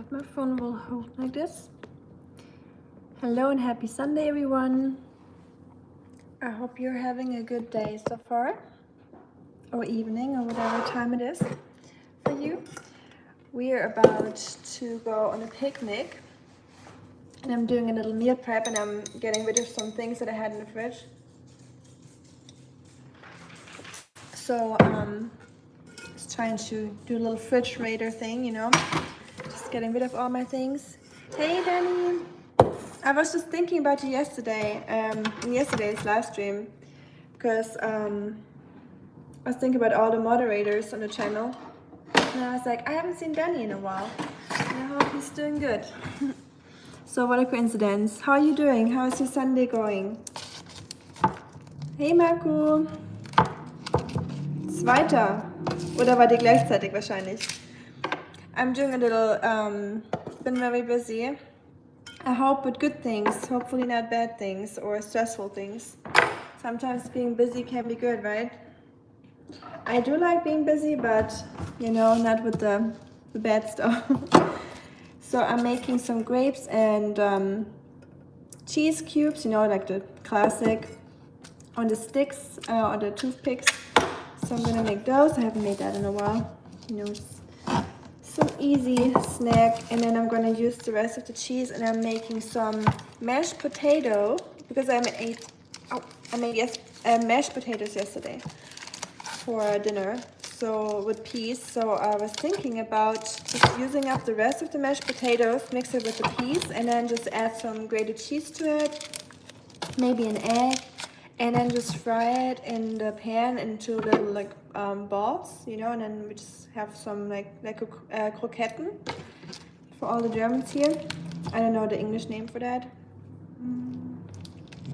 thought my phone will hold like this. Hello and happy Sunday, everyone. I hope you're having a good day so far, or evening, or whatever time it is for you. We are about to go on a picnic, and I'm doing a little meal prep, and I'm getting rid of some things that I had in the fridge. So just trying to do a little fridge raider thing, you know, just getting rid of all my things. Hey, Danny. I was just thinking about you yesterday, in yesterday's live stream, because I was thinking about all the moderators on the channel, and I was like, I haven't seen Danny in a while, and I hope he's doing good. So what a coincidence. How are you doing? How's your Sunday going? Hey Marco. Zweiter. Oder war die gleichzeitig wahrscheinlich? I'm doing a little, been very busy. I hope with good things, hopefully not bad things or stressful things. Sometimes being busy can be good, right? I do like being busy, but you know, not with the bad stuff. So I'm making some grapes and cheese cubes, you know, like the classic on the sticks, on the toothpicks. So I'm gonna make those. I haven't made that in a while. You know, it's some easy snack, and then I'm gonna use the rest of the cheese, and I'm making some mashed potato because I made mashed potatoes yesterday for dinner. So with peas. So I was thinking about just using up the rest of the mashed potatoes, mix it with the peas, and then just add some grated cheese to it, maybe an egg, and then just fry it in the pan into little like balls, you know, and then we just have some like croquetten for all the Germans here. I don't know the English name for that.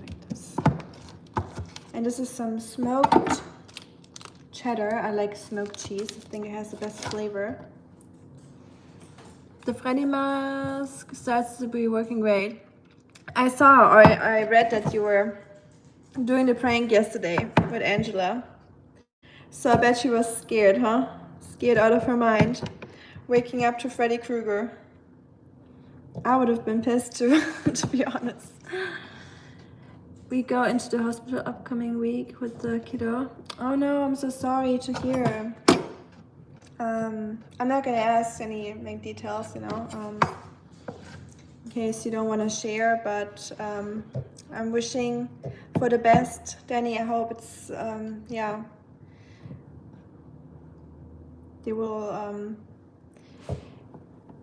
Like this. And this is some smoked cheddar. I like smoked cheese. I think it has the best flavor. The Freddy mask starts to be working great. I saw, or I read that you were doing the prank yesterday with Angela. So I bet she was scared, huh? Scared out of her mind. Waking up to Freddy Krueger. I would have been pissed too, to be honest. We go into the hospital upcoming week with the kiddo. Oh no, I'm so sorry to hear. I'm not gonna ask any like details, you know, in case you don't want to share, but I'm wishing for the best, Danny. I hope it's yeah, they will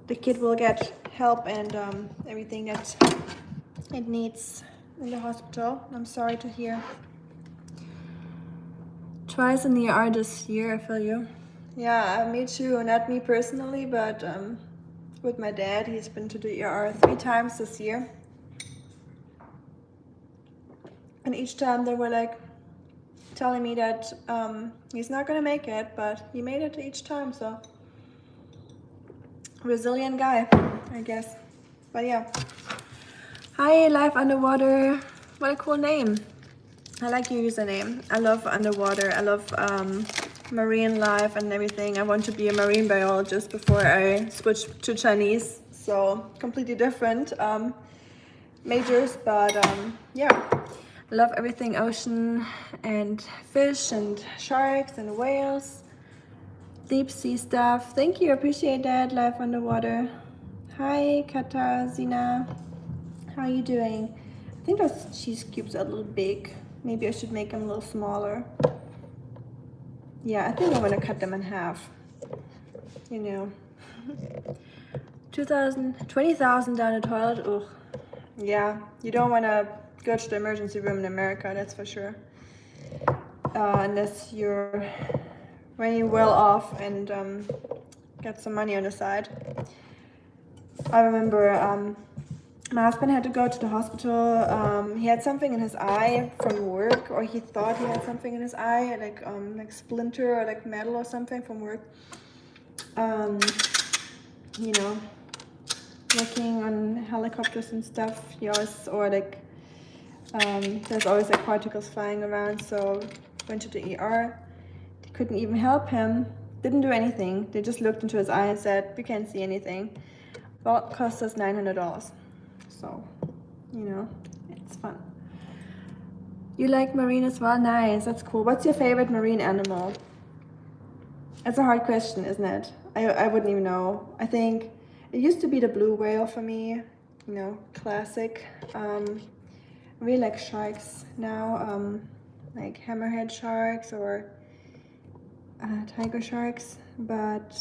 the kid will get help and everything that it needs in the hospital. I'm sorry to hear. Twice in the ER this year, I feel you. Yeah, me too. Not me personally, but with my dad, he's been to the ER 3 times this year. And each time they were like telling me that he's not gonna make it, but he made it each time, so resilient guy, I guess. But yeah. Hi, Life Underwater. What a cool name. I like your username. I love underwater. I love marine life and everything. I want to be a marine biologist before I switch to Chinese. So completely different majors, but yeah. I love everything ocean and fish and sharks and whales. Deep sea stuff. Thank you. Appreciate that. Life underwater. Hi, Katarzyna. How are you doing? I think those cheese cubes are a little big. Maybe I should make them a little smaller. Yeah, I think I'm gonna cut them in half. You know. 20,000 down the toilet. Ugh. Yeah, you don't wanna go to the emergency room in America, that's for sure. Unless you're very well off and got some money on the side. I remember my husband had to go to the hospital. He had something in his eye from work, or he thought he had something in his eye, like splinter or like metal or something from work. You know, working on helicopters and stuff. He always, or like, there's always like particles flying around. So went to the ER. They couldn't even help him. Didn't do anything. They just looked into his eye and said, "We can't see anything." Well, it cost us $900. So, you know, it's fun. You like marine as well? Nice, that's cool. What's your favorite marine animal? That's a hard question, isn't it? I wouldn't even know. I think it used to be the blue whale for me, you know, classic. I really like sharks now, like hammerhead sharks or tiger sharks, but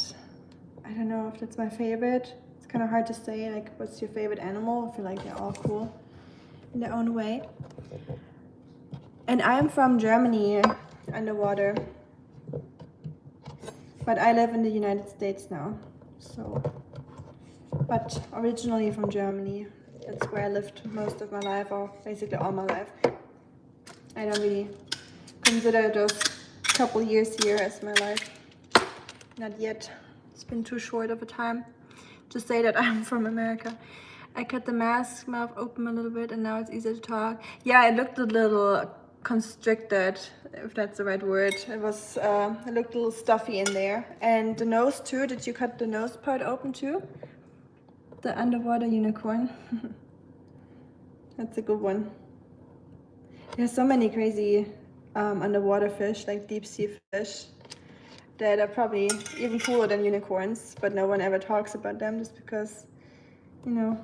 I don't know if that's my favorite. It's kind of hard to say, like, what's your favorite animal? I feel like they're all cool in their own way. And I'm from Germany, underwater. But I live in the United States now, so. But originally from Germany. That's where I lived most of my life, or basically all my life. I don't really consider those couple years here as my life. Not yet. It's been too short of a time to say that I'm from America. I cut the mask mouth open a little bit and now it's easier to talk. Yeah, it looked a little constricted, if that's the right word. It was, it looked a little stuffy in there. And the nose too, did you cut the nose part open too? The underwater unicorn. That's a good one. There's so many crazy underwater fish, like deep sea fish, that are probably even cooler than unicorns, but no one ever talks about them just because, you know,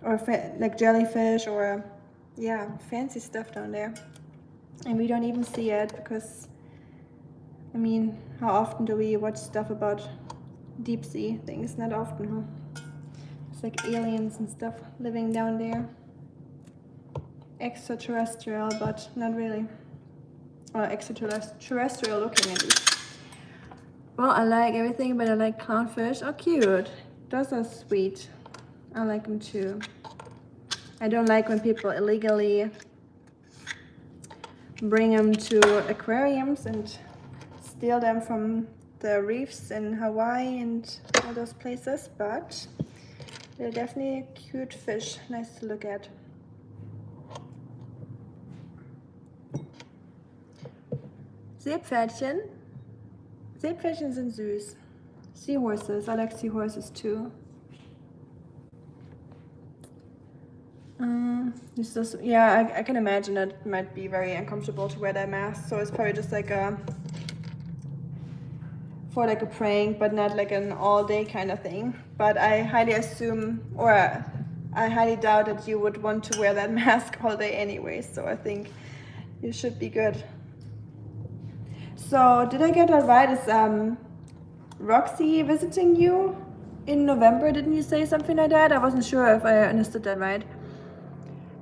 or like jellyfish or, yeah, fancy stuff down there. And we don't even see it because, I mean, how often do we watch stuff about deep sea things? Not often, huh? It's like aliens and stuff living down there. Extraterrestrial, but not really. Or extraterrestrial looking at least. Well, I like everything, but I like clownfish. Oh, cute. Those are sweet. I like them too. I don't like when people illegally bring them to aquariums and steal them from the reefs in Hawaii and all those places, but they're definitely cute fish. Nice to look at. Seepferdchen. Seepferdchen sind süß. Seahorses. I like seahorses too. Yeah, I can imagine that it might be very uncomfortable to wear that mask. So it's probably just like for like a prank, but not like an all-day kind of thing. But I highly assume, or I highly doubt that you would want to wear that mask all day anyway. So I think you should be good. So did I get that right? Is Roxy visiting you in November? Didn't you say something like that? I wasn't sure if I understood that right.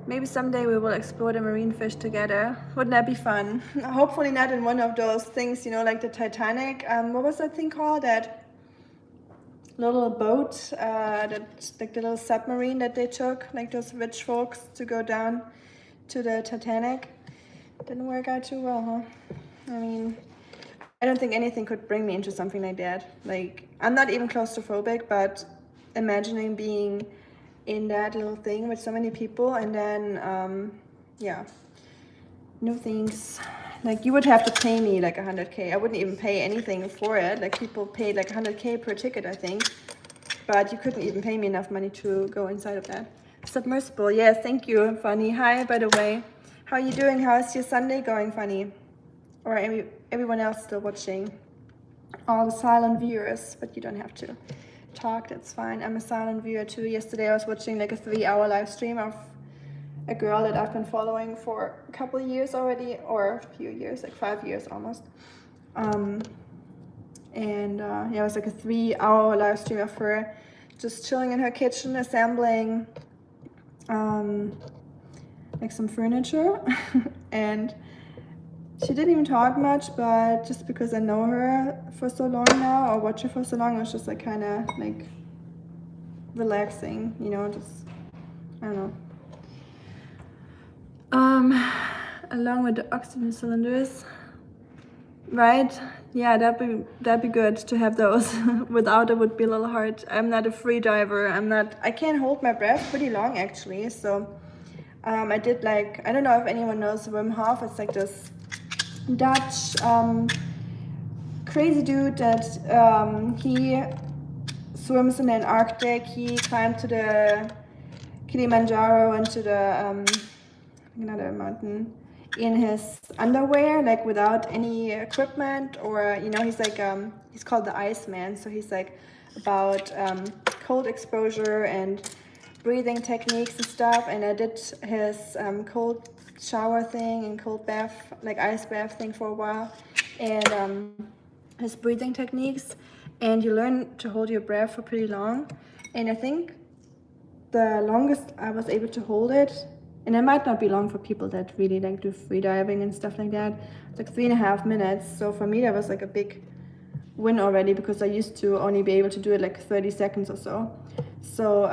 Maybe someday we will explore the marine fish together. Wouldn't that be fun? Hopefully not in one of those things, you know, like the Titanic. What was that thing called? That little boat, that like the little submarine that they took, like those rich folks, to go down to the Titanic. Didn't work out too well, huh? I mean, I don't think anything could bring me into something like that. Like, I'm not even claustrophobic, but imagining being in that little thing with so many people and then, yeah, new things. Like, you would have to pay me like 100K. I wouldn't even pay anything for it. Like, people paid like 100K per ticket, I think. But you couldn't even pay me enough money to go inside of that. Submersible, yes, thank you, Fanny. Hi, by the way. How are you doing? How's your Sunday going, Fanny? Or everyone else still watching? All the silent viewers, but you don't have to talk, that's fine. I'm a silent viewer too. Yesterday I was watching like a 3-hour live stream of a girl that I've been following for a couple of years already, or a few years, like 5 years almost. Yeah, it was like a 3-hour live stream of her just chilling in her kitchen, assembling like some furniture. And she didn't even talk much, but just because I know her for so long now, or watch her for so long, it was just like kind of like relaxing, you know, just, I don't know. Along with the oxygen cylinders, right? Yeah, that'd be good to have those. Without it would be a little hard. I'm not a free diver. I can't hold my breath pretty long actually. So I did like, I don't know if anyone knows Wim Hof. It's like this Dutch crazy dude that he swims in the Arctic. He climbed to the Kilimanjaro and to the another mountain in his underwear, like without any equipment, or you know, he's called the Iceman, so he's like about cold exposure and breathing techniques and stuff. And I did his cold shower thing and cold bath, like ice bath thing for a while, and his breathing techniques, and you learn to hold your breath for pretty long. And I think the longest I was able to hold it, and it might not be long for people that really like do free diving and stuff like that, it's like 3.5 minutes. So for me that was like a big win already, because I used to only be able to do it like 30 seconds or so. So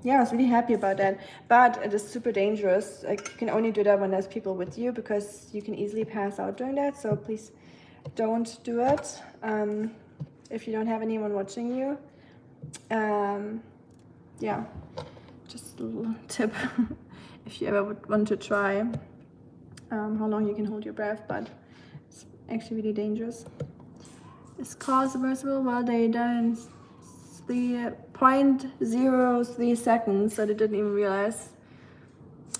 yeah, I was really happy about that. But it is super dangerous. Like, you can only do that when there's people with you, because you can easily pass out doing that. So please don't do it if you don't have anyone watching you. Yeah, just a little tip if you ever would want to try how long you can hold your breath, but it's actually really dangerous. It's called submersible while they done 3.03 seconds, so they didn't even realize.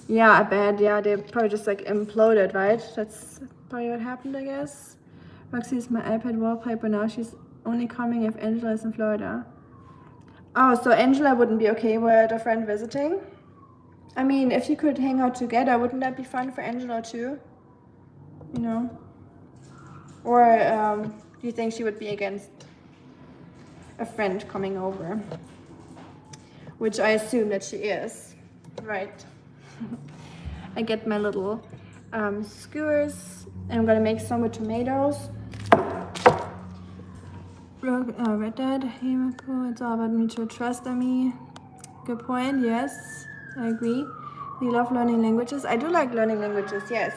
Yeah, I bet. Yeah, they probably just like imploded, right? That's probably what happened, I guess. Roxy is my iPad wallpaper now. She's only coming if Angela is in Florida. Oh, so Angela wouldn't be okay with a friend visiting? I mean, if you could hang out together, wouldn't that be fun for Angela too? You know? Or do you think she would be against a friend coming over? Which I assume that she is, right? I get my little skewers. I'm gonna make some with tomatoes. Red Dead, hey Marco, it's all about mutual trust on me. Good point, yes, I agree. You love learning languages? I do like learning languages, yes.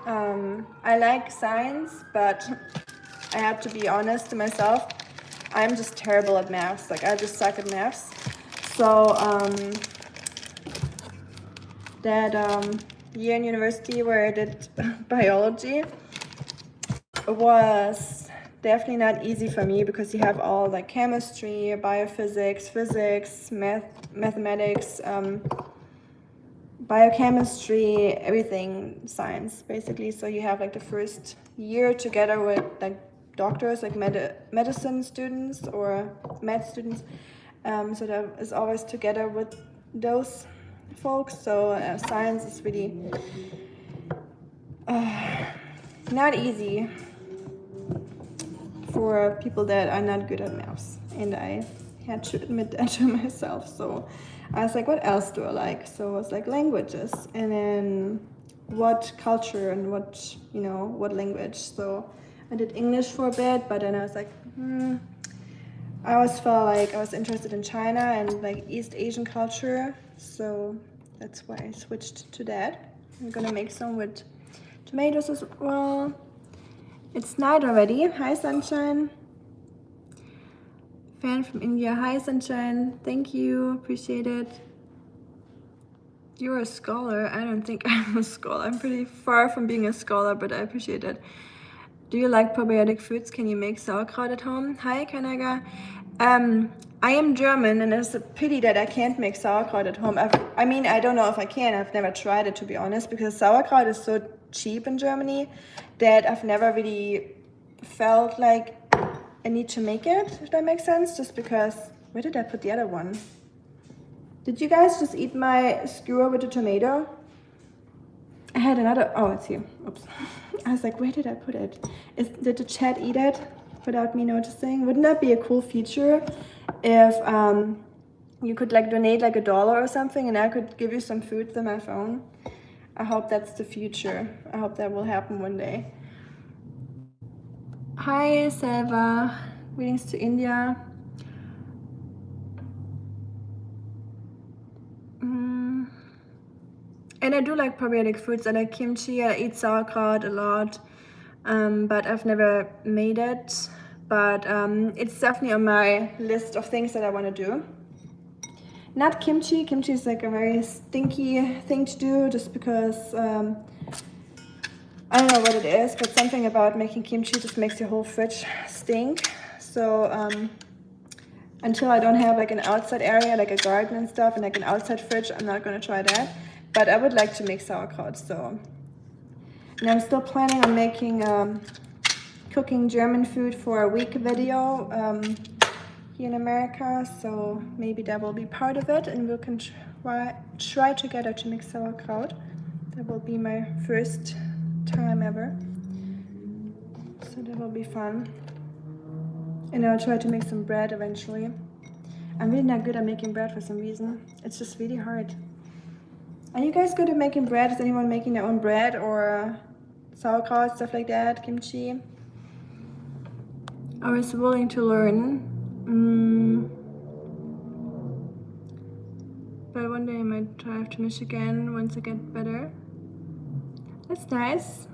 I like science, but I have to be honest to myself. I'm just terrible at maths, like I just suck at maths. So that year in university where I did biology was definitely not easy for me, because you have all like chemistry, biophysics, physics, mathematics, biochemistry, everything science basically. So you have like the first year together with like doctors, like medicine students or med students. So that is always together with those folks. So science is really not easy for people that are not good at maths, and I had to admit that to myself. So I was like, what else do I like? So it was like languages, and then what culture and what, you know, what language. So I did English for a bit, but then I was like, I always felt like I was interested in China and like East Asian culture. So that's why I switched to that. I'm gonna make some with tomatoes as well. It's night already. Hi, Sunshine. Fan from India. Hi, Sunshine. Thank you. Appreciate it. You're a scholar. I don't think I'm a scholar. I'm pretty far from being a scholar, but I appreciate it. Do you like probiotic foods? Can you make sauerkraut at home? Hi, Kanaga. I am German, and it's a pity that I can't make sauerkraut at home. I mean, I don't know if I can. I've never tried it, to be honest, because sauerkraut is so cheap in Germany that I've never really felt like I need to make it, if that makes sense. Just because, where did I put the other one? Did you guys just eat my skewer with the tomato? I had another, oh, it's here. Oops. I was like, where did I put it? Did the chat eat it without me noticing? Wouldn't that be a cool feature if you could like donate like $1 or something, and I could give you some food to my phone? I hope that's the future. I hope that will happen one day. Hi, Selva. Greetings to India. And I do like probiotic foods. I like kimchi. I eat sauerkraut a lot, but I've never made it. But it's definitely on my list of things that I want to do. Not kimchi. Kimchi is like a very stinky thing to do, just because I don't know what it is, but something about making kimchi just makes your whole fridge stink. So until I don't have like an outside area, like a garden and stuff, and like an outside fridge, I'm not gonna try that. But I would like to make sauerkraut, so. And I'm still planning on making cooking German food for a week video here in America, so maybe that will be part of it, and we can try together to make sauerkraut. That will be my first time ever, so that will be fun. And I'll try to make some bread eventually. I'm really not good at making bread for some reason. It's just really hard. Are you guys good at making bread? Is anyone making their own bread or sauerkraut, stuff like that, kimchi? I was willing to learn. But one day I might drive to Michigan once I get better. That's nice.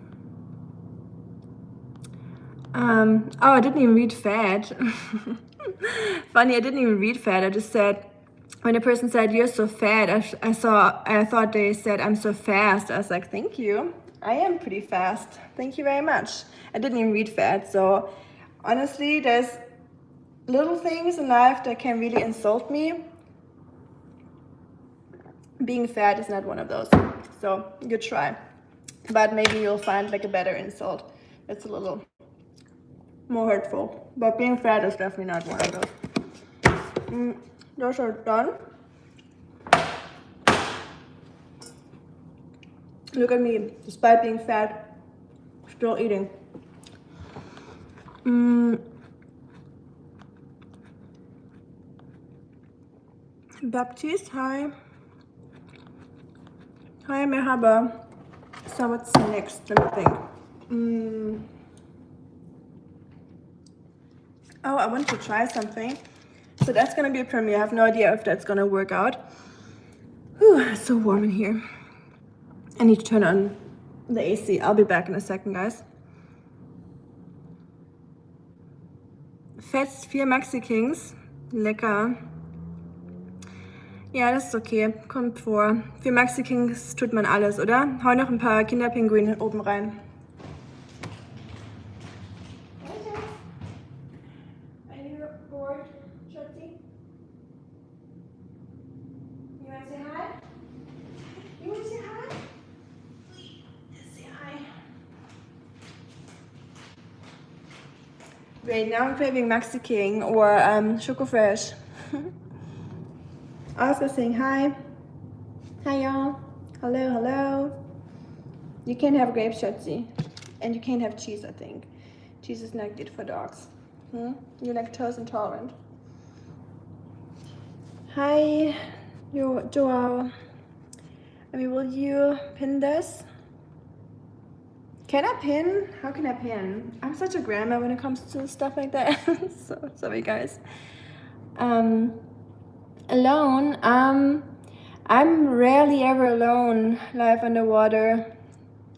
Oh, I didn't even read fat. Funny, I didn't even read fat. I just said, when a person said, "You're so fat," I thought they said, "I'm so fast." I was like, thank you. I am pretty fast. Thank you very much. I didn't even read fat. So honestly, there's little things in life that can really insult me. Being fat is not one of those. So good try. But maybe you'll find like a better insult. It's a little more hurtful. But being fat is definitely not one of those. Those are done. Look at me, despite being fat, still eating. Baptiste, hi. Hi, merhaba. So what's next? Let me think. Oh, I want to try something. So that's gonna be a premiere. I have no idea if that's gonna work out. Whew, it's so warm in here. I need to turn on the AC. I'll be back in a second, guys. Fetzt 4 Maxi Kings. Lecker. Ja, das ist okay. Kommt vor. 4 Maxi Kings tut man alles, oder? Hau noch ein paar Kinderpinguine oben rein. Great, now I'm craving Maxi King or Choco Fresh. Also saying hi. Hi y'all. Hello, hello. You can't have grapes, Shotzi. And you can't have cheese, I think. Cheese is not good for dogs. You're lactose intolerant. Hi, Joao. I mean, will you pin this? Can I pin? How can I pin? I'm such a grandma when it comes to stuff like that. So sorry, guys. Alone. I'm rarely ever alone. Live underwater.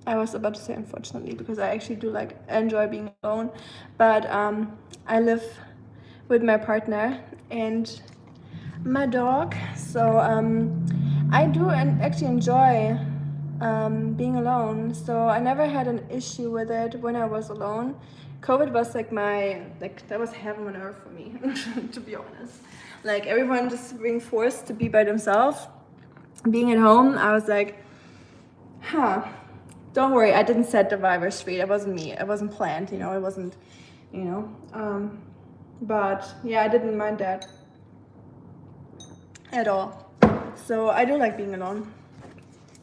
I was about to say unfortunately because I actually do enjoy being alone, but I live with my partner and my dog. So I do actually enjoy being alone, so I never had an issue with it when I was alone. COVID was that was heaven on earth for me, to be honest. Like everyone just being forced to be by themselves, being at home. I was like, don't worry, I didn't set the virus free. That wasn't me. It wasn't planned, it wasn't, but yeah, I didn't mind that at all. So I do like being alone.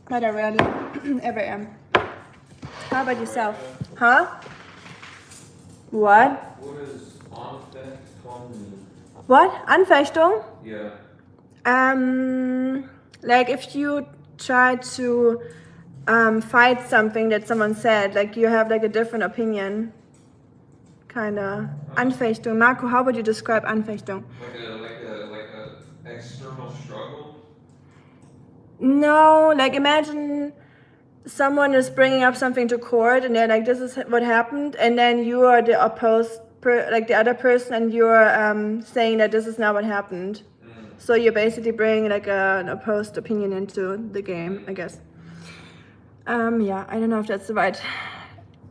But I rarely ever am. How about yourself? Huh? What? What does Anfechtung mean? What? Anfechtung? Yeah. Like if you try to fight something that someone said, like you have like a different opinion. Kinda. Anfechtung. Marco, how would you describe Anfechtung? Like a external struggle? No, like imagine someone is bringing up something to court and they're like, this is what happened, and then you are the the other person, and you're saying that this is not what happened. So you're basically bringing like an opposed opinion into the game, I guess. Yeah, I don't know if that's the right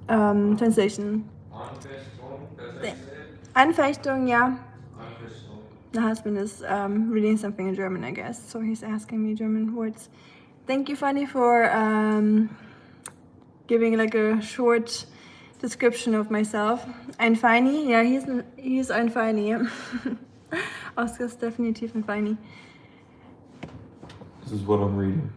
translation. Anfechtung? That's how you say it? Anfechtung, yeah. Anfechtung. the husband is reading something in German, I guess. So he's asking me German words. Thank you, Fanny, for giving like a short description of myself. Ein Feini, yeah, he's ein Feini. Oscar ist definitiv ein Feini. This is what I'm reading.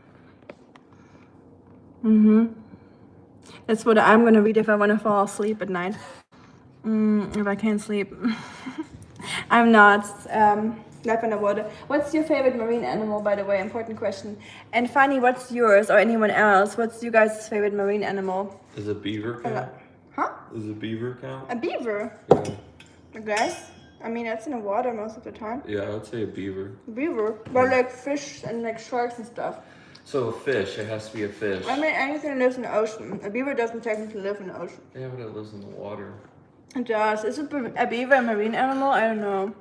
That's what I'm gonna read if I want to fall asleep at night. If I can't sleep. I'm not. Life underwater. What's your favorite marine animal, by the way? Important question. And Fanny, what's yours or anyone else? What's you guys' favorite marine animal? Is a beaver count? Huh? Is a beaver count? A beaver? Yeah. I guess. I mean, that's in the water most of the time. Yeah, I would say a beaver. Beaver? But like fish and like sharks and stuff. So a fish, it has to be a fish. I mean, anything lives in the ocean. A beaver doesn't technically live in the ocean. Yeah, but it lives in the water. It does. Is a beaver a marine animal? I don't know.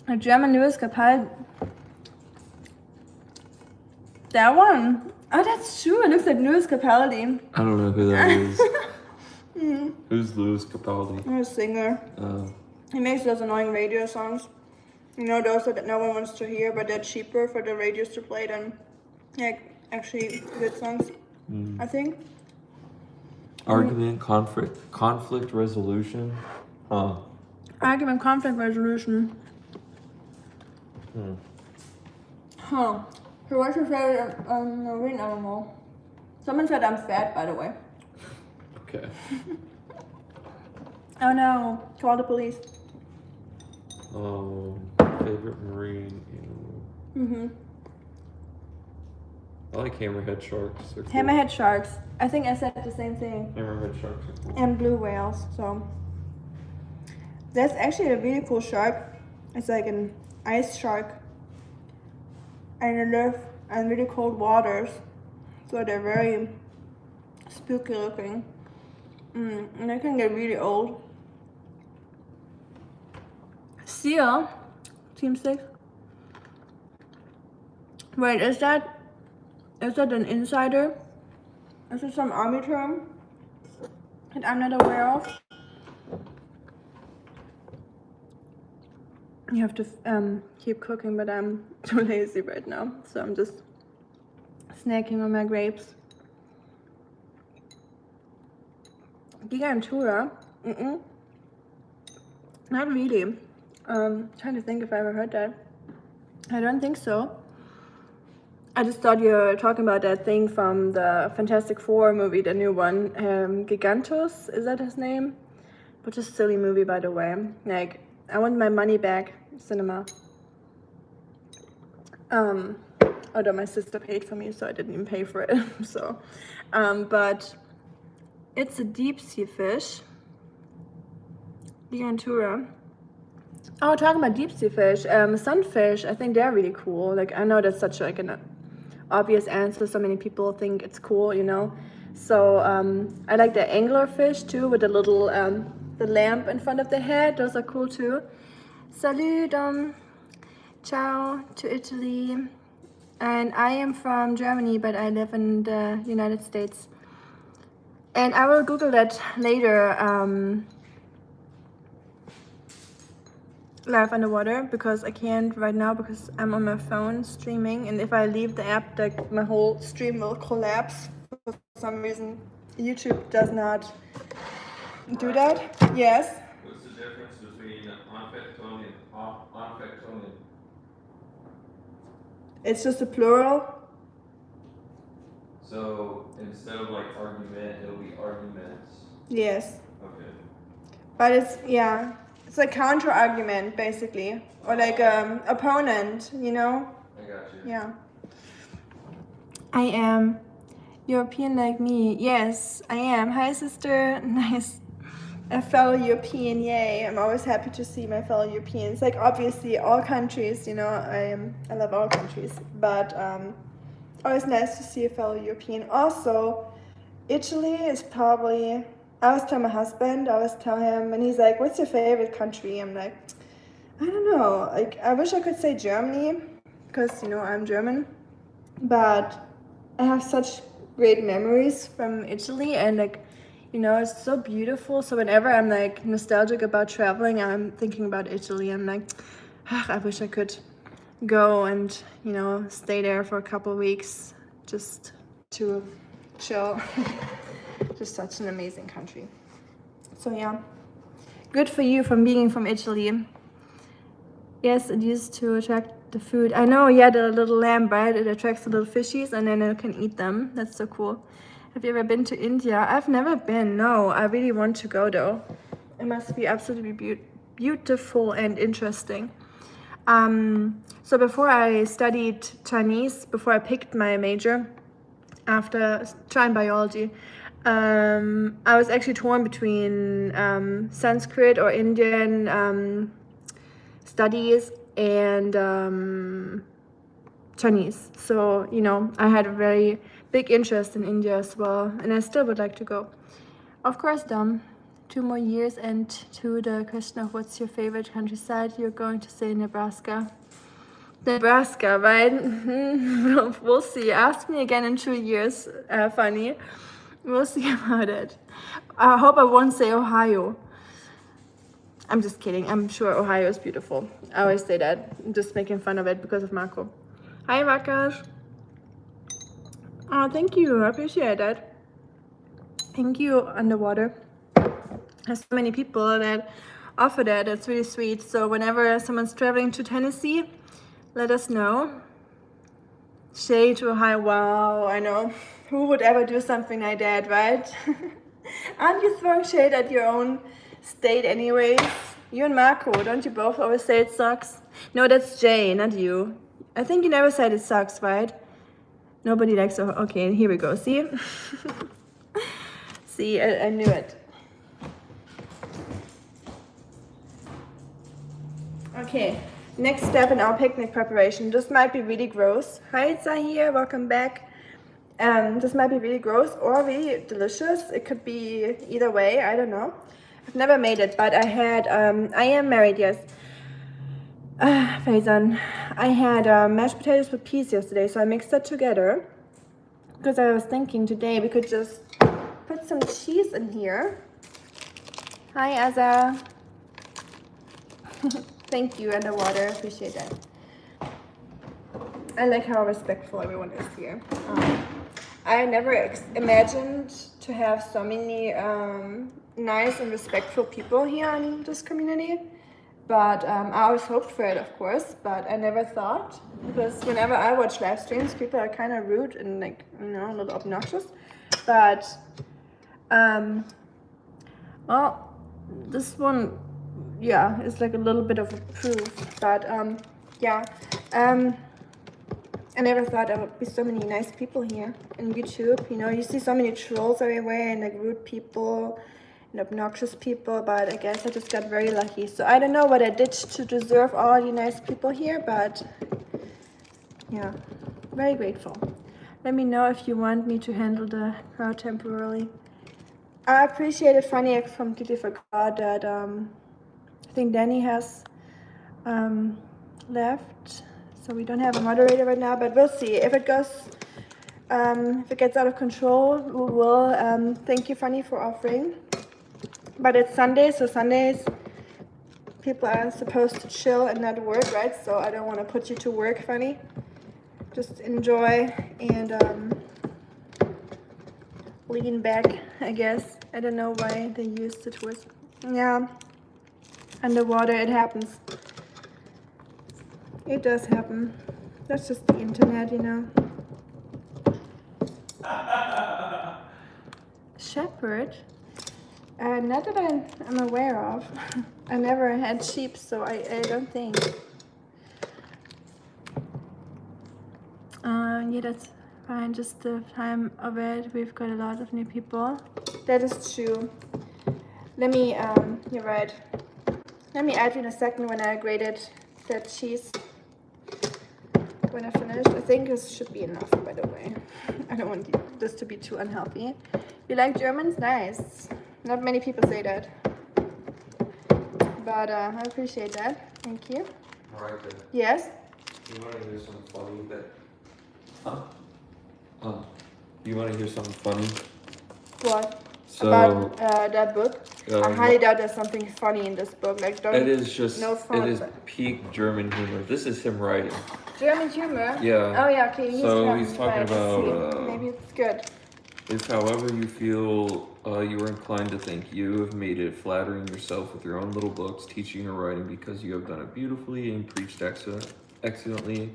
A German Lewis Capaldi. That one. Oh, that's true. It looks like Lewis Capaldi. I don't know who that is. Who's Louis Capaldi? I'm a singer. He makes those annoying radio songs. You know, those that no one wants to hear, but they're cheaper for the radios to play than, like, actually good songs. I think. Argument, conflict resolution. Huh. Argument, conflict resolution. Huh. So what's your favorite marine animal? Someone said I'm fat, by the way. Okay. Oh no, call the police. Favorite marine animal. I like hammerhead sharks. They're cool. Hammerhead sharks. I think I said the same thing. Hammerhead sharks are cool. And blue whales. So that's actually a really cool shark. It's like an ice shark, and they live in really cold waters, so they're very spooky looking. And they can get really old. Seal, Team 6. Wait, is that an insider? Is it some army term that I'm not aware of? You have to keep cooking, but I'm too lazy right now, so I'm just snacking on my grapes. Gigantura? Not really. Trying to think if I ever heard that. I don't think so. I just thought you were talking about that thing from the Fantastic Four movie, the new one. Gigantus, is that his name? Which is a silly movie, by the way. Like, I want my money back, cinema. Although my sister paid for me, so I didn't even pay for it. So, but it's a deep sea fish. Gigantura. Oh, talking about deep sea fish, sunfish. I think they're really cool. Like, I know that's such like an obvious answer. So many people think it's cool, you know. So I like the anglerfish too, with the little the lamp in front of the head. Those are cool too. Salut, ciao to Italy. And I am from Germany, but I live in the United States. And I will Google that later. Live underwater, because I can't right now because I'm on my phone streaming, and if I leave the app, like my whole stream will collapse. For some reason YouTube does not do that. Yes. What's the difference between amphiktonian and amphiktonian? It's just a plural. So instead of like argument, it'll be arguments. Yes. Okay. But it's like counter argument basically, or like opponent, you know. I got you. Yeah. I am European like me. Yes, I am. Hi, sister. Nice. A fellow European, yay. I'm always happy to see my fellow Europeans. Like, obviously, all countries, you know, I love all countries. But always nice to see a fellow European. Also, Italy is probably... I always tell my husband, I always tell him, and he's like, what's your favorite country? I'm like, I don't know. Like, I wish I could say Germany, because, you know, I'm German. But I have such great memories from Italy, and like, you know, it's so beautiful. So whenever I'm like nostalgic about traveling, I'm thinking about Italy. I'm like, I wish I could go and, you know, stay there for a couple weeks just to chill. Just such an amazing country. So yeah, good for you from being from Italy. Yes, it used to attract the food. I know, yeah, the little lamb, right? It attracts the little fishies and then you can eat them. That's so cool. Have you ever been to India? I've never been, no. I really want to go though. It must be absolutely beautiful and interesting. So before I studied Chinese, before I picked my major, after trying biology, I was actually torn between Sanskrit or Indian studies and Chinese. So, you know, I had a very big interest in India as well, and I still would like to go. Of course, 2 more years, and to the question of what's your favorite countryside, you're going to say Nebraska. Nebraska, right? We'll see. Ask me again in 2 years, funny. We'll see about it. I hope I won't say Ohio. I'm just kidding. I'm sure Ohio is beautiful. I always say that. I'm just making fun of it because of Marco. Hi, Rakash. Oh, thank you. I appreciate that. Thank you, Underwater. There's so many people that offer that. It's really sweet. So whenever someone's traveling to Tennessee, let us know. Shade to Ohio. Wow, I know. Who would ever do something like that, right? Aren't you throwing shade at your own state anyways? You and Marco, don't you both always say it sucks? No, that's Jay, not you. I think you never said it sucks, right? Nobody likes Ohio. Okay, here we go. See? See, I knew it. Okay, next step in our picnic preparation. This might be really gross. Hi, it's here. Welcome back. This might be really gross or really delicious. It could be either way. I don't know. I've never made it, but I had. I am married, yes. Faison. I had mashed potatoes with peas yesterday, so I mixed that together because I was thinking today we could just put some cheese in here. Hi, Azza. Thank you, Underwater. Appreciate that. I like how respectful everyone is here. I never imagined to have so many nice and respectful people here in this community. But I always hoped for it, of course, but I never thought, because whenever I watch live streams, people are kind of rude and, like, you know, a little obnoxious. But, well, this one, yeah, is like a little bit of a proof. But, yeah, I never thought there would be so many nice people here in YouTube. You know, you see so many trolls everywhere and, like, rude people and obnoxious people, but I guess I just got very lucky. So I don't know what I did to deserve all you nice people here, but yeah, very grateful. Let me know if you want me to handle the crowd temporarily. I appreciate it, funny. I completely forgot that I think Danny has left, so we don't have a moderator right now, but we'll see. If it goes, if it gets out of control, we will. Thank you, Funny, for offering. But it's Sunday, so Sundays people are supposed to chill and not work, right? So I don't want to put you to work, Funny. Just enjoy and lean back, I guess. I don't know why they used the twist. Yeah, underwater, it happens. It does happen. That's just the internet, you know. Shepherd? Not that I'm aware of. I never had sheep, so I don't think. Yeah, that's fine. Just the time of it. We've got a lot of new people. That is true. Let me, you're right. Let me add you in a second when I grated that cheese. When I finished, I think this should be enough, by the way. I don't want this to be too unhealthy. You like Germans? Nice. Not many people say that. But I appreciate that. Thank you. Alright then. Yes? You want to hear something funny that... Huh? You want to hear something funny? What? So... About that book? I highly doubt there's something funny in this book. Like, don't. It is just. No fun. It is peak German humor. This is him writing. German humor. Yeah. Oh yeah. Okay. He's talking about. Maybe it's good. If, however, you feel you are inclined to think you have made it, flattering yourself with your own little books, teaching or writing because you have done it beautifully and preached excellently.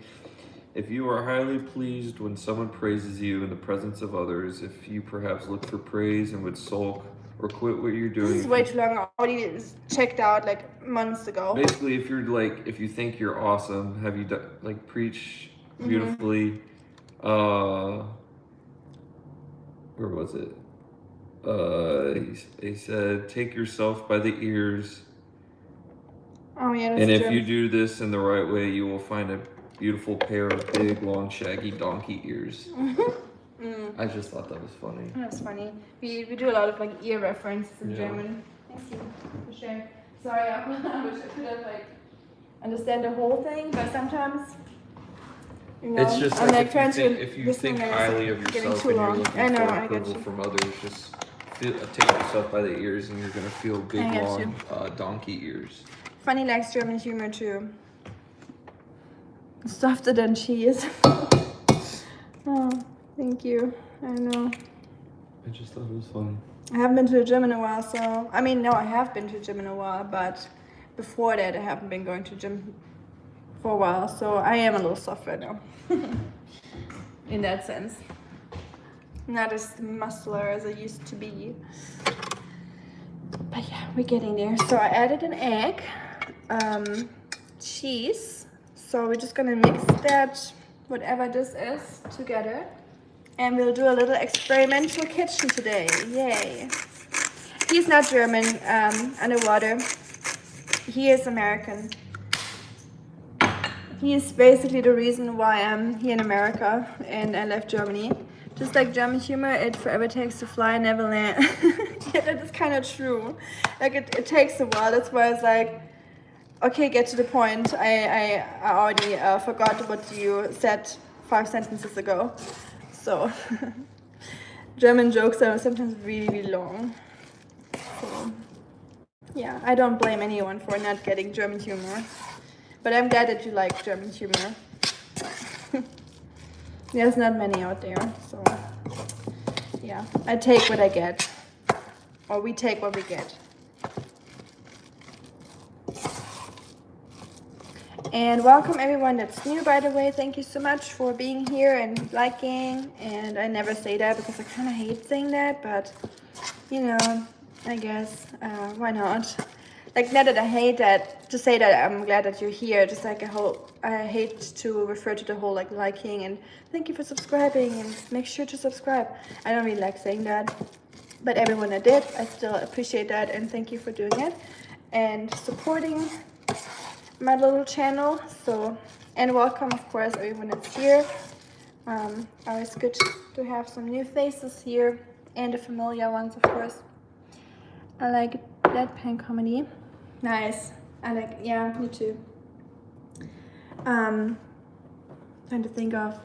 If you are highly pleased when someone praises you in the presence of others, if you perhaps look for praise and would sulk or quit what you're doing. This is way too long. I already checked out like months ago. Basically, if you're like, if you think you're awesome, have you done, like, preach beautifully, where was it? He said, take yourself by the ears. Oh yeah, that's and if true. you do this in the right way, you will find a beautiful pair of big, long, shaggy donkey ears. I just thought that was funny. That's funny. We do a lot of like ear references in German. Thank you for sharing. Sorry, I wish I could have like understand the whole thing, but sometimes you know, It's just I'm like trying if you think highly of yourself and you're looking for approval from others, just take yourself by the ears and you're gonna feel big, long, donkey ears. Funny likes German humor too. Softer than cheese. Oh, thank you. I know. I just thought it was funny. I haven't been to the gym in a while, so I mean, no, I have been to the gym in a while, but before that, I haven't been going to the gym for a while, so I am a little soft right now. In that sense, not as muscular as I used to be. But yeah, we're getting there. So I added an egg, cheese. So we're just gonna mix that, whatever this is, together. And we'll do a little experimental kitchen today. Yay. He's not German, underwater. He is American. He is basically the reason why I'm here in America and I left Germany. Just like German humor, it forever takes to fly, never land. Yeah, that is kind of true. Like it takes a while. That's why it's like, okay, get to the point. I already forgot what you said 5 sentences ago. So German jokes are sometimes really, really long. So yeah, I don't blame anyone for not getting German humor. But I'm glad that you like German humor. There's not many out there, so yeah, I take what I get. Or we take what we get. And welcome everyone that's new, by the way. Thank you so much for being here and liking. And I never say that because I kind of hate saying that, but you know, I guess why not? Like, not that I hate that, to say that I'm glad that you're here, just like I hate to refer to the whole like liking and thank you for subscribing and make sure to subscribe. I don't really like saying that, but everyone that did, I still appreciate that and thank you for doing it and supporting my little channel. So, and welcome of course everyone that's here. Always good to have some new faces here and the familiar ones, of course. I like deadpan comedy. Nice. I like, yeah, me too. Trying to think of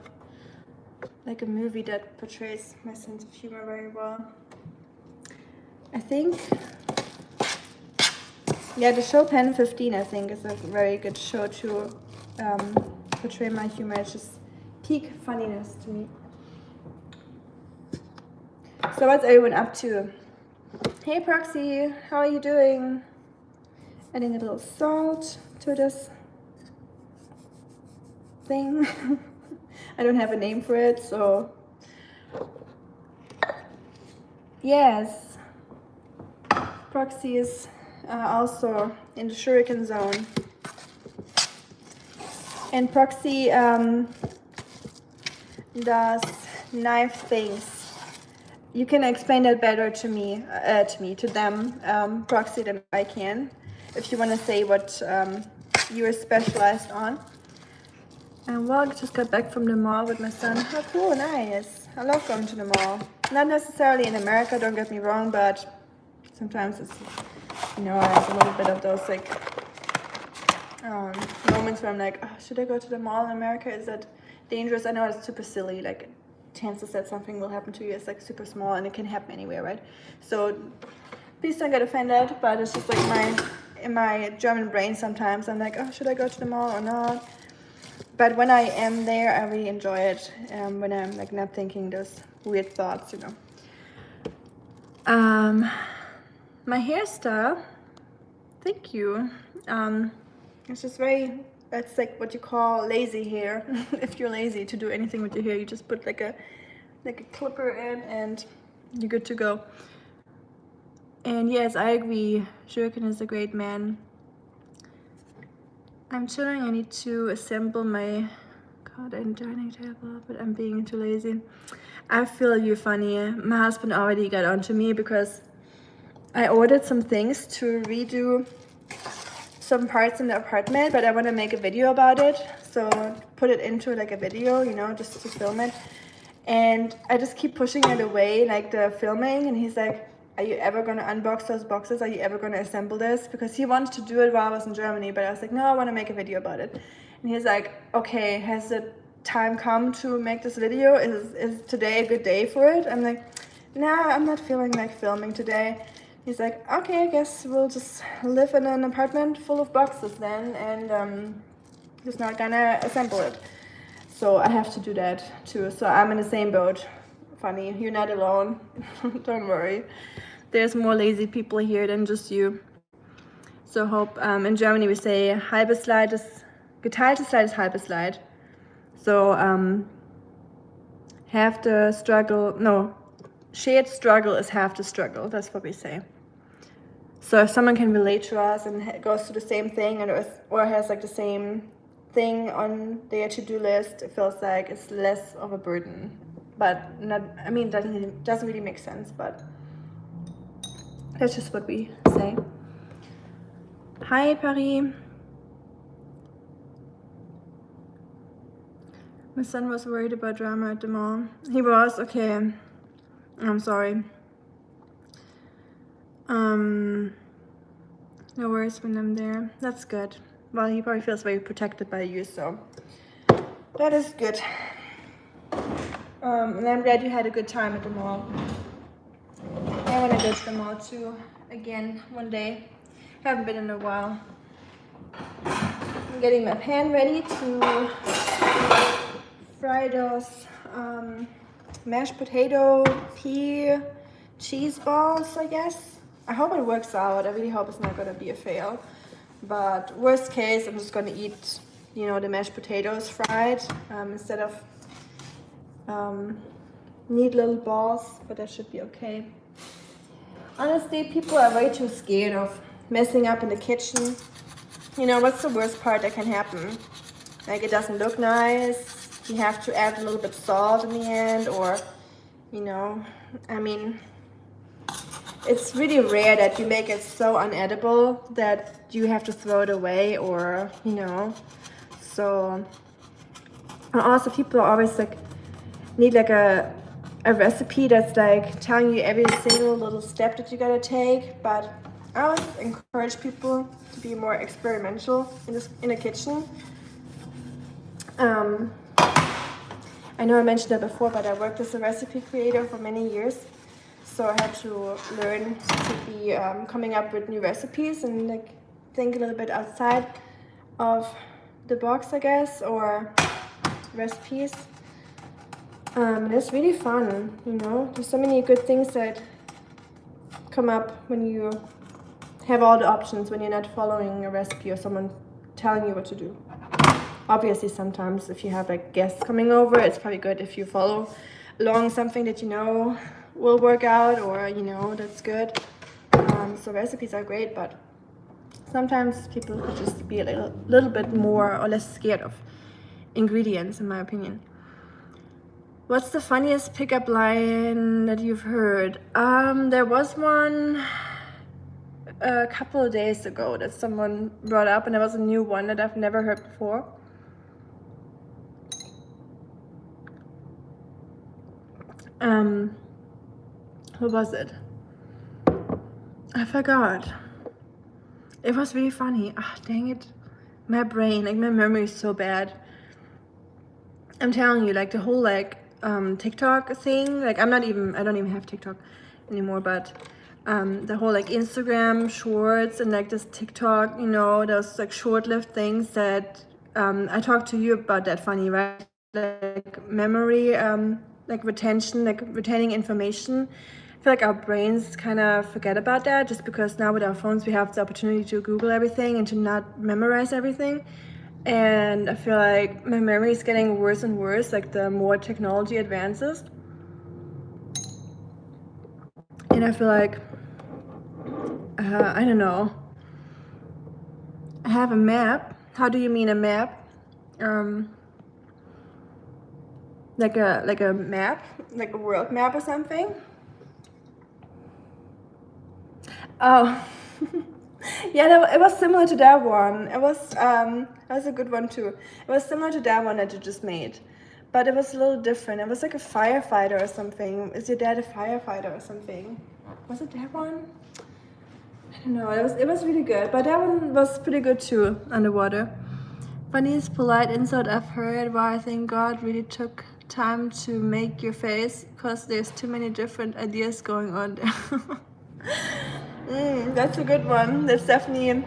like a movie that portrays my sense of humor very well. I think, yeah, the show Pen 15, I think, is a very good show to portray my humor. It's just peak funniness to me. So what's everyone up to? Hey Proxy, how are you doing? Adding a little salt to this thing. I don't have a name for it, so yes. Proxy is also in the Shuriken zone. And Proxy does knife things. You can explain that better to them, Proxy, than I can. If you want to say what you are specialized on. And well, I just got back from the mall with my son. How cool, nice. I love going to the mall. Not necessarily in America, don't get me wrong, but sometimes it's, you know, I have a little bit of those like moments where I'm like, oh, should I go to the mall in America? Is that dangerous? I know it's super silly, like chances that something will happen to you is like super small and it can happen anywhere, right? So please don't get offended, but it's just like in my German brain sometimes I'm like, oh, should I go to the mall or not? But when I am there, I really enjoy it. When I'm like not thinking those weird thoughts, you know. My hairstyle, thank you. It's just very, that's like what you call lazy hair. If you're lazy to do anything with your hair, you just put like a clipper in and you're good to go. And yes, I agree, Jürgen is a great man. I'm chilling, I need to assemble my dining table, but I'm being too lazy. I feel you, funny. My husband already got onto me because I ordered some things to redo some parts in the apartment, but I want to make a video about it, so put it into like a video, you know, just to film it. And I just keep pushing it away, like the filming, and he's like, are you ever going to unbox those boxes? Are you ever going to assemble this? Because he wanted to do it while I was in Germany, but I was like, no, I want to make a video about it. And he's like, okay, has the time come to make this video? Is today a good day for it? I'm like, nah, I'm not feeling like filming today. He's like, okay, I guess we'll just live in an apartment full of boxes then, and just not gonna assemble it. So I have to do that too. So I'm in the same boat. Funny, you're not alone. Don't worry. There's more lazy people here than just you. So hope, in Germany we say, halbes Leid ist, geteiltes Leid ist halbes Leid. So half the struggle, no, shared struggle is half the struggle. That's what we say. So if someone can relate to us and goes through the same thing or has like the same thing on their to-do list, it feels like it's less of a burden. But not, I mean, that doesn't really make sense, but that's just what we say. Hi, Paris. My son was worried about drama at the mall. He was, okay. I'm sorry. No worries when I'm there. That's good. Well, he probably feels very protected by you, so that is good. And I'm glad you had a good time at the mall. I want to go to the mall too, again, one day. Haven't been in a while. I'm getting my pan ready to fry those mashed potato pea cheese balls, I guess. I hope it works out. I really hope it's not going to be a fail. But worst case, I'm just going to eat, you know, the mashed potatoes fried instead of neat little balls, but that should be okay. Honestly, people are way too scared of messing up in the kitchen. You know, what's the worst part that can happen? Like, it doesn't look nice, you have to add a little bit of salt in the end, or, you know, I mean, it's really rare that you make it so unedible that you have to throw it away, or, you know, so. And also, people are always like, need like a recipe that's like telling you every single little step that you gotta take, but I always encourage people to be more experimental in the kitchen. I know I mentioned that before, but I worked as a recipe creator for many years, so I had to learn to be coming up with new recipes and like think a little bit outside of the box, I guess, or recipes. It's really fun, you know. There's so many good things that come up when you have all the options, when you're not following a recipe or someone telling you what to do. Obviously, sometimes if you have like guests coming over, it's probably good if you follow along something that you know will work out, or you know that's good. So recipes are great, but sometimes people could just be a little bit more or less scared of ingredients, in my opinion. What's the funniest pickup line that you've heard? There was one a couple of days ago that someone brought up, and there was a new one that I've never heard before. What was it? I forgot. It was really funny. Ah, dang it. My brain, like my memory is so bad. I'm telling you, like the whole like TikTok thing, like I don't even have TikTok anymore, but the whole like Instagram shorts and like this TikTok, you know, those like short-lived things that I talked to you about that funny, right? Like memory, like retention, like retaining information. I feel like our brains kind of forget about that just because now with our phones we have the opportunity to Google everything and to not memorize everything. And I feel like my memory is getting worse and worse, like the more technology advances. And I feel like, I don't know, I have a map. How do you mean a map? Like a map, like a world map or something? Oh, yeah, it was similar to that one. That was a good one too. It was similar to that one that you just made, but it was a little different. It was like a firefighter or something. Is your dad a firefighter or something? Was it that one? I don't know. It was really good, but that one was pretty good too, underwater. Funniest polite insult I've heard. Why I think God really took time to make your face, because there's too many different ideas going on there. That's a good one. There's definitely.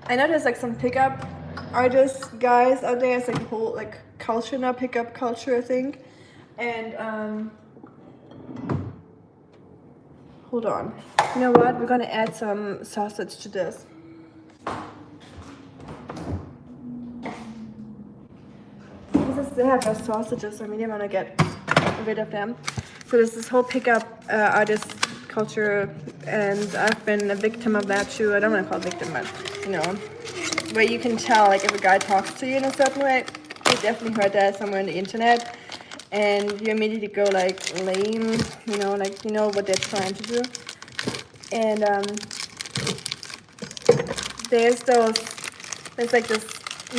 I know there's like some pickup artists guys out there. It's like a whole like culture now, pickup culture, I think. And hold on. You know what? We're gonna add some sausage to this. Because I still have those sausages, I really want to get rid of them. So there's this whole pickup artist culture, and I've been a victim of that too. I don't want to call it victim, but you know, where you can tell like if a guy talks to you in a certain way. I definitely heard that somewhere on the internet, and you immediately go like lame, you know, like you know what they're trying to do. And there's like this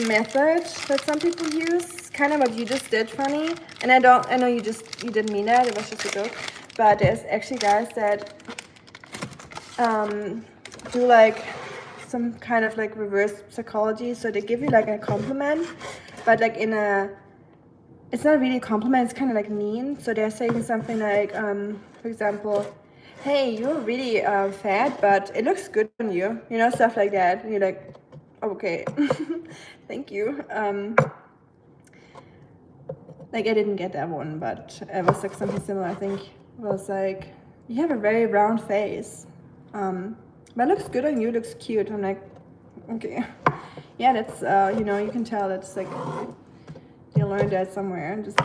method that some people use, kind of what you just did, funny. And I know you didn't mean that, it was just a joke. But there's actually guys that do like some kind of like reverse psychology. So they give you like a compliment, but like it's not really a compliment, it's kind of like mean. So they're saying something like, for example, hey, you're really fat, but it looks good on you, you know, stuff like that. And you're like, okay, thank you. Like I didn't get that one, but it was like something similar. I think it was like, you have a very round face, but it looks good on you, looks cute. I'm like, okay, yeah, that's you know, you can tell it's like they learned that somewhere. Just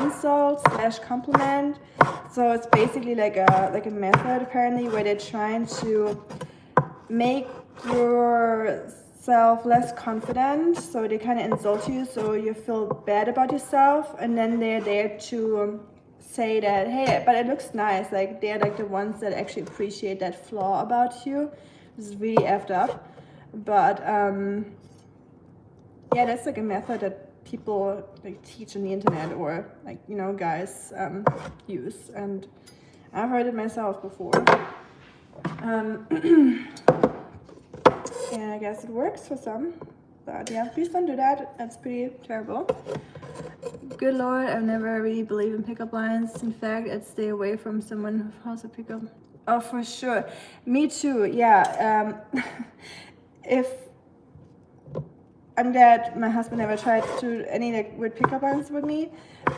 insult / compliment. So it's basically like a method apparently where they're trying to make yourself less confident. So they kind of insult you, so you feel bad about yourself, and then they're there to say that, hey, but it looks nice. Like they're like the ones that actually appreciate that flaw about you. This is really effed up, but yeah, that's like a method that people like teach on the internet, or like, you know, guys use, and I've heard it myself before. And I guess it works for some, but yeah, please don't do that. That's pretty terrible. Good Lord, I've never really believed in pickup lines. In fact, I'd stay away from someone who has a pickup. Oh, for sure. Me too, yeah. If I'm glad my husband never tried to do any like weird pickup lines with me,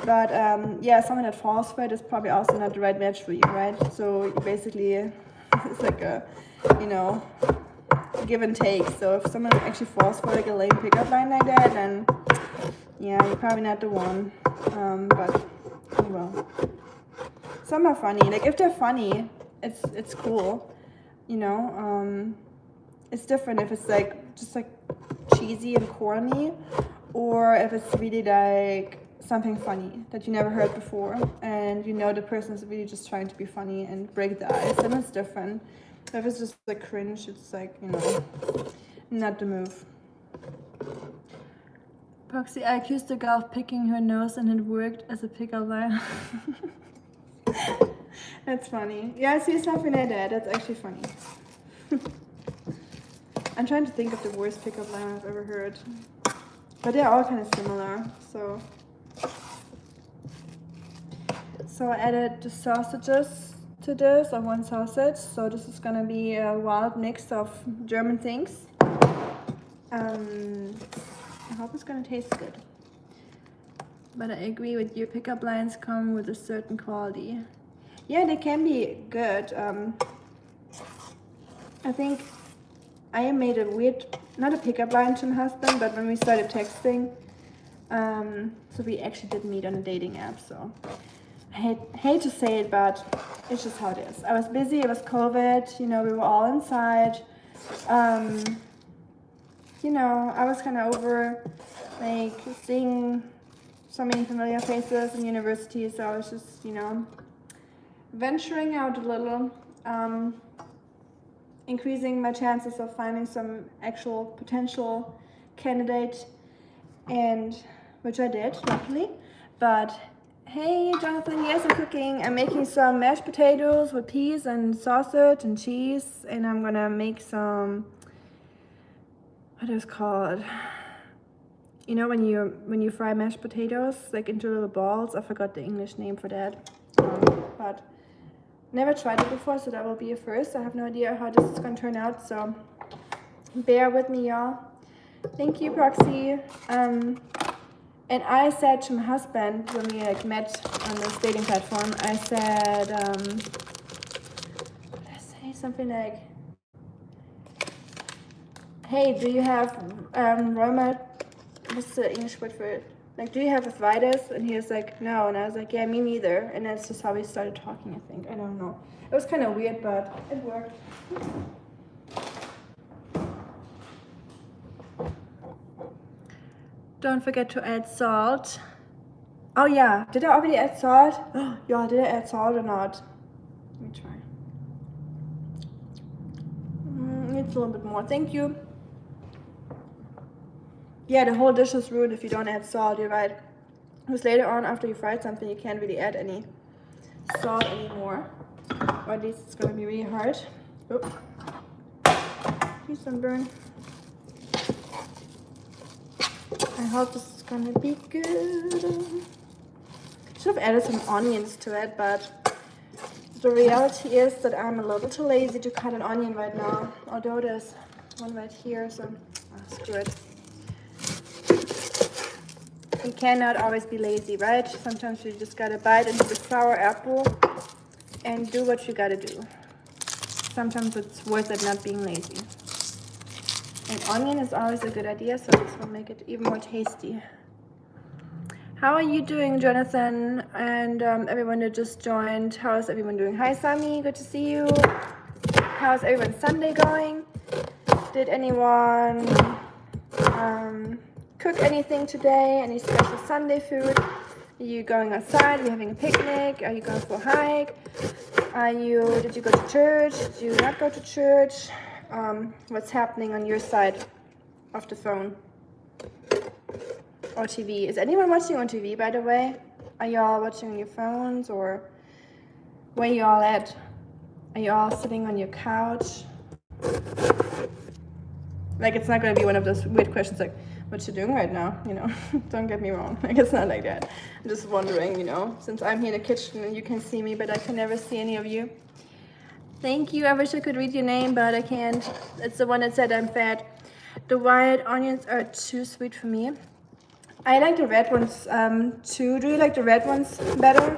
but yeah, someone that falls for it is probably also not the right match for you, right? So basically, it's like a, you know, give and take. So if someone actually falls for like a lame pickup line like that, then yeah, you're probably not the one. But oh well. Some are funny. Like if they're funny, it's cool, you know. It's different if it's like just like cheesy and corny, or if it's really like something funny that you never heard before, and you know the person is really just trying to be funny and break the ice, then it's different. If it's just like cringe, it's like, you know, not the move. Proxy, I accused a girl of picking her nose and it worked as a pickup line. That's funny. Yeah, I see something like that. That's actually funny. I'm trying to think of the worst pickup line I've ever heard. But they're all kind of similar, so I added the sausages to this, or one sausage. So this is gonna be a wild mix of German things. I hope it's gonna taste good. But I agree with you, pickup lines come with a certain quality. Yeah, they can be good. I think I made a weird, not a pickup line to my husband, but when we started texting, so we actually did meet on a dating app, so I hate to say it, but it's just how it is. I was busy, it was COVID, you know, we were all inside. You know, I was kind of over, like, seeing so many familiar faces in university, so I was just, you know, venturing out a little, increasing my chances of finding some actual potential candidate, and which I did, luckily. But hey, Jonathan, yes, I'm cooking. I'm making some mashed potatoes with peas and sausage and cheese, and I'm gonna make some, what is it called? You know, when you fry mashed potatoes like into little balls. I forgot the English name for that, but never tried it before, so that will be a first. I have no idea how this is gonna turn out, so bear with me, y'all. Thank you, Proxy. And I said to my husband when we like met on this dating platform, I said, what did I say? Something like, hey, do you have rheumatoid? What's the English word for it? Like, do you have arthritis? And he was like, no. And I was like, yeah, me neither. And that's just how we started talking, I think. I don't know. It was kind of weird, but it worked. Don't forget to add salt. Oh yeah, did I already add salt? Yeah, did I add salt or not? Let me try. Needs a little bit more. Thank you. Yeah, the whole dish is ruined if you don't add salt, you're right. Because later on, after you fried something, you can't really add any salt anymore. Or at least it's gonna be really hard. Oh, please don't burn. I hope this is gonna be good. Should have added some onions to it, but the reality is that I'm a little too lazy to cut an onion right now. Although there's one right here, so screw it. You cannot always be lazy, right? Sometimes you just gotta bite into the sour apple and do what you gotta do. Sometimes it's worth it not being lazy. An onion is always a good idea, so this will make it even more tasty. How are you doing, Jonathan? And everyone that just joined, how is everyone doing? Hi, Sami, good to see you. How's everyone's Sunday going? Did anyone cook anything today? Any special Sunday food? Are you going outside? Are you having a picnic? Are you going for a hike? Did you go to church? Did you not go to church? What's happening on your side of the phone or TV? Is anyone watching on TV, by the way? Are y'all watching on your phones, or where y'all at? Are y'all sitting on your couch? Like, it's not going to be one of those weird questions like, what you doing right now, you know? Don't get me wrong, like, it's not like that. I'm just wondering, you know, since I'm here in the kitchen and you can see me, but I can never see any of you. Thank you. I wish I could read your name, but I can't. It's the one that said I'm fat. The white onions are too sweet for me. I like the red ones too. Do you like the red ones better?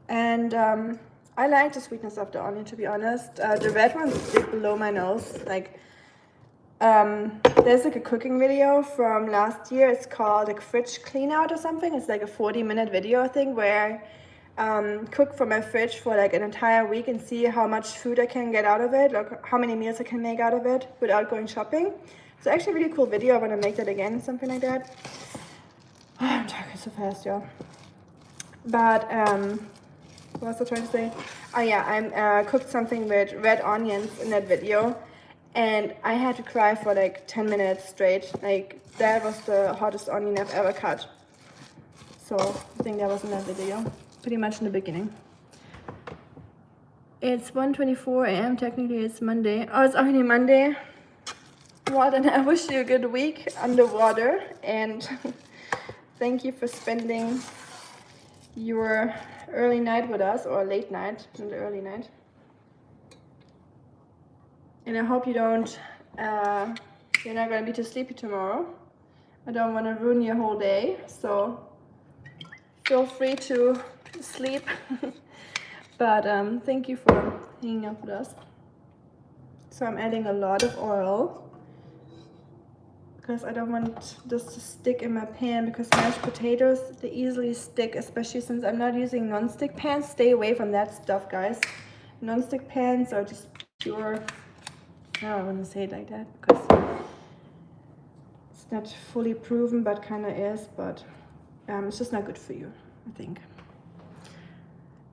And I like the sweetness of the onion, to be honest. The red ones stick below my nose. Like, there's like a cooking video from last year. It's called like fridge clean out or something. It's like a 40-minute video, I think, where cook from my fridge for like an entire week and see how much food I can get out of it, like how many meals I can make out of it without going shopping. It's actually a really cool video. I want to make that again, something like that. Oh, I'm talking so fast, y'all. But what was I trying to say? Oh yeah, I cooked something with red onions in that video, and I had to cry for like 10 minutes straight. Like, that was the hottest onion I've ever cut. So I think that was in that video. Pretty much in the beginning. It's 1:24 a.m. Technically it's Monday. Oh, it's already Monday. Well, then I wish you a good week underwater, and thank you for spending your early night with us, or late night, not early night. And I hope you're not gonna be too sleepy tomorrow. I don't want to ruin your whole day, so feel free to sleep. But thank you for hanging out with us. So I'm adding a lot of oil because I don't want this to stick in my pan, because mashed potatoes, they easily stick, especially since I'm not using non-stick pans. Stay away from that stuff, guys. Non-stick pans are just pure, I don't want to say it like that because it's not fully proven, but kind of is, but it's just not good for you, I think.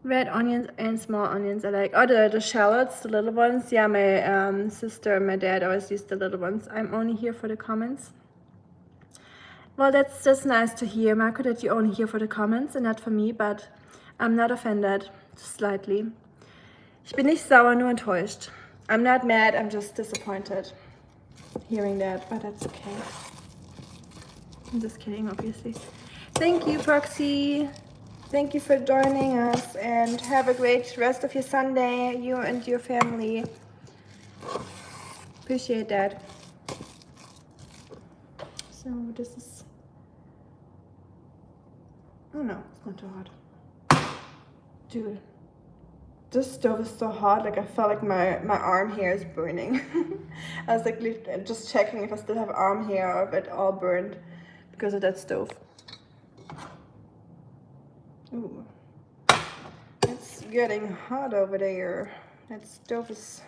Red onions and small onions I like. Oh, the shallots, the little ones. Yeah, my sister and my dad always use the little ones. I'm only here for the comments. Well, that's just nice to hear, Marco, that you're only here for the comments and not for me, but I'm not offended, just slightly. Ich bin nicht sauer, nur enttäuscht. I'm not mad, I'm just disappointed hearing that, but that's okay. I'm just kidding, obviously. Thank you, Proxy. Thank you for joining us, and have a great rest of your Sunday, you and your family. Appreciate that. So this is, oh no, it's not too hot. Dude, this stove is so hot, like I felt like my arm hair is burning. I was like just checking if I still have arm hair or if it all burned because of that stove. Ooh. It's getting hot over there. That stove is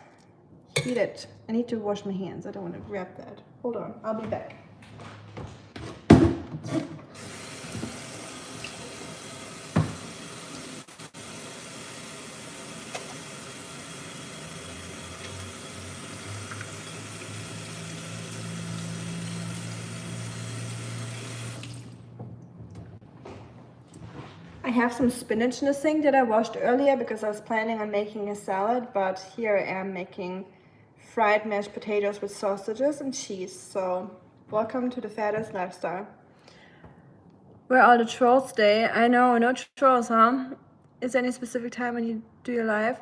heated. I need to wash my hands. I don't want to grab that. Hold on, I'll be back. I have some spinach in the sink that I washed earlier because I was planning on making a salad, but here I am making fried mashed potatoes with sausages and cheese. So welcome to the fattest lifestyle. Where are the trolls today? I know, no trolls, huh? Is there any specific time when you do your live?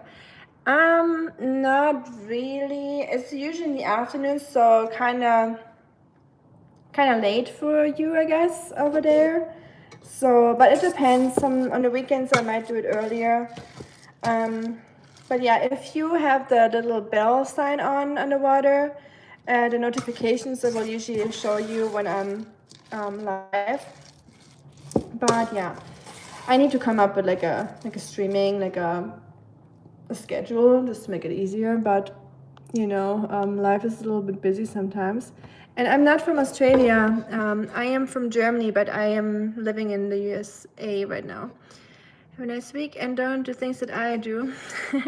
Not really. It's usually in the afternoon, so kind of late for you, I guess, over there. So, but it depends. On the weekends I might do it earlier. But yeah, if you have the little bell sign on underwater, the notifications, it will usually show you when I'm live. But yeah, I need to come up with like a streaming, like a schedule just to make it easier. But you know, life is a little bit busy sometimes. And I'm not from Australia. I am from Germany, but I am living in the USA right now. Have a nice week and don't do things that I do.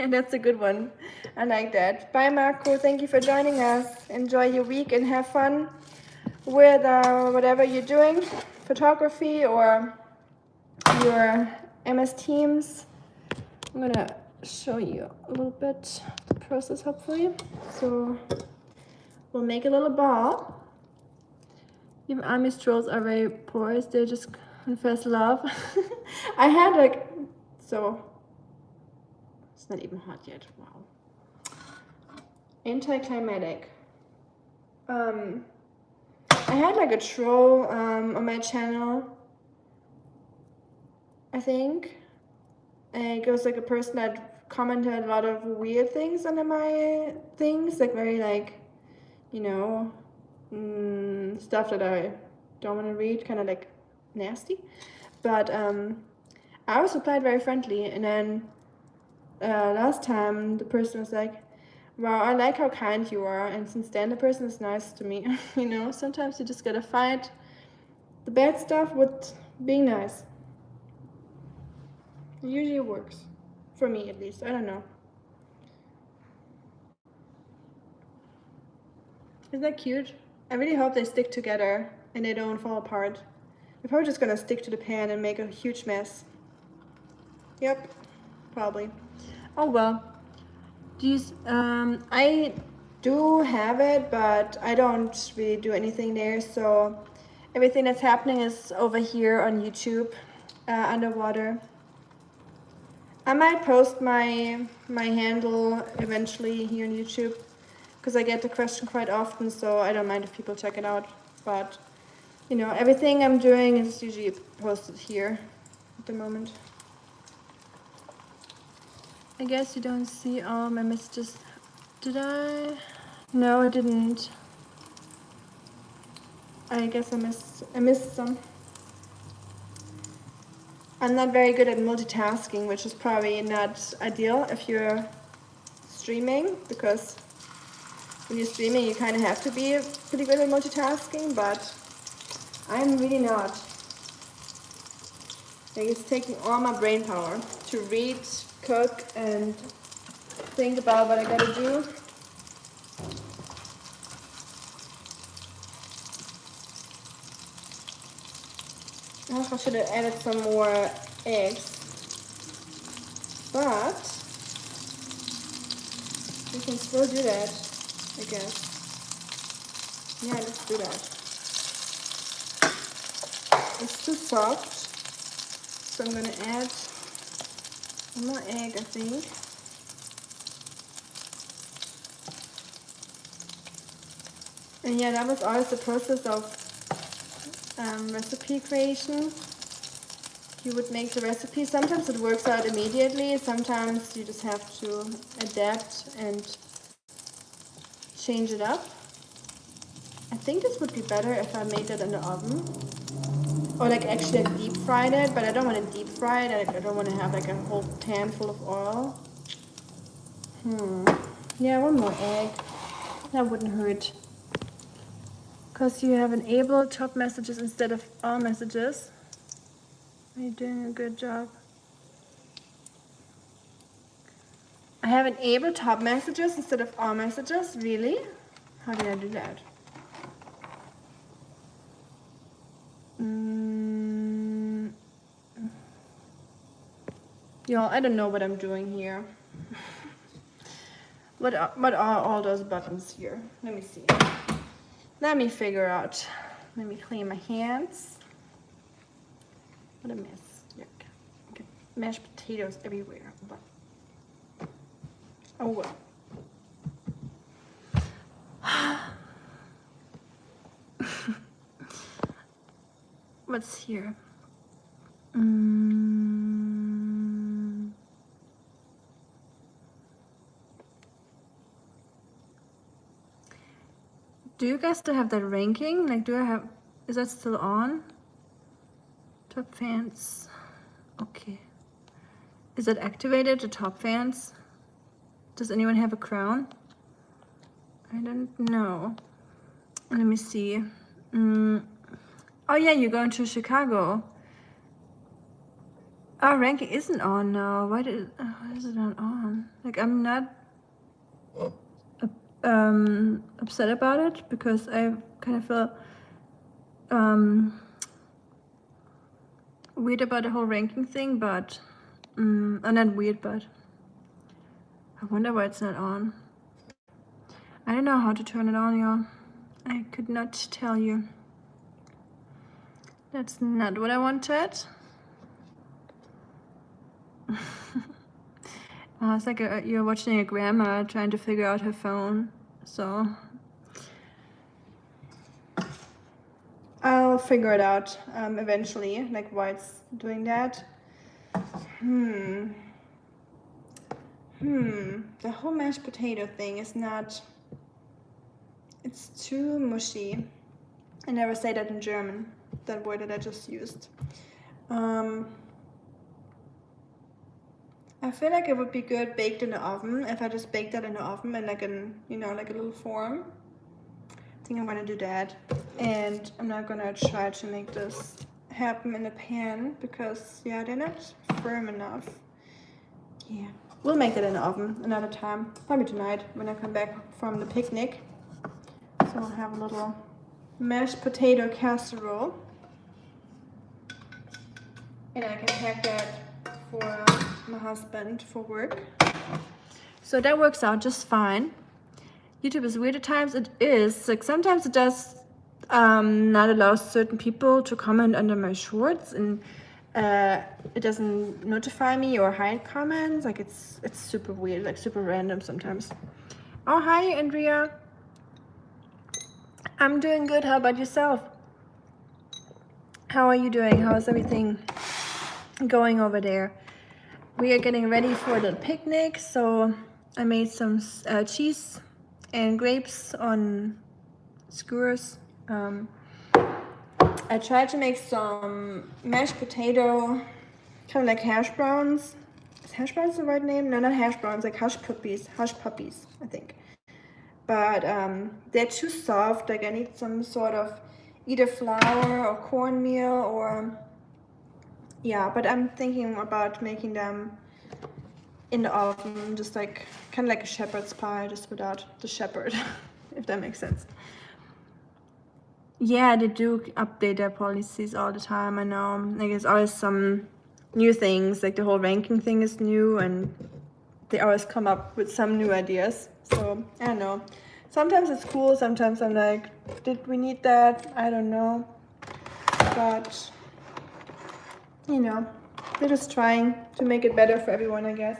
That's a good one. I like that. Bye, Marco. Thank you for joining us. Enjoy your week and have fun with whatever you're doing, photography or your MS Teams. I'm gonna show you a little bit the process, hopefully. So we'll make a little ball. Even army strolls are very porous. They just confess love. I had like, so it's not even hot yet. Wow. Anticlimactic. I had like a troll on my channel, I think. And it was like a person that commented a lot of weird things under my things, like very like, you know, stuff that I don't want to read, kind of like nasty. But I always replied very friendly, and then last time the person was like, wow, I like how kind you are, and since then the person is nice to me. You know, sometimes you just gotta fight the bad stuff with being nice. It usually works. For me, at least. I don't know. Isn't that cute? I really hope they stick together and they don't fall apart. They're probably just gonna stick to the pan and make a huge mess. Yep, probably. Oh well. I do have it, but I don't really do anything there. So everything that's happening is over here on YouTube, underwater. I might post my handle eventually here on YouTube because I get the question quite often, so I don't mind if people check it out. But you know, everything I'm doing is usually posted here at the moment. I guess you don't see all my messages. Did I? No, I didn't. I guess I missed some. I'm not very good at multitasking, which is probably not ideal if you're streaming, because when you're streaming you kind of have to be pretty good at multitasking, but I'm really not. Like, it's taking all my brain power to read, cook, and think about what I gotta do. Oh, I should have added some more eggs, but we can still do that, I guess. Yeah, let's do that. It's too soft, so I'm gonna add one more egg, I think. And yeah, that was always the process of recipe creation. You would make the recipe. Sometimes it works out immediately. Sometimes you just have to adapt and change it up. I think this would be better if I made it in the oven. Or like actually deep fried it, but I don't want to deep fry it. I don't want to have like a whole pan full of oil. Yeah, one more egg. That wouldn't hurt. Because you have enabled top messages instead of all messages. You're doing a good job. I have enabled top messages instead of all messages? Really? How did I do that? Y'all, I don't know what I'm doing here. What are all those buttons here? Let me see. Let me figure out. Let me clean my hands. What a mess. Yuck. Okay. Mashed potatoes everywhere. But oh well. What's here? Do you guys still have that ranking? Like, is that still on? Top fans. Okay. Is it activated, the top fans? Does anyone have a crown? I don't know. Let me see. Oh yeah, you're going to Chicago. Our ranking isn't on now. Why is it not on? Like, I'm not upset about it because I kind of feel weird about the whole ranking thing, but not weird, but I wonder why it's not on. I don't know how to turn it on, y'all. I could not tell you. That's not what I wanted. It's like you're watching a grandma trying to figure out her phone. So I'll figure it out eventually, like why it's doing that. The whole mashed potato thing is not. It's too mushy. I never say that in German. That word that I just used. I feel like it would be good baked in the oven if I just baked that in the oven in like like a little form. I think I'm gonna do that, and I'm not gonna try to make this happen in the pan because they're not firm enough. Yeah, we'll make that in the oven another time, probably tonight when I come back from the picnic. So I'll have a little mashed potato casserole, and I can pack that for my husband for work. So that works out just fine. YouTube is weird at times. It is like sometimes it does not allow certain people to comment under my shorts, and it doesn't notify me or hide comments. Like it's super weird, like super random sometimes. Oh, hi, Andrea. I'm doing good. How about yourself? How are you doing? How's everything going over there? We are getting ready for the picnic, so I made some cheese and grapes on skewers. I tried to make some mashed potato, kind of like hash browns. Is hash browns the right name? No, not hash browns, like hush puppies, I think. But they're too soft. Like I need some sort of either flour or cornmeal or yeah. But I'm thinking about making them in the oven, just like kind of like a shepherd's pie, just without the shepherd, if that makes sense. Yeah, they do update their policies all the time. I know. Like there's always some new things. Like the whole ranking thing is new, and they always come up with some new ideas. So I don't know. Sometimes it's cool. Sometimes I'm like, did we need that? I don't know. But you know, they're just trying to make it better for everyone, I guess.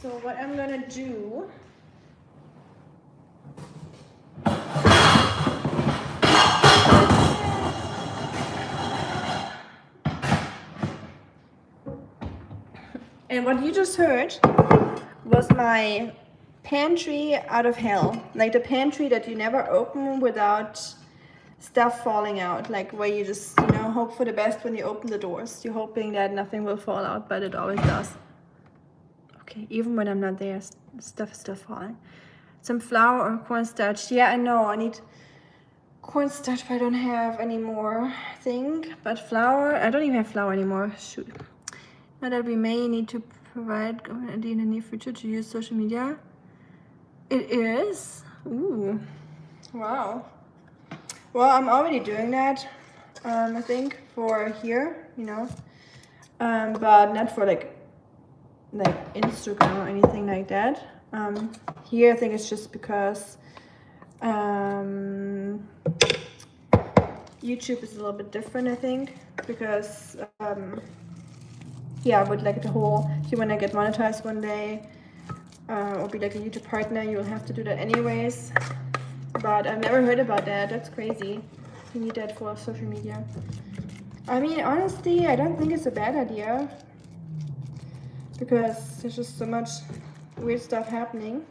So what I'm gonna do and what you just heard was my pantry out of hell. Like the pantry that you never open without stuff falling out. Like where you just, you know, hope for the best when you open the doors. You're hoping that nothing will fall out, but it always does. Okay, even when I'm not there, stuff is still falling. Some flour or cornstarch. Yeah, I know, I need cornstarch, but I don't have any more, I think. But flour, I don't even have flour anymore. Shoot. Now that we may need to provide in the near future to use social media. It is? Ooh, wow. Well, I'm already doing that, I think, for here, you know. But not for like Instagram or anything like that. Here I think it's just because YouTube is a little bit different, I think, because yeah, with like the whole, if you want to get monetized one day or be like a YouTube partner, you will have to do that anyways. But I've never heard about that. That's crazy. You need that for social media. I mean, honestly, I don't think it's a bad idea, because there's just so much weird stuff happening.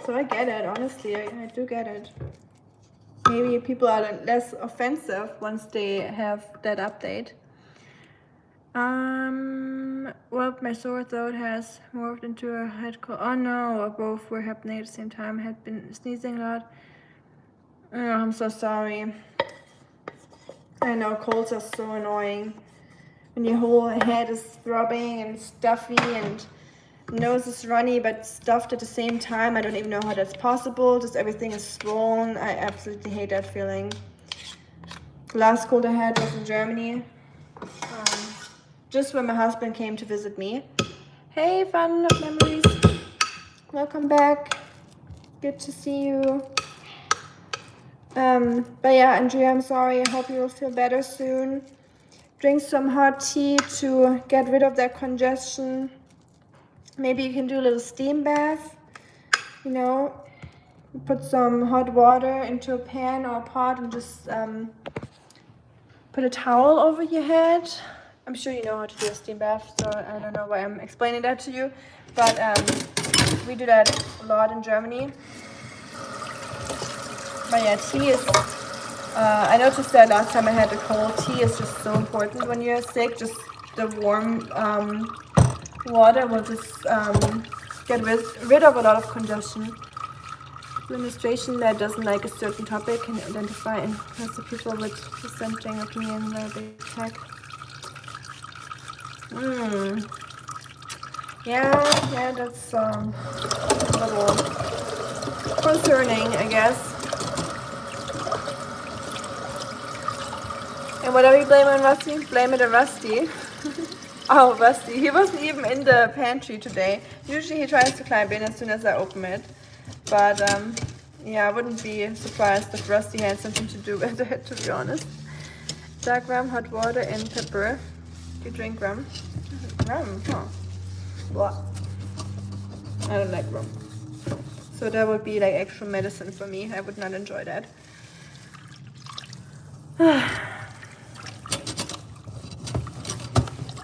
So I get it, honestly, I do get it. Maybe people are less offensive once they have that update. Well, my sore throat has morphed into a head cold. Oh no, both were happening at the same time. I had been sneezing a lot. Oh, I'm so sorry. I know, colds are so annoying. When your whole head is throbbing and stuffy and nose is runny but stuffed at the same time. I don't even know how that's possible. Just everything is swollen. I absolutely hate that feeling. Last cold I had was in Germany. Just when my husband came to visit me. Hey, fun of memories. Welcome back. Good to see you. But yeah, Andrea, I'm sorry. I hope you will feel better soon. Drink some hot tea to get rid of that congestion. Maybe you can do a little steam bath. You know, put some hot water into a pan or a pot and just put a towel over your head. I'm sure you know how to do a steam bath, so I don't know why I'm explaining that to you. But we do that a lot in Germany. But yeah, tea is, I noticed that last time I had a cold, tea is just so important when you're sick. Just the warm water will just get rid of a lot of congestion. Administration that doesn't like a certain topic can identify and has the people with dissenting opinion where they attack. Yeah, that's a little concerning, I guess. And what are we blaming on Rusty? Blame it on Rusty. Oh, Rusty. He wasn't even in the pantry today. Usually he tries to climb in as soon as I open it. but yeah, I wouldn't be surprised if Rusty had something to do with it, to be honest. Dark rum, hot water, and pepper. Do you drink rum? Rum, huh? What? I don't like rum. So that would be like actual medicine for me. I would not enjoy that.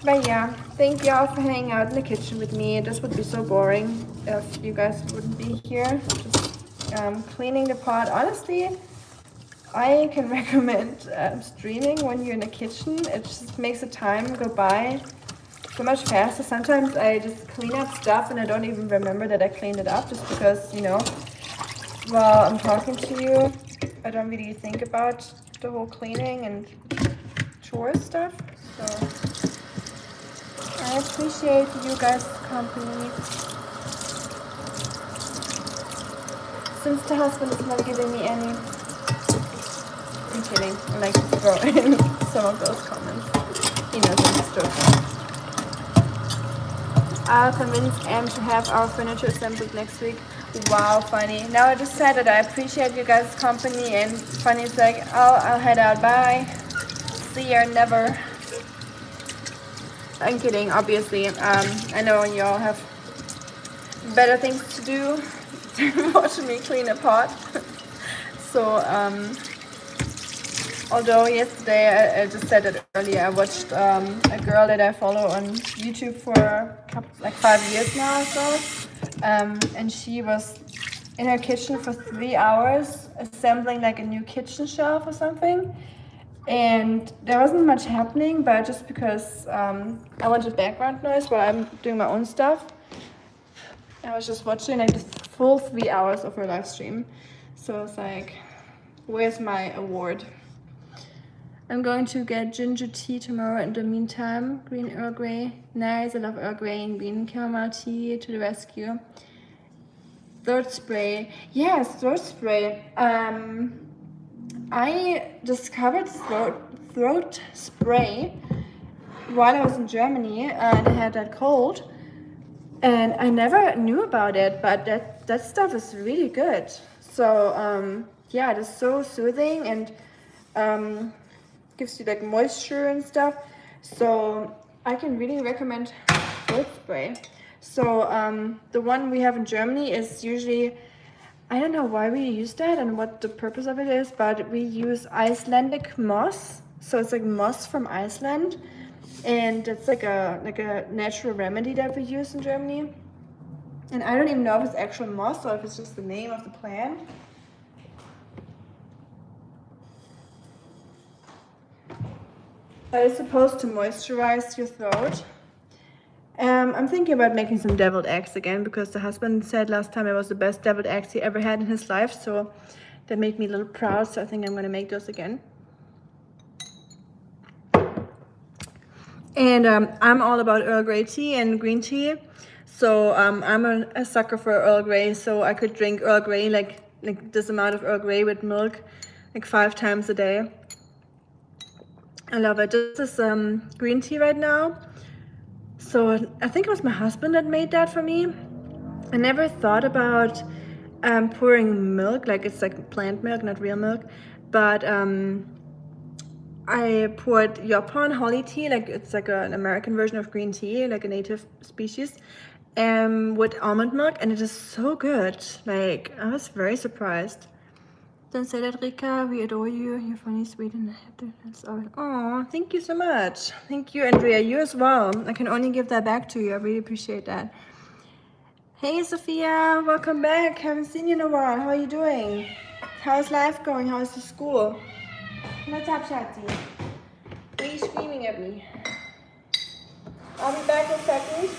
But yeah, thank y'all for hanging out in the kitchen with me. This would be so boring if you guys wouldn't be here. Just cleaning the pot. Honestly, I can recommend streaming when you're in the kitchen. It just makes the time go by so much faster. Sometimes I just clean up stuff and I don't even remember that I cleaned it up, just because, you know, while I'm talking to you, I don't really think about the whole cleaning and chores stuff. So I appreciate you guys' company. Since the husband is not giving me any, I'm kidding. I like to throw in some of those comments. He knows I'm just joking. I'll convince Em to have our furniture assembled next week. Wow, funny. Now I just said that I appreciate you guys' company, and Funny's like, oh, I'll head out. Bye. See ya, never. I'm kidding, obviously. I know you all have better things to do than watching me clean a pot. So, although yesterday, I just said it earlier, I watched a girl that I follow on YouTube for like 5 years now or so. And she was in her kitchen for 3 hours assembling like a new kitchen shelf or something. And there wasn't much happening, but just because I wanted background noise while I'm doing my own stuff, I was just watching like the full 3 hours of her live stream. So I was like, where's my award? I'm going to get ginger tea tomorrow. In the meantime, green Earl Grey. Nice, I love Earl Grey and green chamomile tea to the rescue. Throat spray. Yes, throat spray. I discovered throat spray while I was in Germany and I had that cold. And I never knew about it, but that stuff is really good. So yeah, it is so soothing and gives you like moisture and stuff. So I can really recommend throat spray. So the one we have in Germany is usually, I don't know why we use that and what the purpose of it is, but we use Icelandic moss. So it's like moss from Iceland, and it's like a natural remedy that we use in Germany. And I don't even know if it's actual moss or if it's just the name of the plant. But it's supposed to moisturize your throat. I'm thinking about making some deviled eggs again, because the husband said last time it was the best deviled eggs he ever had in his life. So that made me a little proud. So I think I'm going to make those again. And I'm all about Earl Grey tea and green tea. So I'm a sucker for Earl Grey. So I could drink Earl Grey, like this amount of Earl Grey with milk, like 5 times a day. I love it. This is green tea right now. So I think it was my husband that made that for me. I never thought about pouring milk, like it's like plant milk, not real milk. But I poured Yopon holly tea, like it's like an American version of green tea, like a native species, with almond milk, and it is so good. Like, I was very surprised. Don't say that, Rika. We adore you. You're funny, sweet, and that's all. Oh, thank you so much. Thank you, Andrea. You as well. I can only give that back to you. I really appreciate that. Hey, Sophia. Welcome back. Haven't seen you in a while. How are you doing? How's life going? How's the school? What's up, Shati? Why are you screaming at me? I'll be back in a second.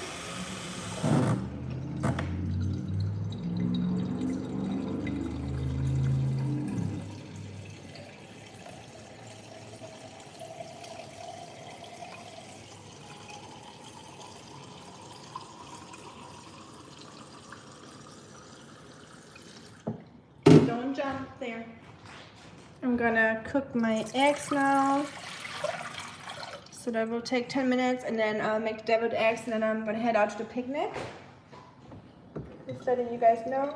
Don't jump there. I'm gonna cook my eggs now. So that will take 10 minutes, and then I'll make deviled eggs, and then I'm gonna head out to the picnic. Just letting you guys know.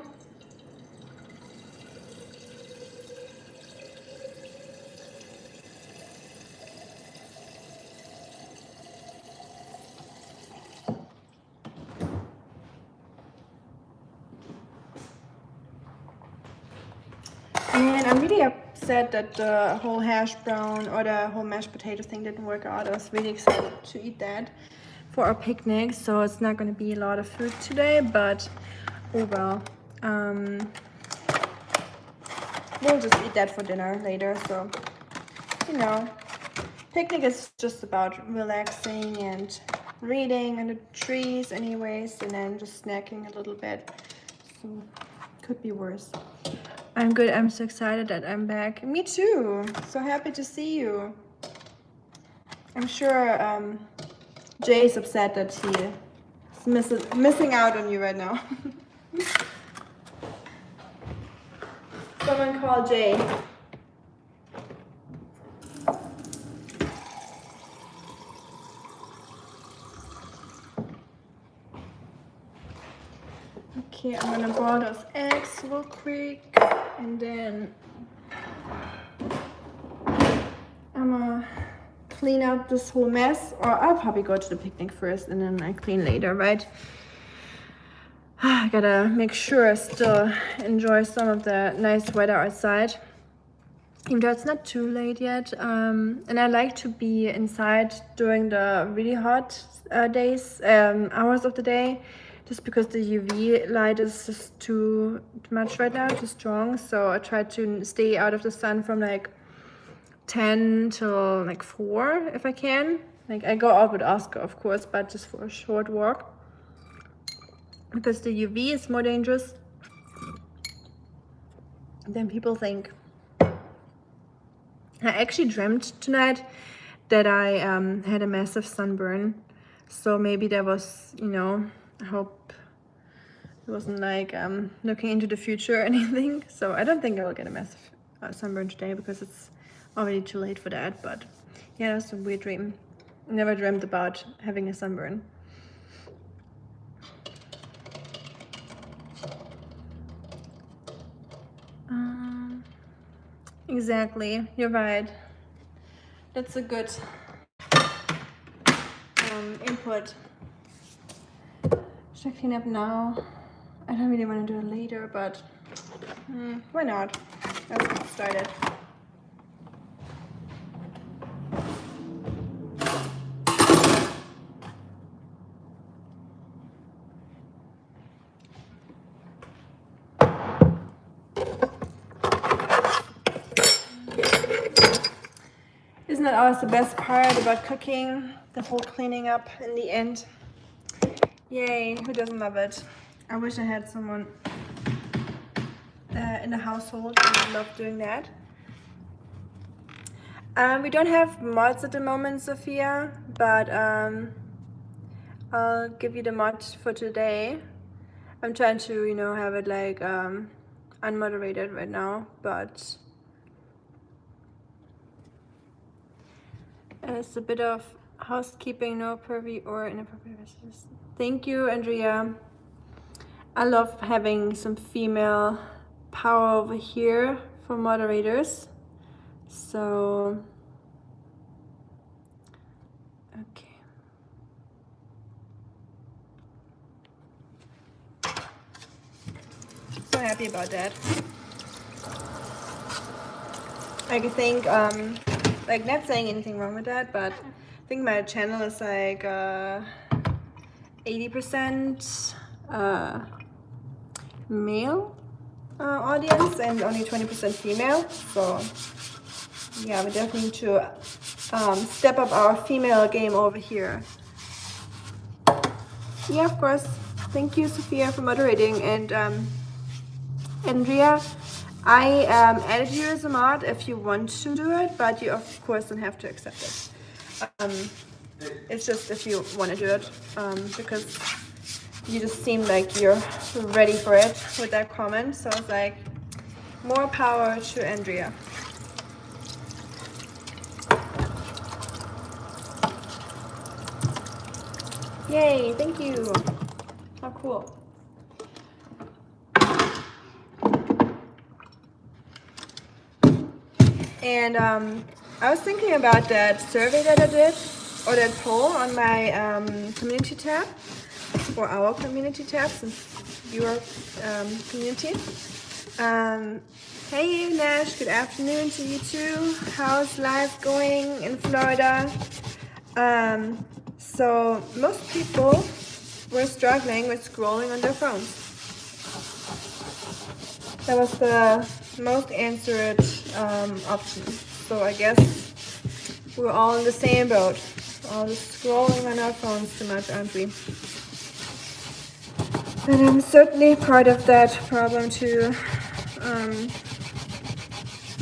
really upset that the whole hash brown or the whole mashed potato thing didn't work out. I was really excited to eat that for our picnic, so it's not going to be a lot of food today, but oh well. We'll just eat that for dinner later. So, you know, picnic is just about relaxing and reading under the trees anyways, and then just snacking a little bit. So could be worse. I'm good. I'm so excited that I'm back. Me too. So happy to see you. I'm sure Jay is upset that he is missing out on you right now. Someone call Jay. Okay, I'm gonna boil those eggs real quick, and then I'm gonna clean out this whole mess, or I'll probably go to the picnic first and then I clean later, right? I gotta make sure I still enjoy some of the nice weather outside, even though it's not too late yet. And I like to be inside during the really hot hours of the day, just because the UV light is just too much right now, too strong. So I try to stay out of the sun from like 10 till like 4 if I can. Like I go out with Oscar, of course, but just for a short walk, because the UV is more dangerous than people think. I actually dreamt tonight that I had a massive sunburn, so maybe that was, you know, I hope it wasn't like looking into the future or anything. So I don't think I will get a massive sunburn today because it's already too late for that. But yeah, that was a weird dream. Never dreamt about having a sunburn. Exactly, you're right. That's a good input. Should I clean up now? I don't really want to do it later, but why not? Let's get started. Isn't that always the best part about cooking? The whole cleaning up in the end. Yay, who doesn't love it? I wish I had someone in the household who would love doing that. We don't have mods at the moment, Sophia, but I'll give you the mod for today. I'm trying to, you know, have it like unmoderated right now, but it's a bit of housekeeping, no pervy or inappropriate messages. Thank you, Andrea. I love having some female power over here for moderators. So, okay. So happy about that. I think, like, not saying anything wrong with that, but I think my channel is like 80% male audience and only 20% female. So yeah, we definitely need to step up our female game over here. Yeah, of course. Thank you, Sophia, for moderating. And Andrea, I added you as a mod if you want to do it, but you of course don't have to accept it. It's just if you want to do it, because you just seem like you're ready for it with that comment. So it's like, more power to Andrea. Yay, thank you. How cool. And I was thinking about that survey that I did, or that poll on my community tab, or our community tab, since your community. Hey Nash, good afternoon to you too. How's life going in Florida? So most people were struggling with scrolling on their phones. That was the most answered option. So I guess we're all in the same boat. All just scrolling on our phones too much, aren't we? And I'm certainly part of that problem too.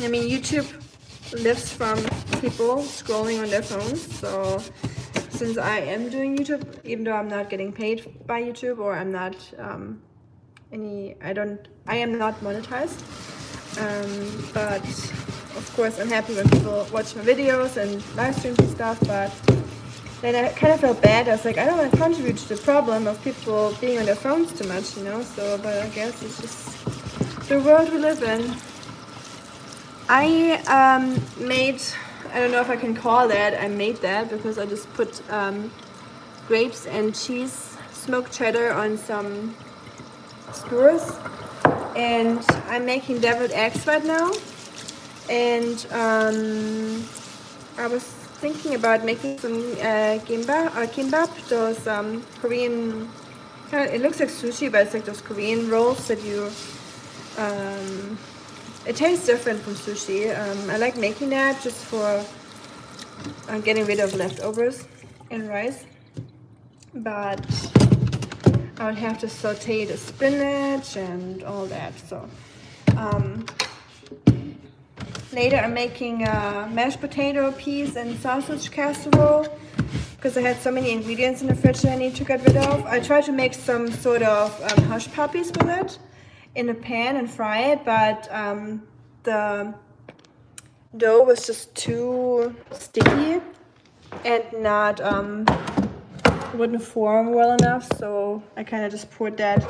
I mean, YouTube lives from people scrolling on their phones. So since I am doing YouTube, even though I'm not getting paid by YouTube, or I'm not I am not monetized. But of course, I'm happy when people watch my videos and live streams and stuff. But then I kind of felt bad. I was like, I don't want to contribute to the problem of people being on their phones too much, you know. So, but I guess it's just the world we live in. I made, I don't know if I can call that, I made that because I just put grapes and cheese, smoked cheddar on some skewers, and I'm making deviled eggs right now. And I was thinking about making some kimbap, those Korean, it looks like sushi, but it's like those Korean rolls that you it tastes different from sushi. I like making that just for getting rid of leftovers in rice. But I would have to saute the spinach and all that. So later I'm making mashed potato, peas, and sausage casserole because I had so many ingredients in the fridge that I need to get rid of. I tried to make some sort of hush puppies with it in a pan and fry it, but the dough was just too sticky and not wouldn't form well enough, so I kind of just poured that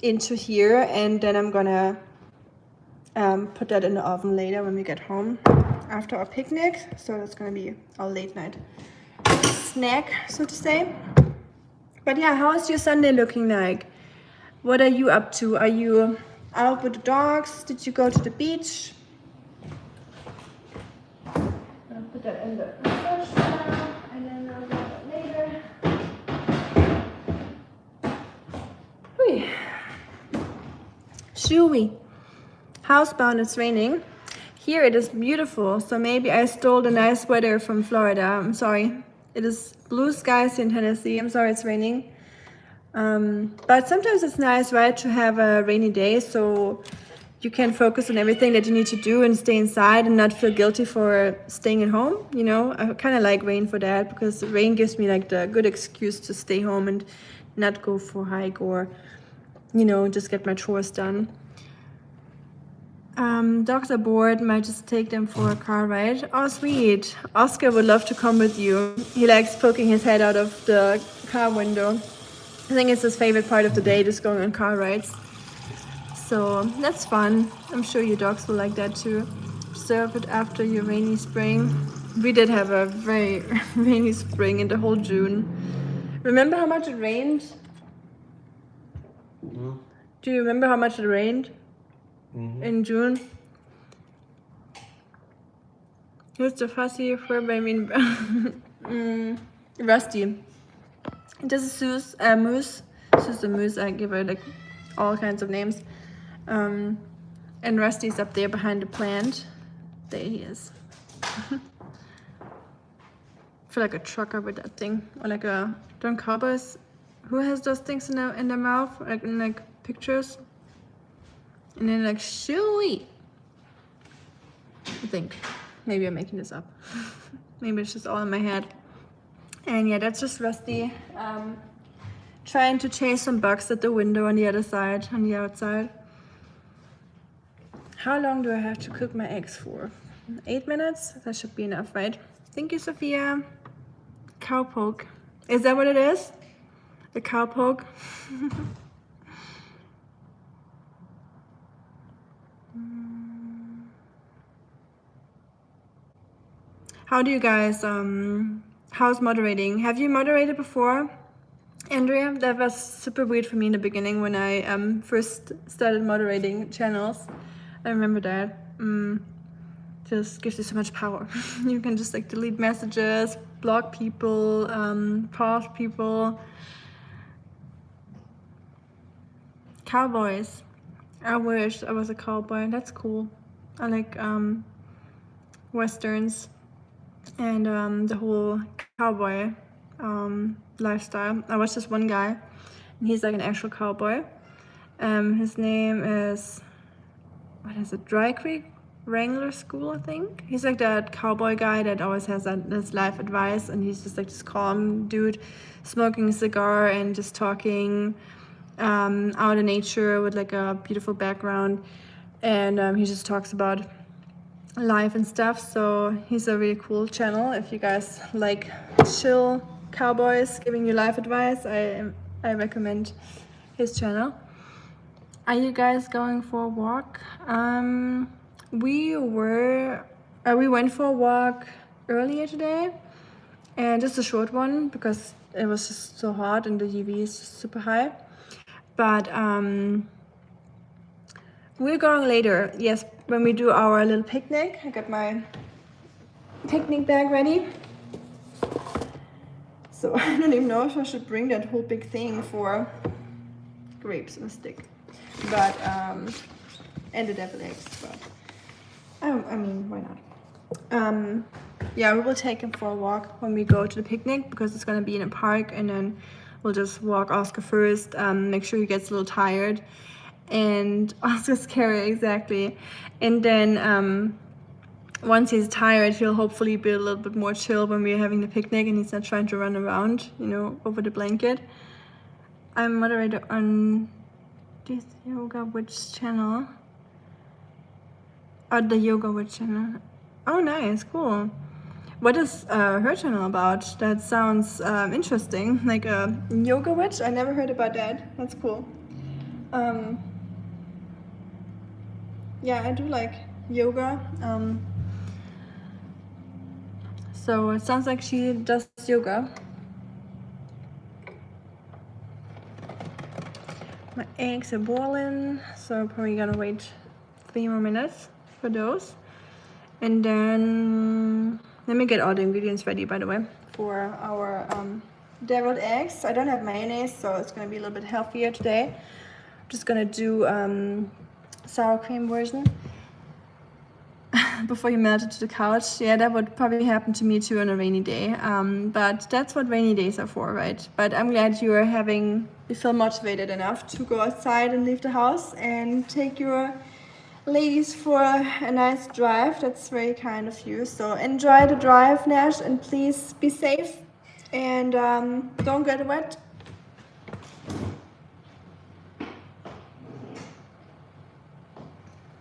into here, and then I'm gonna put that in the oven later when we get home after our picnic. So that's gonna be our late night snack, so to say. But yeah, how is your Sunday looking like? What are you up to? Are you out with the dogs? Did you go to the beach? I'll put that in the fridge now, and then I'll get that later. Whee. Chewy. Housebound, it's raining. Here it is beautiful, so maybe I stole the nice weather from Florida. I'm sorry. It is blue skies in Tennessee. I'm sorry it's raining. But sometimes it's nice, right, to have a rainy day so you can focus on everything that you need to do and stay inside and not feel guilty for staying at home. You know, I kind of like rain for that because rain gives me like the good excuse to stay home and not go for a hike or, you know, just get my chores done. Dogs are bored, might just take them for a car ride. Oh, sweet. Oscar would love to come with you. He likes poking his head out of the car window. I think it's his favorite part of the day, just going on car rides. So that's fun. I'm sure your dogs will like that too. Serve it after your rainy spring. We did have a very rainy spring in the whole June. Remember how much it rained? Mm-hmm. Do you remember how much it rained in June? Who's the fussy for Rusty. This is Sue's Moose. Sue's the Moose. I give her like all kinds of names. And Rusty's up there behind the plant. There he is. I feel like a trucker with that thing, or like a don't cowboys. Who has those things in their mouth, like in like pictures? And then like shooey. I think maybe I'm making this up. Maybe it's just all in my head. And yeah, that's just Rusty trying to chase some bugs at the window on the other side, on the outside. How long do I have to cook my eggs for? 8 minutes? That should be enough, right? Thank you, Sophia. Cowpoke. Is that what it is? The cowpoke? How do you guys, how's moderating? Have you moderated before? Andrea, that was super weird for me in the beginning when I first started moderating channels. I remember that. Just gives you so much power. You can just like delete messages, block people, pause people. Cowboys. I wish I was a cowboy. That's cool. I like westerns and the whole cowboy lifestyle. I watched this one guy, and he's like an actual cowboy. His name is, what is it, Dry Creek Wrangler School, I think. He's like that cowboy guy that always has this life advice, and he's just like this calm dude smoking a cigar and just talking out in nature with like a beautiful background, and he just talks about life and stuff. So he's a really cool channel if you guys like chill cowboys giving you life advice. I recommend his channel. Are you guys going for a walk? We went for a walk earlier today, and just a short one because it was just so hot and the UV is just super high. But we're going later. Yes, when we do our little picnic. I got my picnic bag ready. So I don't even know if I should bring that whole big thing for grapes and a stick, but and the devil eggs. But I mean, why not? Yeah, we will take him for a walk when we go to the picnic because it's gonna be in a park, and then we'll just walk Oscar first. Make sure he gets a little tired, and Oscar's scary, exactly. And then once he's tired, he'll hopefully be a little bit more chill when we're having the picnic, and he's not trying to run around, you know, over the blanket. I'm moderator on this Yoga Witch channel. The Yoga Witch channel. Oh, nice, cool. What is her channel about? That sounds interesting. Like a yoga witch? I never heard about that. That's cool. Yeah, I do like yoga. So it sounds like she does yoga. My eggs are boiling, so I'm probably gonna wait 3 more minutes for those. And then let me get all the ingredients ready, by the way, for our deviled eggs. I don't have mayonnaise, so it's gonna be a little bit healthier today. I'm just gonna do sour cream version. Before you melt it to the couch. Yeah, that would probably happen to me too on a rainy day. But that's what rainy days are for, right? But I'm glad you feel motivated enough to go outside and leave the house and take your ladies for a nice drive. That's very kind of you. So enjoy the drive, Nash, and please be safe and don't get wet.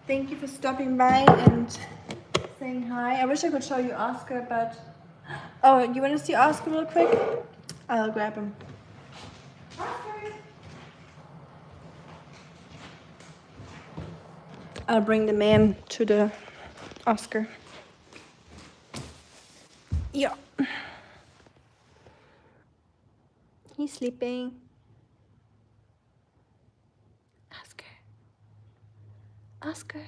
Thank you for stopping by and saying hi. I wish I could show you Oscar, but oh, you want to see Oscar real quick? I'll grab him. Oscar. I'll bring the man to the Oscar. Yeah. He's sleeping. Oscar. Oscar.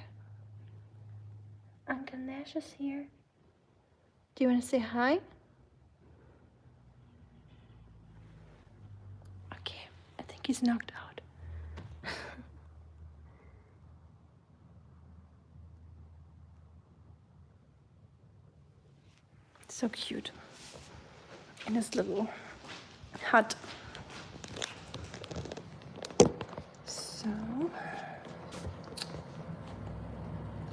Uncle Nash is here. Do you want to say hi? Okay, I think he's knocked out. So cute. In his little hut. So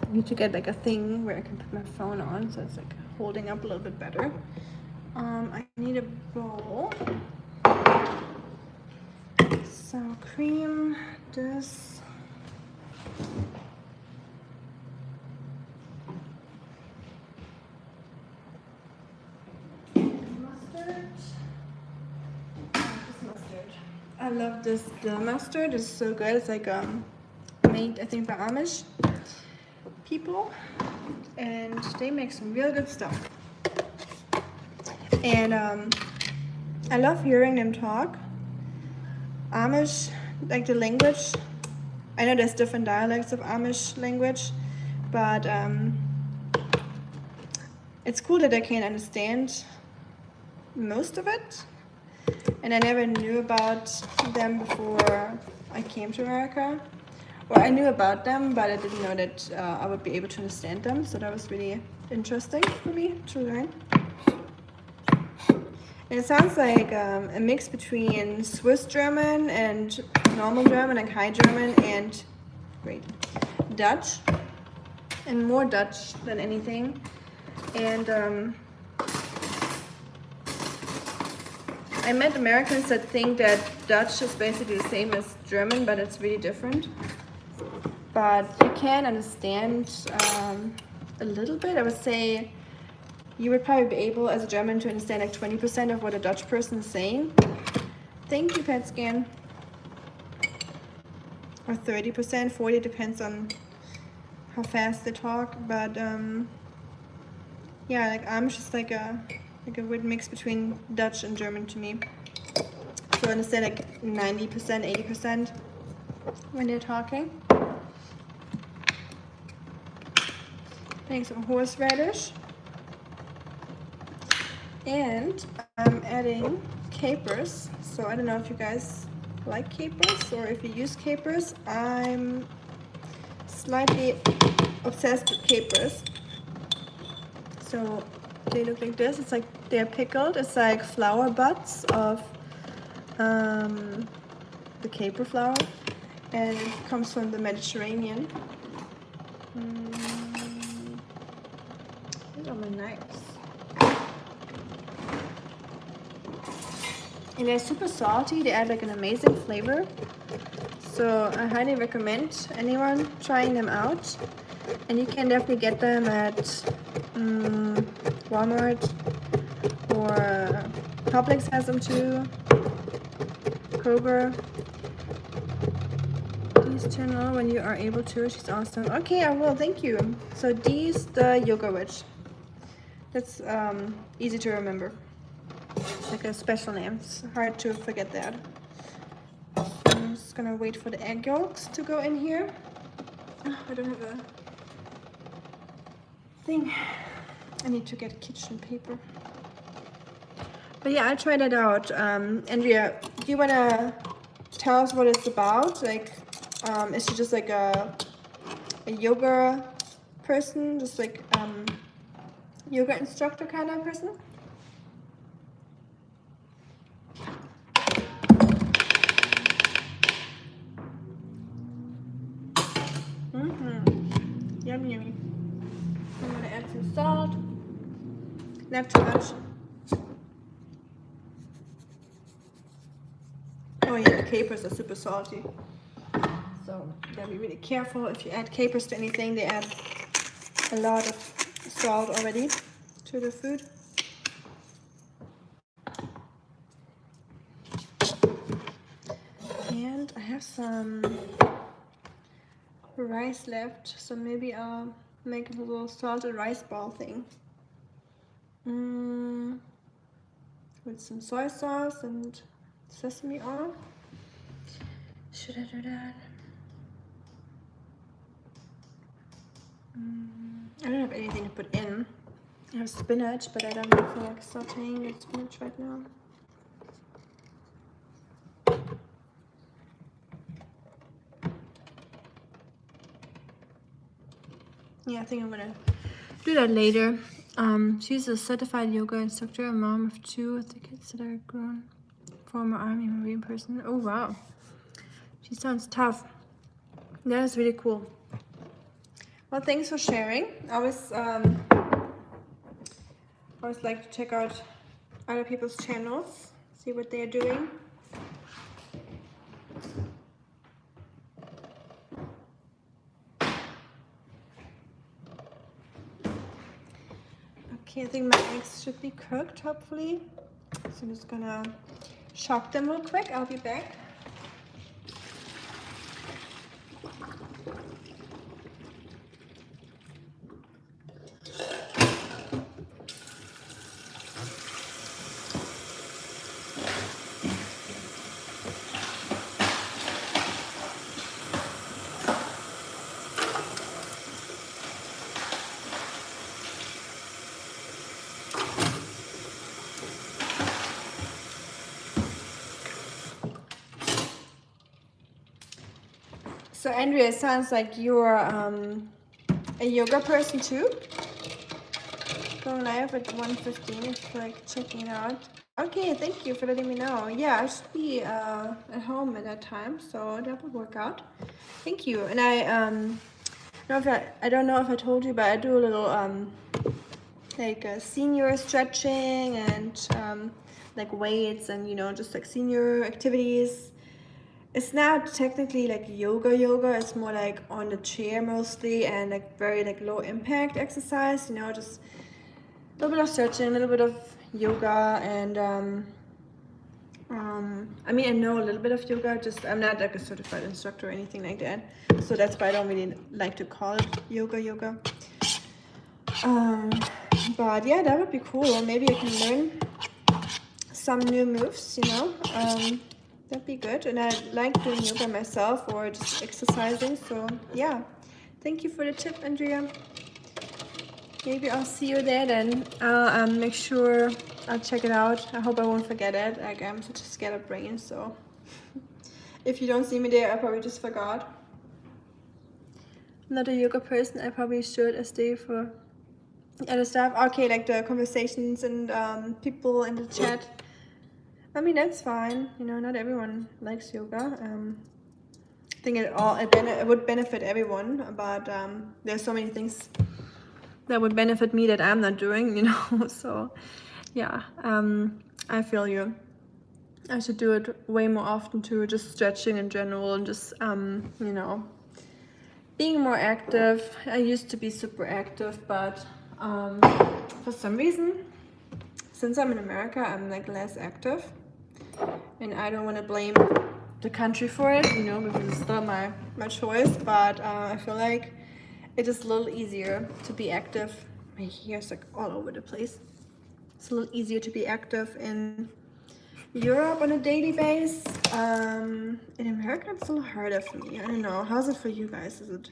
I need to get like a thing where I can put my phone on, so it's like holding up a little bit better. I need a bowl. Sour cream, this. I love this dill mustard. It's so good. It's like made, I think, by Amish people, and they make some real good stuff. And I love hearing them talk Amish, like the language. I know there's different dialects of Amish language, but it's cool that I can understand most of it. And I never knew about them before I came to America. Or I knew about them, but I didn't know that I would be able to understand them. So that was really interesting for me to learn. And it sounds like a mix between Swiss German and normal German, like High German and Dutch, and more Dutch than anything. And I met Americans that think that Dutch is basically the same as German, but it's really different. But you can understand a little bit. I would say you would probably be able, as a German, to understand like 20% of what a Dutch person is saying. Thank you, pet scan. Or 30%, 40, depends on how fast they talk. But yeah, like I'm just like a weird mix between Dutch and German to me. So I understand like 90%, 80% when they're talking. Adding some horseradish. And I'm adding capers. So I don't know if you guys like capers or if you use capers. I'm slightly obsessed with capers. So they look like this. It's like they're pickled. It's like flower buds of the caper flower, and it comes from the Mediterranean. These are my knives. And they're super salty. They add like an amazing flavor. So I highly recommend anyone trying them out. And you can definitely get them at Walmart, or Publix has them too. Kroger. Please channel when you are able to. She's awesome. Okay, I will. Thank you. So these, the yoga witch. That's easy to remember. Like a special name. It's hard to forget that. So I'm just gonna wait for the egg yolks to go in here. Oh, I don't have a thing. I need to get kitchen paper. But yeah, I tried it out. Andrea, do you wanna tell us what it's about? Like, is she just like a yoga person? Just like yoga instructor kind of person? Yummy, yummy. I'm gonna add some salt. Not too much. Oh yeah, the capers are super salty. So you gotta be really careful if you add capers to anything. They add a lot of salt already to the food. And I have some rice left, so maybe I'll make a little salted rice ball thing. With some soy sauce and sesame oil. Should I do that? I don't have anything to put in. I have spinach, but I don't feel like sauteing the spinach right now. Yeah, I think I'm gonna do that later. She's a certified yoga instructor, a mom of 2 of the kids that are grown, former Army Marine person. Oh wow, she sounds tough. That is really cool. Well, thanks for sharing. I always like to check out other people's channels, see what they're doing. Okay, I think my eggs should be cooked, hopefully. So I'm just gonna shock them real quick. I'll be back. So Andrea, it sounds like you're a yoga person too. Going live at 1:15 if you like checking it out. Okay, thank you for letting me know. Yeah, I should be at home at that time, so that would work out. Thank you. And I don't know if I told you, but I do a little like senior stretching and like weights and just like senior activities. It's not technically like yoga. It's more like on the chair mostly and like very like low impact exercise. Just a little bit of stretching, a little bit of yoga, and I mean I know a little bit of yoga. Just I'm not like a certified instructor or anything like that, so that's why I don't really like to call it yoga. But yeah, that would be cool. Maybe I can learn some new moves. That'd be good. And I like doing yoga myself or just exercising. So yeah, thank you for the tip, Andrea. Maybe I'll see you there then. I'll make sure I'll check it out. I hope I won't forget it. Like I'm such a scattered brain, so if you don't see me there, I probably just forgot. I'm not a yoga person. I probably should stay for other stuff. Okay, like the conversations and people in the chat. I mean that's fine. Not everyone likes yoga. I think it would benefit everyone, but there's so many things that would benefit me that I'm not doing, so yeah, I feel you. I should do it way more often too, just stretching in general and just being more active. I used to be super active, but for some reason, since I'm in America, I'm like less active, and I don't want to blame the country for it, because it's still my choice, but I feel like it is a little easier to be active. My hair's like all over the place. It's a little easier to be active in Europe on a daily basis. In America, it's a little harder for me. I don't know. How's it for you guys? Is it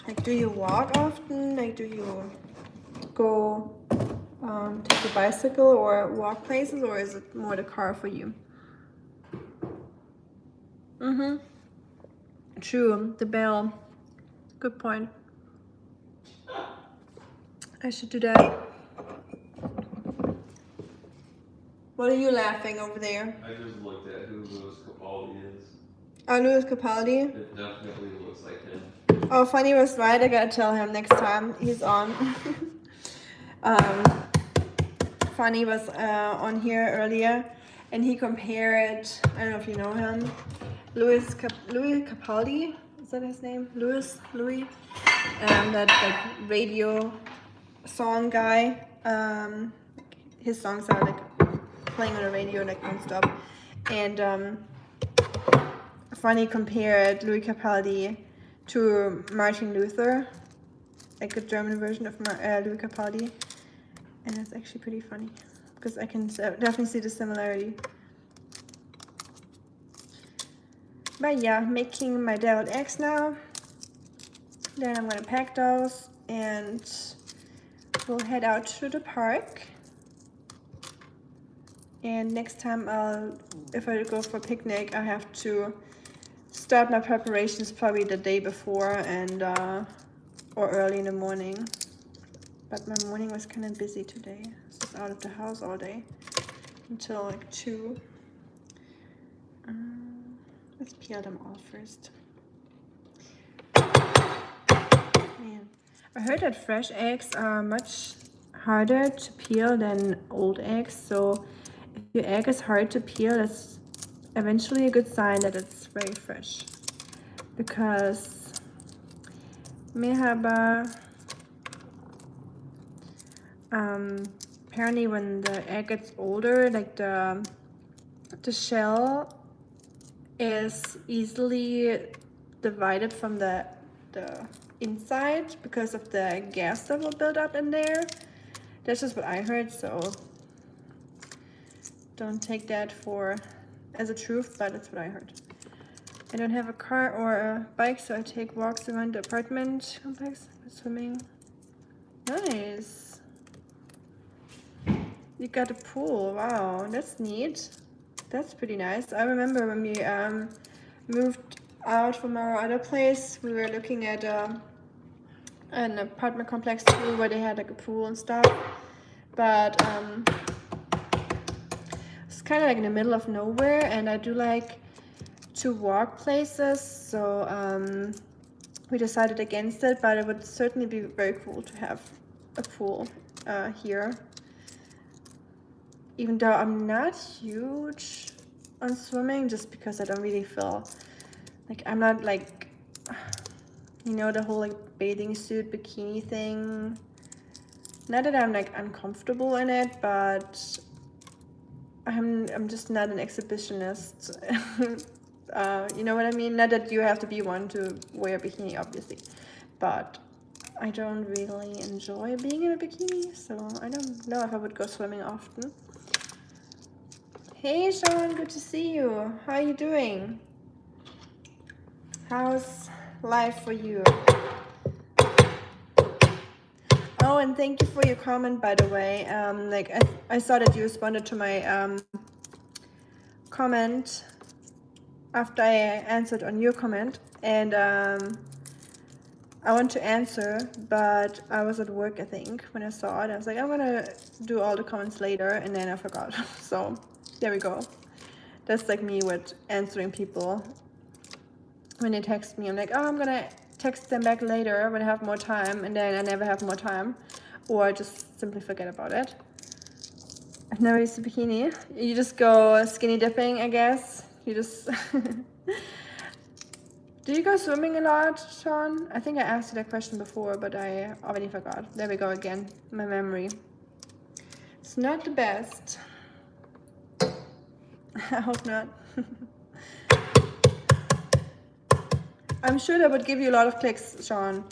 like, do you walk often? Like, do you go take a bicycle or walk places, or is it more the car for you? True. The bell. Good point. I should do that. What are you laughing over there? I just looked at who Louis Capaldi is. Oh, Louis Capaldi? It definitely looks like him. Oh, Funny was right. I gotta tell him next time he's on. Funny was on here earlier, and he compared. I don't know if you know him. Louis Capaldi. Is that his name? Louis. That like radio song guy. His songs are like playing on the radio like non-stop, and Funny compared Louis Capaldi to Martin Luther, like a German version of Louis Capaldi, and it's actually pretty funny because I can definitely see the similarity. But yeah, making my deviled eggs now. Then I'm gonna pack those and we'll head out to the park. And next time if I go for a picnic, I have to start my preparations probably the day before and or early in the morning. But my morning was kind of busy today. I was out of the house all day until like 2. Let's peel them all first. Man, I heard that fresh eggs are much harder to peel than old eggs, so if your egg is hard to peel, that's eventually a good sign that it's very fresh. Because apparently when the egg gets older, like the shell is easily divided from the inside because of the gas that will build up in there. That's just what I heard, so don't take that as a truth, but that's what I heard. I don't have a car or a bike, so I take walks around the apartment complex. Swimming. Nice. You got a pool. Wow, that's neat. That's pretty nice. I remember when we moved out from our other place. We were looking at an apartment complex too, where they had like a pool and stuff. But it's kind of like in the middle of nowhere, and I do like to walk places, so we decided against it. But it would certainly be very cool to have a pool here. Even though I'm not huge on swimming, just because I don't really feel like I'm not like, you know, the whole like bathing suit bikini thing. Not that I'm like uncomfortable in it, but I'm just not an exhibitionist. You know what I mean? Not that you have to be one to wear a bikini, obviously, but I don't really enjoy being in a bikini, so I don't know if I would go swimming often. Hey Sean, good to see you. How are you doing? How's life for you? Oh, and thank you for your comment, by the way. Like I saw that you responded to my comment after I answered on your comment, and I want to answer, but I was at work, I think, when I saw it. I was like, I'm gonna do all the comments later, and then I forgot. So there we go. That's like me with answering people when they text me. I'm like, oh, I'm gonna text them back later when I have more time, and then I never have more time, or I just simply forget about it. I've never used a bikini. You just go skinny dipping, I guess. You just do you go swimming a lot, Sean? I think I asked you that question before, but I already forgot. There we go again. My memory. It's not the best. I hope not. I'm sure that would give you a lot of clicks, Sean,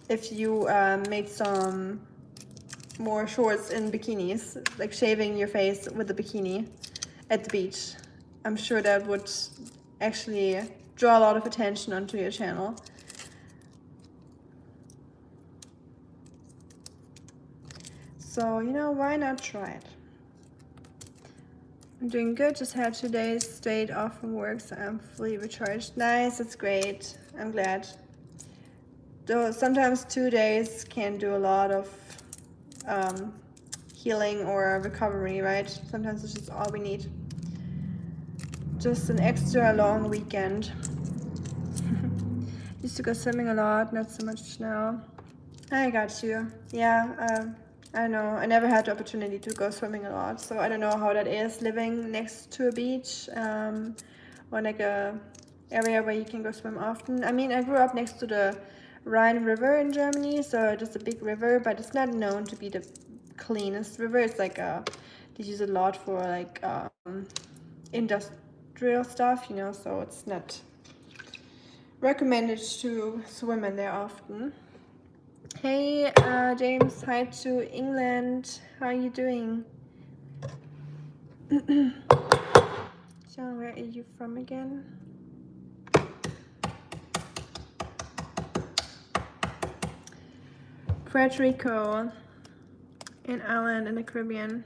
if you made some more shorts in bikinis, like shaving your face with a bikini at the beach. I'm sure that would actually draw a lot of attention onto your channel. So, you know, why not try it? I'm doing good, just had 2 days straight off from work, so I'm fully recharged. Nice, that's great. I'm glad. Though sometimes 2 days can do a lot of healing or recovery, right? Sometimes it's just all we need. Just an extra long weekend. Used to go swimming a lot, not so much now. I got you. Yeah, I know. I never had the opportunity to go swimming a lot, so I don't know how that is living next to a beach or like a area where you can go swim often. I mean, I grew up next to the Rhine River in Germany, so just a big river, but it's not known to be the cleanest river. It's like they use it a lot for like industrial stuff, you know, so it's not recommended to swim in there often. Hey James, hi to England. How are you doing? Sean, where are you from again? Puerto Rico, an island in the Caribbean.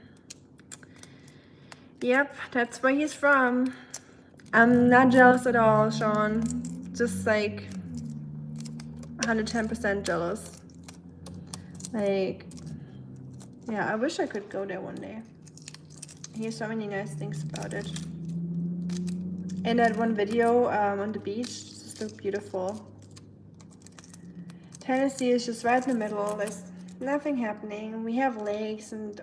Yep, that's where he's from. I'm not jealous at all, Sean. Just like 110% jealous. Like, yeah, I wish I could go there one day. I hear so many nice things about it. And that one video on the beach just looked beautiful. Tennessee is just right in the middle. There's nothing happening. We have lakes and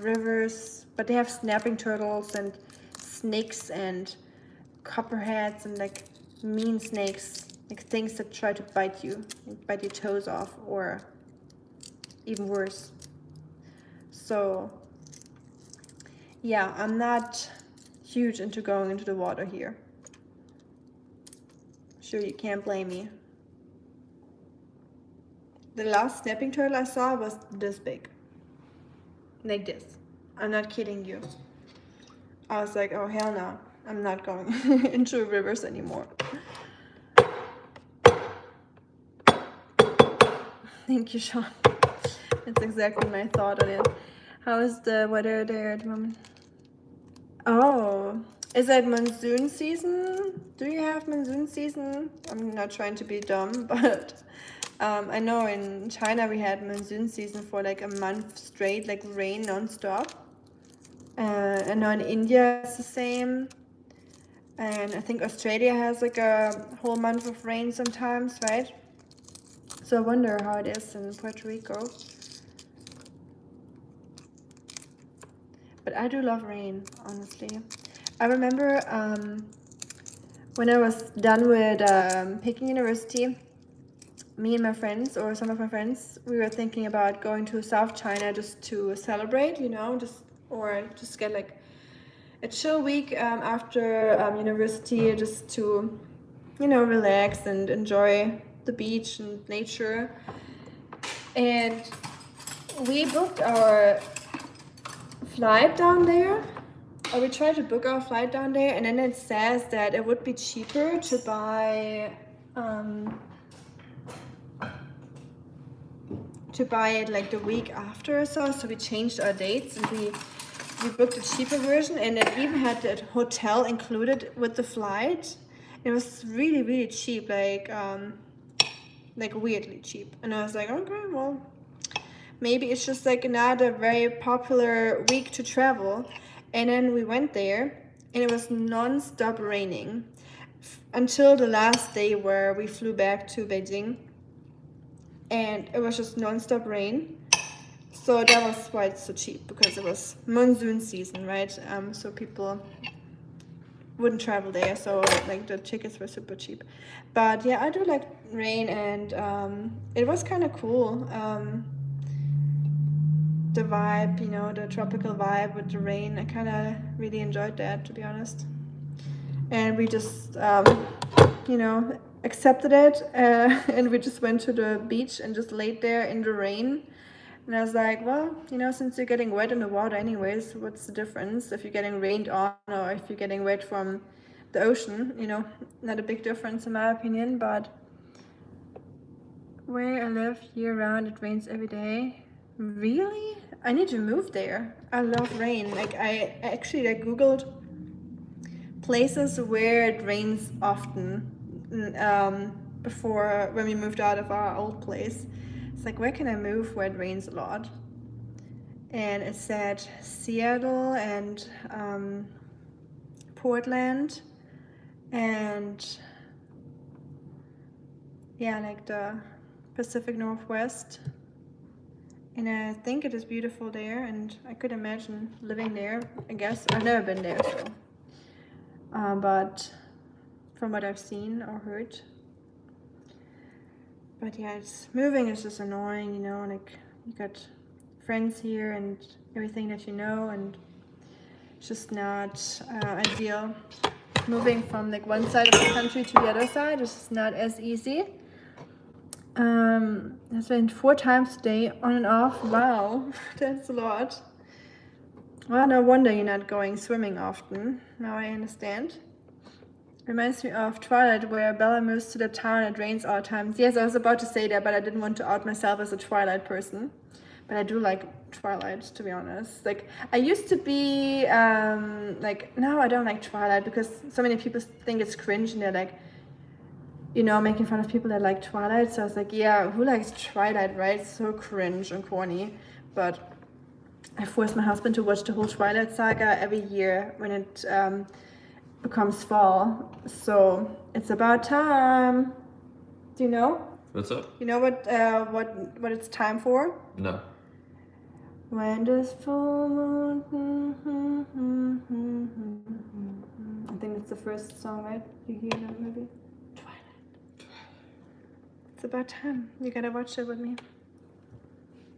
rivers, but they have snapping turtles and snakes and copperheads and like mean snakes, like things that try to bite you, like bite your toes off, or even worse. So yeah, I'm not huge into going into the water here. Sure, you can't blame me. The last snapping turtle I saw was this big, like this. I'm not kidding you. I was like, oh hell no, I'm not going into rivers anymore. Thank you, Sean. That's exactly my thought on it. How is the weather there at the moment? Oh, Is it monsoon season? Do you have monsoon season? I'm not trying to be dumb, but I know in China we had monsoon season for like a month straight, like rain non-stop. I know in India it's the same. And I think Australia has like a whole month of rain sometimes, right? So I wonder how it is in Puerto Rico. But I do love rain, honestly. I remember when I was done with Peking University, me and my friends, or some of my friends, we were thinking about going to South China just to celebrate, you know, or just get like a chill week after university, just to, you know, relax and enjoy the beach and nature. And we booked our flight down there, or we tried to book our flight down there, and then it says that it would be cheaper to buy it like the week after or so. So we changed our dates and we booked a cheaper version, and it even had the hotel included with the flight. It was really, really cheap, like weirdly cheap. And I was like, okay, well, maybe it's just like not a very popular week to travel. And then we went there, and it was non-stop raining until the last day where we flew back to Beijing, and it was just non-stop rain. So that was why it's so cheap, because it was monsoon season, right? So people wouldn't travel there, so like the tickets were super cheap. But yeah, I do like rain, and it was kind of cool. The vibe, you know, the tropical vibe with the rain, I kind of really enjoyed that, to be honest. And we just, you know, accepted it, and we just went to the beach and just laid there in the rain. And I was like, well, you know, since you're getting wet in the water anyways, what's the difference if you're getting rained on or if you're getting wet from the ocean? You know, not a big difference in my opinion. But where I live year round, it rains every day. Really? I need to move there. I love rain. Like I actually like Googled places where it rains often before, when we moved out of our old place. It's like, where can I move where it rains a lot? And it said Seattle and Portland, and yeah, like the Pacific Northwest. And I think it is beautiful there, and I could imagine living there. I guess I've never been there, so but from what I've seen or heard. But yeah, moving is just annoying, you know, like you got friends here and everything that you know, and it's just not ideal. Moving from like one side of the country to the other side is just not as easy. I've been 4 times today, on and off. Wow, that's a lot. Well, no wonder you're not going swimming often. Now I understand. Reminds me of Twilight, where Bella moves to the town and it rains all times. Yes, I was about to say that, but I didn't want to out myself as a Twilight person. But I do like Twilight, to be honest. Like, I used to be, like, no, I don't like Twilight, because so many people think it's cringe, and they're like, you know, making fun of people that like Twilight. So I was like, yeah, who likes Twilight, right? It's so cringe and corny. But I forced my husband to watch the whole Twilight saga every year when it becomes fall. So it's about time. Do you know? What's up? You know what it's time for? No. When does full moon? I think it's the first song, right? You hear that maybe? Twilight. It's about time. You gotta watch it with me.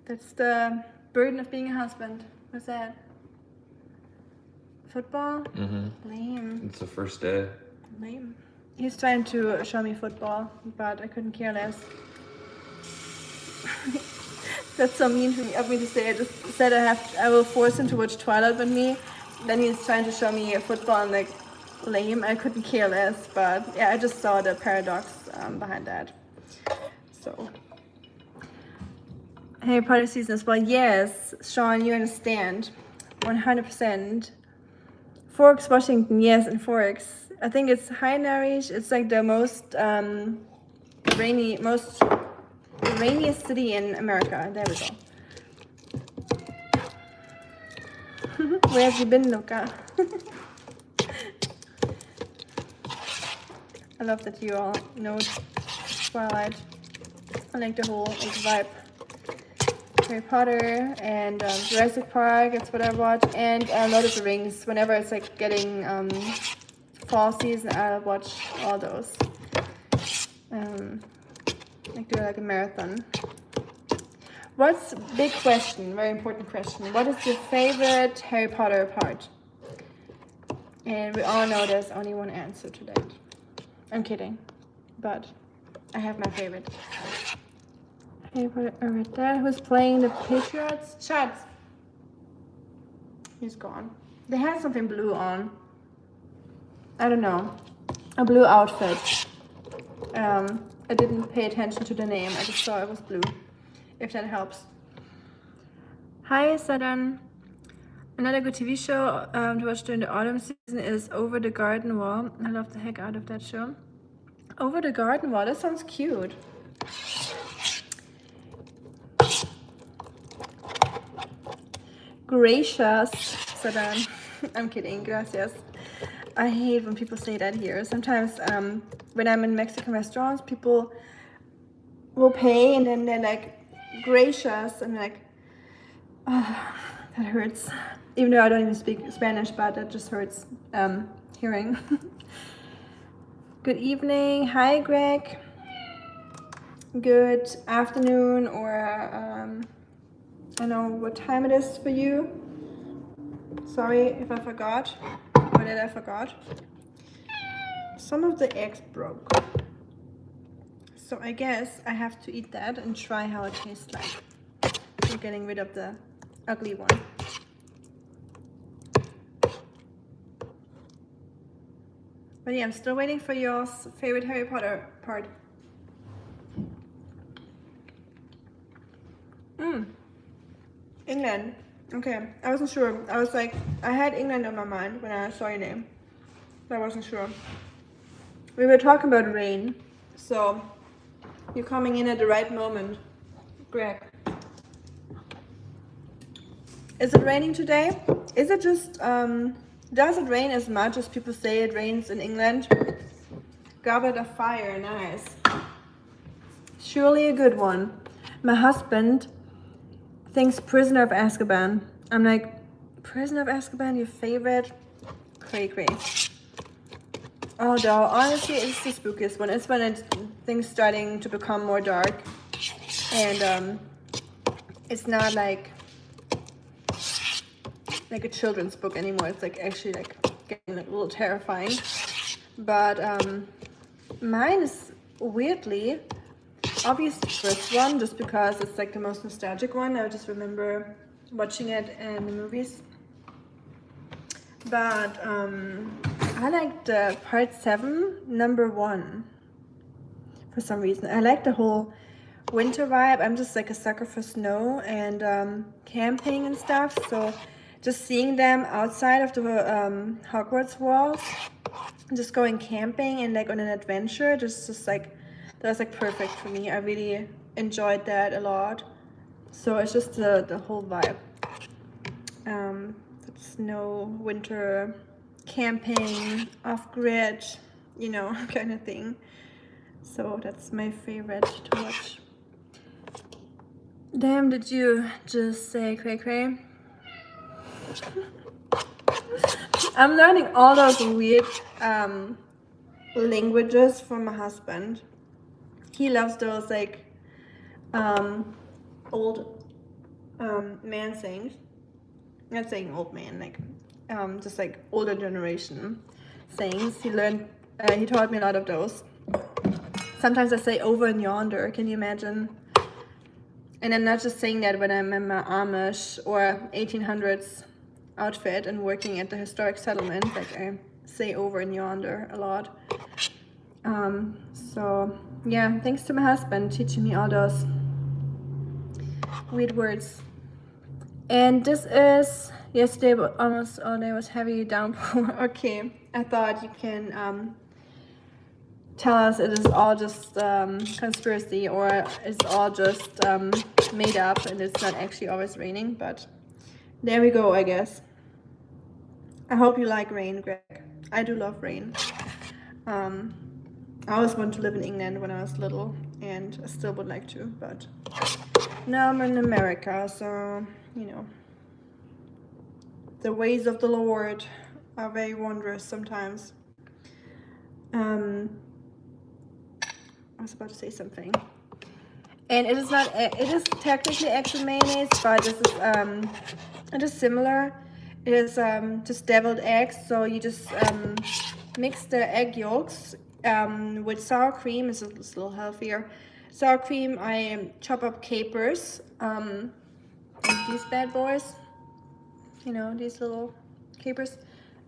That's the burden of being a husband. What's that? Football? Mm-hmm. Lame. It's the first day. Lame. He's trying to show me football, but I couldn't care less. That's so mean of me to say. I just said I will force him to watch Twilight with me. Then he's trying to show me football, and like, lame. I couldn't care less, but yeah, I just saw the paradox behind that. So, Harry Potter season as well. Yes, Sean, you understand. 100%. Forks, Washington, yes, in Forks. I think it's high nourish. It's like the most rainiest city in America. There we go. Where have you been, Luca? I love that you all know Twilight. I like the whole vibe. Harry Potter and Jurassic Park, that's what I watch, and Lord of the Rings. Whenever it's like getting fall season, I'll watch all those. Like do like a marathon. What's big question, very important question. What is your favorite Harry Potter part? And we all know there's only one answer to that. I'm kidding, but I have my favorite. Harry Potter right there. Who's playing the Patriots? Shots. He's gone. They had something blue on. I don't know. A blue outfit. I didn't pay attention to the name. I just saw it was blue. If that helps. Hi, Sadan. Another good TV show to watch during the autumn season is Over the Garden Wall. I love the heck out of that show. Over the Garden Wall. That sounds cute. Gracious, Sadan. I'm kidding. Gracias. I hate when people say that here. Sometimes when I'm in Mexican restaurants, people will pay and then they're like, gracious, and like, oh, that hurts. Even though I don't even speak Spanish, but that just hurts hearing. Good evening. Hi, Greg. Good afternoon, or I don't know what time it is for you. Sorry if I forgot. Or did I forgot? Some of the eggs broke. So I guess I have to eat that and try how it tastes like. I'm getting rid of the ugly one. But yeah, I'm still waiting for your favorite Harry Potter part. England. Okay, I wasn't sure. I was like, I had England on my mind when I saw your name. But I wasn't sure. We were talking about rain, so you're coming in at the right moment, Greg. Is it raining today? Is it just, does it rain as much as people say it rains in England? Goblet of fire, nice. Surely a good one. My husband thinks Prisoner of Azkaban. I'm like, Prisoner of Azkaban, your favorite? Cray cray. Although, honestly, it's the spookiest one. It's when things starting to become more dark. And it's not like a children's book anymore. It's like actually like getting a little terrifying. But mine is weirdly obviously the first one, just because it's like the most nostalgic one. I just remember watching it in the movies. But I like the part 7, number 1. For some reason, I like the whole winter vibe. I'm just like a sucker for snow and camping and stuff. So just seeing them outside of the Hogwarts walls, just going camping and like on an adventure, just like that was like perfect for me. I really enjoyed that a lot. So it's just the whole vibe. Snow, winter, camping, off-grid, you know, kind of thing. So that's my favorite to watch. Damn, did you just say cray cray? I'm learning all those weird languages from my husband. He loves those like old man sayings. Not saying old man, like just like older generation sayings. He taught me a lot of those. Sometimes I say over and yonder, can you imagine? And I'm not just saying that when I'm in my Amish or 1800s outfit and working at the historic settlement. Like I say over and yonder a lot. So yeah, thanks to my husband teaching me all those weird words. And this is Yesterday, almost all day was heavy downpour. Okay, I thought you can tell us it is all just conspiracy, or it's all just made up and it's not actually always raining, but there we go, I guess. I hope you like rain, Greg. I do love rain. I always wanted to live in England when I was little, and I still would like to, but now I'm in America, so, you know, the ways of the Lord are very wondrous sometimes. I was about to say something. And it is not, it is technically actual mayonnaise, but this is, it is similar. It is just deviled eggs, so you just mix the egg yolks with sour cream. It's a little healthier. Sour cream, I chop up capers, and these bad boys, you know, these little capers.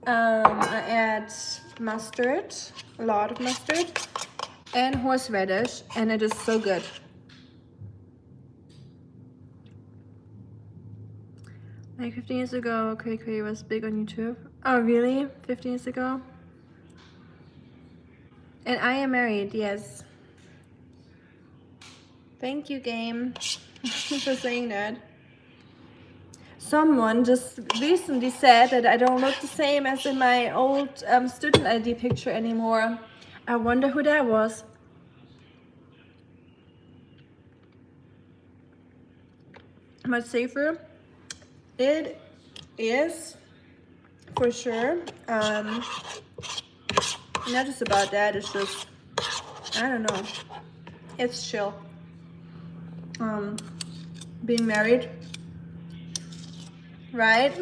I add mustard, a lot of mustard, and horseradish, and it is so good. Like 15 years ago, Cray was big on YouTube. Oh, really? 15 years ago? And I am married, yes. Thank you, game, for saying that. Someone just recently said that I don't look the same as in my old student ID picture anymore. I wonder who that was. Much safer. It is, for sure. Not just about that, it's just, I don't know. It's chill. Being married, right?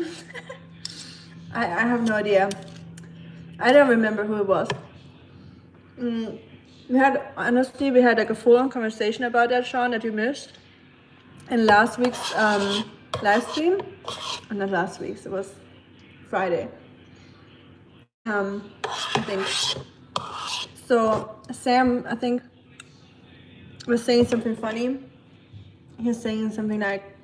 I have no idea. I don't remember who it was. We had like a full-on conversation about that, Sean, that you missed. In last week's live stream, not last week's, it was Friday. I think. So Sam, I think, was saying something funny. He was saying something like,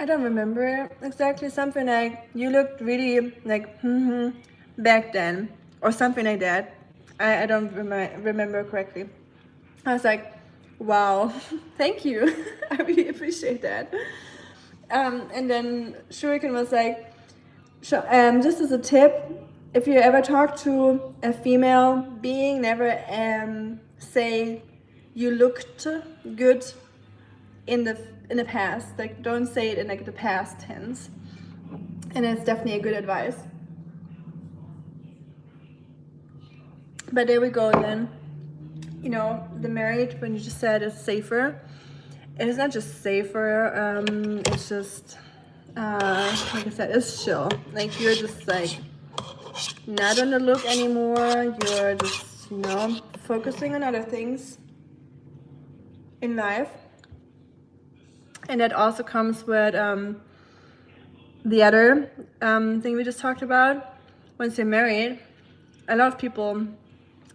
I don't remember exactly, something like, you looked really like back then, or something like that. I don't remember correctly. I was like, wow, thank you. I really appreciate that. And then Shuriken was like, just as a tip, if you ever talk to a female being, never say you looked good in the past. Like, don't say it in like the past tense. And it's definitely a good advice. But there we go then. You know, the married, when you just said it's safer, it is not just safer, it's just like I said, it's chill. Like, you're just like not on the look anymore. You're just, you know, focusing on other things in life. And that also comes with the other thing we just talked about. Once you're married, a lot of people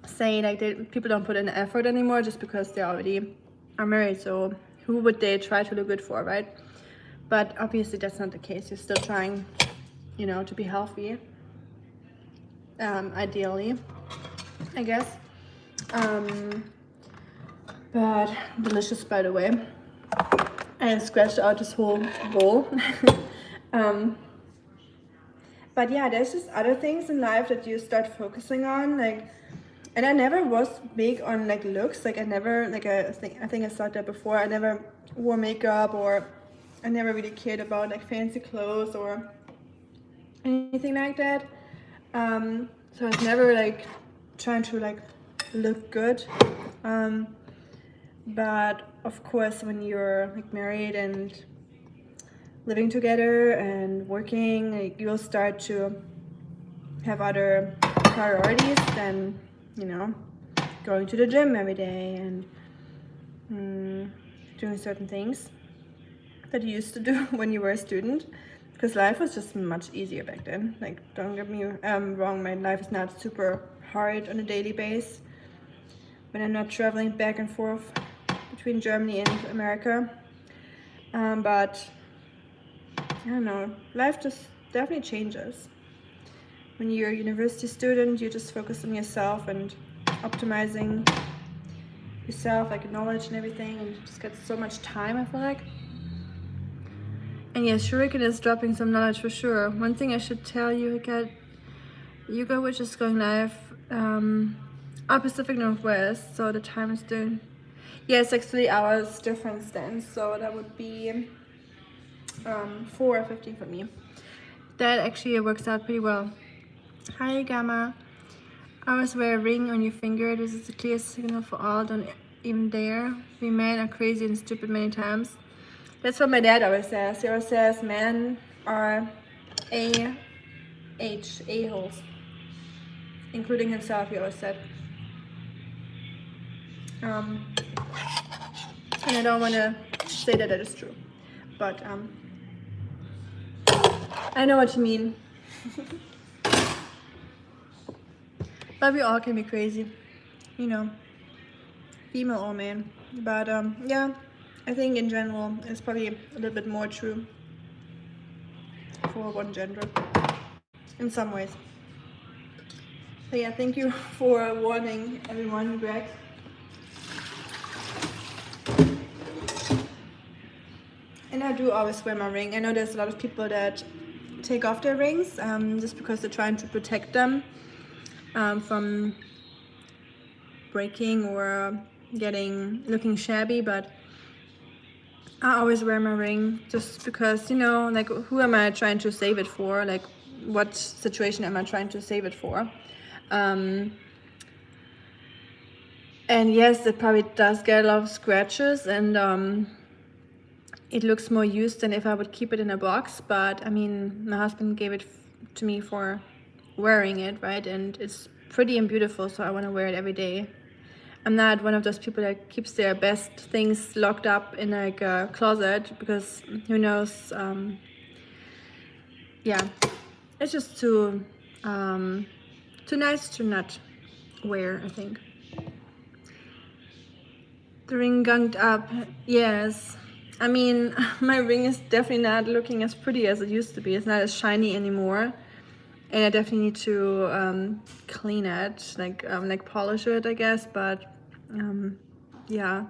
say like people don't put in effort anymore just because they already are married. So who would they try to look good for, right? But obviously that's not the case. You're still trying, you know, to be healthy, ideally, I guess. But delicious, by the way. I scratched out this whole bowl. But yeah, there's just other things in life that you start focusing on, like, and I never was big on like looks. Like, I never, like, I think I said that before, I never wore makeup, or I never really cared about like fancy clothes or anything like that. So I was never like trying to like look good. But of course, when you're like married and living together and working, like, you'll start to have other priorities than, you know, going to the gym every day and doing certain things that you used to do when you were a student, because life was just much easier back then. Like, don't get me wrong, my life is not super hard on a daily basis when I'm not traveling back and forth between Germany and America, but I don't know, life just definitely changes. When you're a university student, you just focus on yourself and optimizing yourself, like knowledge and everything, and you just get so much time, I feel like. And yes, Shuriken is dropping some knowledge for sure. One thing I should tell you, Yuga, which is going live Pacific Northwest, so the time is doing, yeah, it's like 3 hours difference then, so that would be 4:15 for me. That actually works out pretty well. Hi Gamma. I always wear a ring on your finger. This is a clear signal for all. Don't even dare. We men are crazy and stupid many times. That's what my dad always says. He always says men are a-holes. Including himself, he always said. And I don't want to say that is true. But I know what you mean. But we all can be crazy, you know, female or man. But yeah, I think in general it's probably a little bit more true for one gender in some ways. But yeah, thank you for warning everyone, Greg. And I do always wear my ring. I know there's a lot of people that take off their rings just because they're trying to protect them from breaking or looking shabby, but I always wear my ring just because, you know, like, who am I trying to save it for? Like, what situation am I trying to save it for? And yes, it probably does get a lot of scratches, and it looks more used than if I would keep it in a box. But I mean, my husband gave it to me for wearing it, right? And it's pretty and beautiful, so I want to wear it every day. I'm not one of those people that keeps their best things locked up in like a closet, because who knows, yeah, it's just too nice to not wear, I think. The ring gunked up, yes. I mean, my ring is definitely not looking as pretty as it used to be. It's not as shiny anymore. And I definitely need to clean it, like polish it, I guess. But yeah,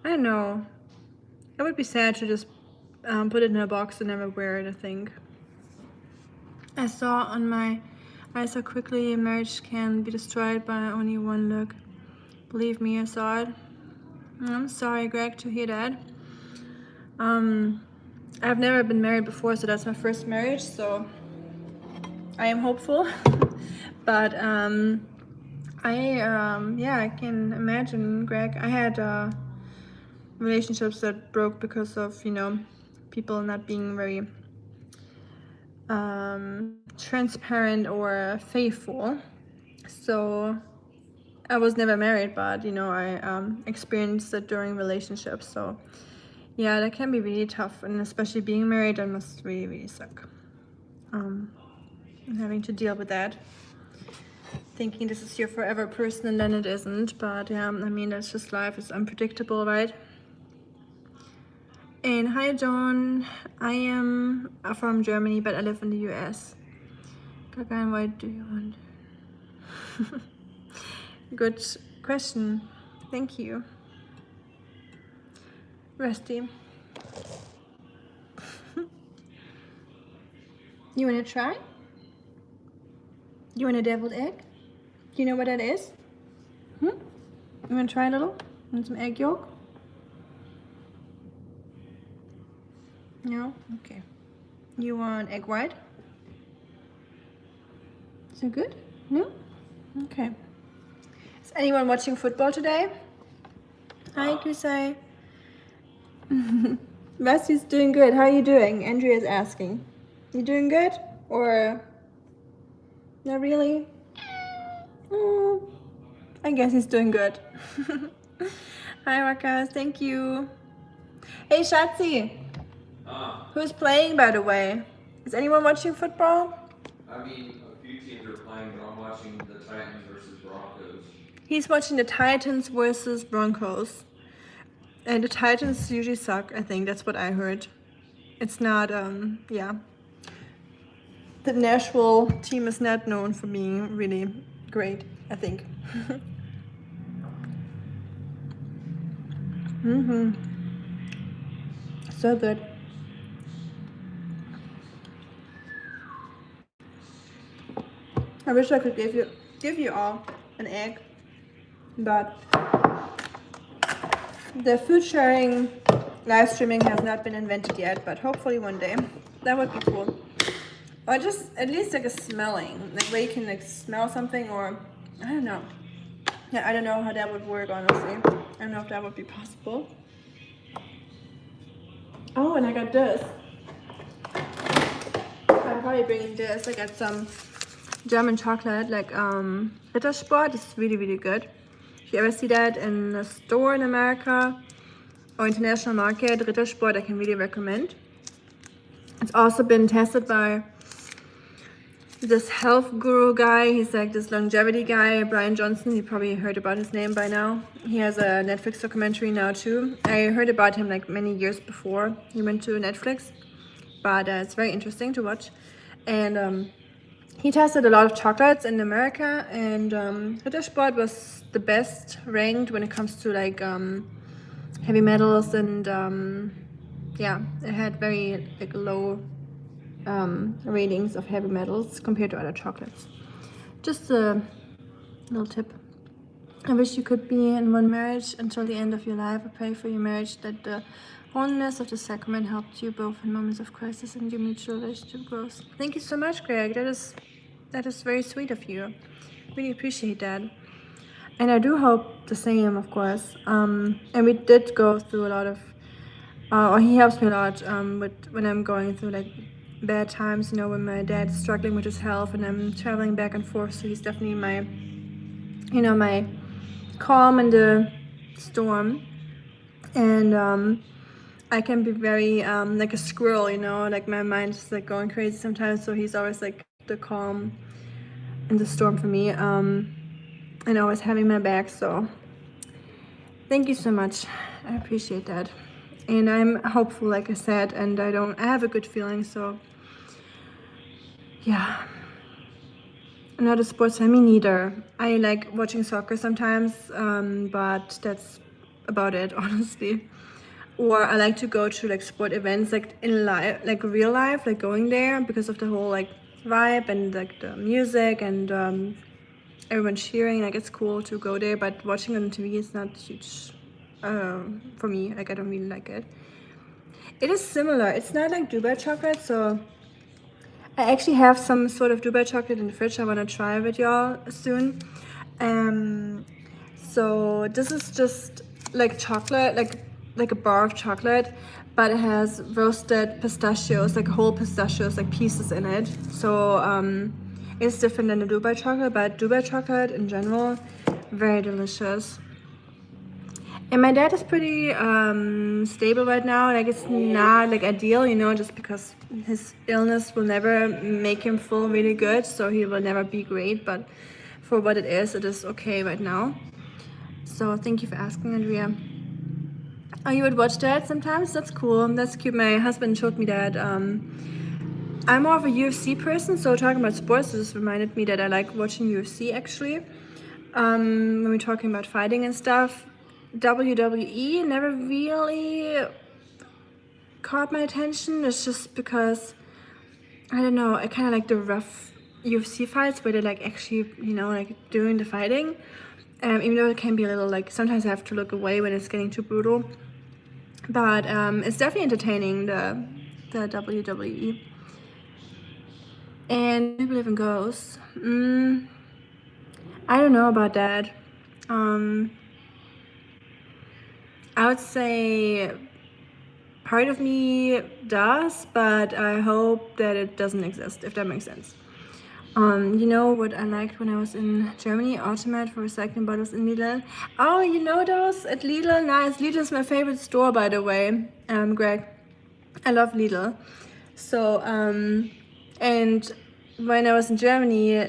I don't know. It would be sad to just put it in a box and never wear it, I think. I saw quickly a marriage can be destroyed by only one look. Believe me, I saw it. I'm sorry, Greg, to hear that. I've never been married before, so that's my first marriage, so I am hopeful. But I can imagine, Greg. I had relationships that broke because of, you know, people not being very transparent or faithful. So I was never married, but you know, I experienced it during relationships. So yeah, that can be really tough, and especially being married, that must really, really suck. Having to deal with that, thinking this is your forever person, and then it isn't. But yeah, I mean, that's just life. It's unpredictable, right? And hi, John. I am from Germany, but I live in the US. Gagan, why do you want? Good question. Thank you. Rusty. You want to try? You want a deviled egg? Do you know what that is? You want to try a little? Want some egg yolk? No? Okay. You want egg white? Is it good? No? Okay. Is anyone watching football today? Hi, Kusai. Rusty's doing good. How are you doing? Andrea's asking. You doing good? Or not really? Oh, I guess he's doing good. Hi, Rakas. Thank you. Hey, Shatsi. Who's playing, by the way? Is anyone watching football? I mean, a few teams are playing, but I'm watching the Titans versus Broncos. He's watching the Titans versus Broncos. And the Titans usually suck, I think. That's what I heard. it's not, yeah. The Nashville team is not known for being really great, I think. So good. I wish I could give you all an egg, but the food sharing live streaming has not been invented yet, but hopefully one day. That would be cool. Or just at least like a smelling, like where you can like smell something, or I don't know. Yeah, I don't know how that would work, honestly. I don't know if that would be possible. Oh, and I got this. I'm probably bringing this. I got some German chocolate, like Rittersport. It's really, really good. If you ever see that in a store in America or international market, Rittersport, I can really recommend. It's also been tested by this health guru guy. He's like this longevity guy, Brian Johnson. You probably heard about his name by now. He has a Netflix documentary now too. I heard about him like many years before he went to Netflix, but it's very interesting to watch. And he tested a lot of chocolates in America, and Rittersport was the best ranked when it comes to like heavy metals, and yeah, it had very like low ratings of heavy metals compared to other chocolates. Just a little tip. I wish you could be in one marriage until the end of your life. I pray for your marriage, that the holiness of the sacrament helped you both in moments of crisis and your mutual relationship grows. Thank you so much, Greg. That is very sweet of you. Really appreciate that. And I do hope the same, of course. And we did go through a lot of, or he helps me a lot when I'm going through like bad times, you know, when my dad's struggling with his health and I'm traveling back and forth. So he's definitely my, you know, my calm in the storm. And I can be very like a squirrel, you know, like my mind is like going crazy sometimes. So he's always like the calm in the storm for me, and always having my back. So thank you so much. I appreciate that. And I'm hopeful, like I said, and I have a good feeling. So yeah. I'm not a sports fan, me neither. I like watching soccer sometimes, but that's about it, honestly. Or I like to go to like sport events, like in life, like real life, like going there because of the whole like vibe and like the music and everyone cheering. Like it's cool to go there, but watching on TV is not huge for me. Like I don't really like it. It is similar. It's not like Dubai chocolate, so I actually have some sort of Dubai chocolate in the fridge. I want to try with y'all soon. So this is just like chocolate, like a bar of chocolate, but it has roasted pistachios, like whole pistachios, like pieces in it. So it's different than the Dubai chocolate, but Dubai chocolate in general, very delicious. And my dad is pretty stable right now. Like it's not like ideal, you know, just because his illness will never make him feel really good. So he will never be great. But for what it is okay right now. So thank you for asking, Andrea. Oh, you would watch that sometimes? That's cool. That's cute. My husband showed me that. I'm more of a UFC person. So talking about sports, this reminded me that I like watching UFC actually. When we're talking about fighting and stuff. WWE never really caught my attention. It's just because I don't know, I kind of like the rough UFC fights where they're like actually, you know, like doing the fighting. Even though it can be a little like sometimes I have to look away when it's getting too brutal. But it's definitely entertaining, the WWE. And I believe in ghosts. I don't know about that. I would say part of me does, but I hope that it doesn't exist, if that makes sense. You know what I liked when I was in Germany? Automat for recycling bottles in Lidl. Oh, you know those at Lidl? Nice. Lidl is my favorite store, by the way, Greg. I love Lidl. So, and when I was in Germany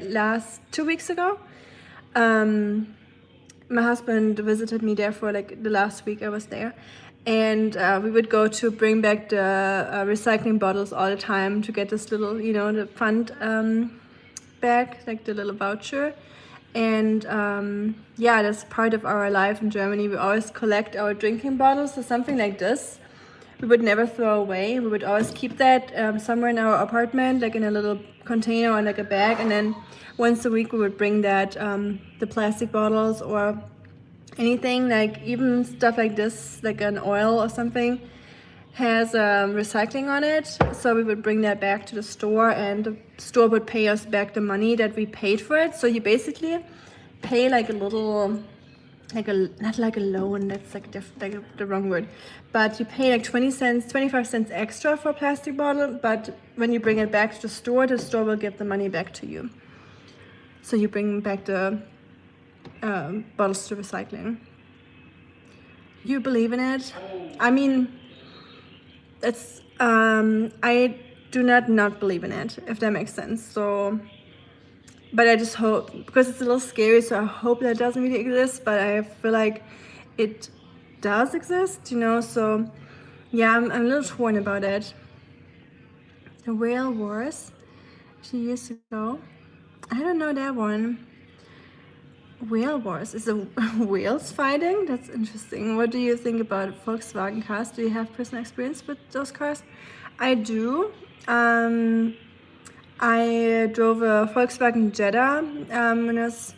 2 weeks ago, my husband visited me there for like the last week I was there, And we would go to bring back the recycling bottles all the time to get this little, the fund bag, like the little voucher. And yeah, that's part of our life in Germany. We always collect our drinking bottles or something like this. We would never throw away. We would always keep that somewhere in our apartment, like in a little container or like a bag. And then once a week we would bring that, the plastic bottles or anything, like even stuff like this, like an oil or something, has recycling on it. So we would bring that back to the store, and the store would pay us back the money that we paid for it. So you basically pay like a little, not like a loan, that's like the wrong word, but you pay like 20 cents, 25 cents extra for a plastic bottle, but when you bring it back to the store will give the money back to you. So you bring back the bottles to recycling. You believe in it? I mean, it's I do not believe in it, if that makes sense. So, but I just hope, because it's a little scary, so I hope that doesn't really exist, but I feel like it does exist, so yeah, I'm a little torn about it. The Whale Wars, 2 years ago. I don't know that one. Whale Wars, is it whales fighting? That's interesting. What do you think about Volkswagen cars? Do you have personal experience with those cars? I do. I drove a Volkswagen Jetta when I was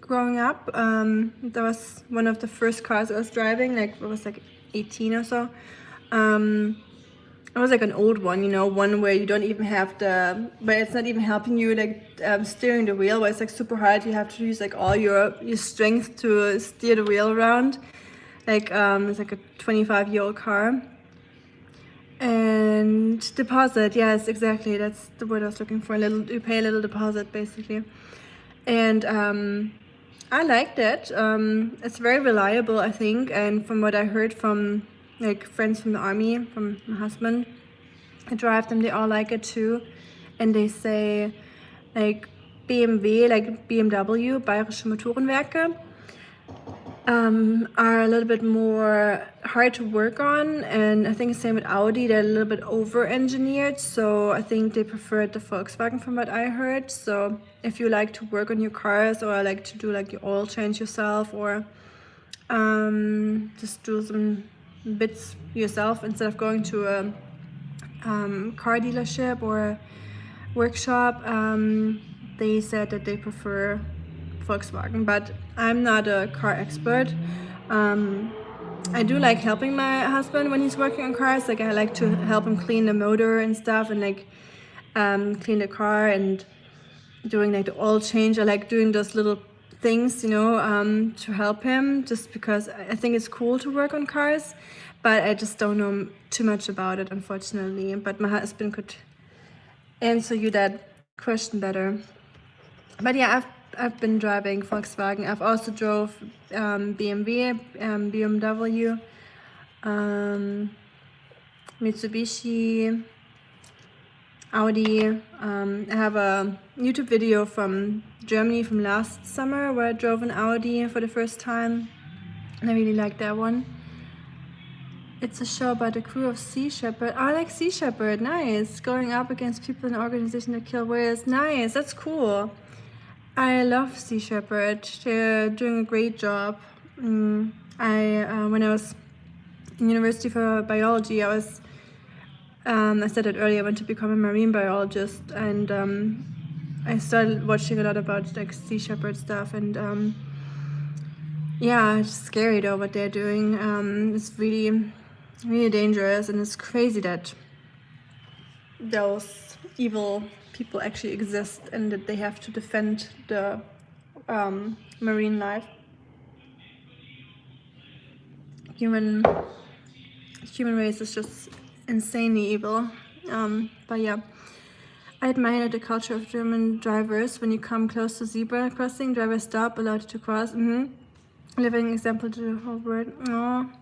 growing up. That was one of the first cars I was driving. Like I was like 18 or so. It was like an old one, one where you don't even have where it's not even helping you, like steering the wheel, where it's like super hard. You have to use like all your strength to steer the wheel around. Like it's like a 25-year-old car. And deposit, yes, exactly. That's the word I was looking for. You pay a little deposit basically. And I liked it. It's very reliable, I think. And from what I heard from like friends from the army, from my husband, I drive them, they all like it too. And they say like BMW, like BMW, Bayerische Motorenwerke, are a little bit more hard to work on, and I think the same with Audi, they're a little bit over-engineered, so I think they preferred the Volkswagen from what I heard. So if you like to work on your cars, or like to do like the oil change yourself, or just do some bits yourself instead of going to a car dealership or workshop, they said that they prefer Volkswagen, but I'm not a car expert. I do like helping my husband when he's working on cars. Like I like to help him clean the motor and stuff, and like clean the car and doing like the oil change. I like doing those little things, to help him, just because I think it's cool to work on cars, but I just don't know too much about it, unfortunately. But my husband could answer you that question better. But yeah, I've been driving Volkswagen. I've also drove BMW, BMW, Mitsubishi, Audi. I have a YouTube video from Germany from last summer where I drove an Audi for the first time, and I really liked that one. It's a show about the crew of Sea Shepherd. Oh, I like Sea Shepherd, nice. Going up against people in an organization that kill whales, nice, that's cool. I love Sea Shepherd. They're doing a great job. When I was in university for biology, I said it earlier, I went to become a marine biologist, and I started watching a lot about like Sea Shepherd stuff, and yeah, it's scary though what they're doing. It's really, really dangerous, and it's crazy that those evil people actually exist and that they have to defend the marine life. Human race is just insanely evil. But yeah, I admire the culture of German drivers. When you come close to zebra crossing, drivers stop, allowed to cross. Living example to the whole world. Aww.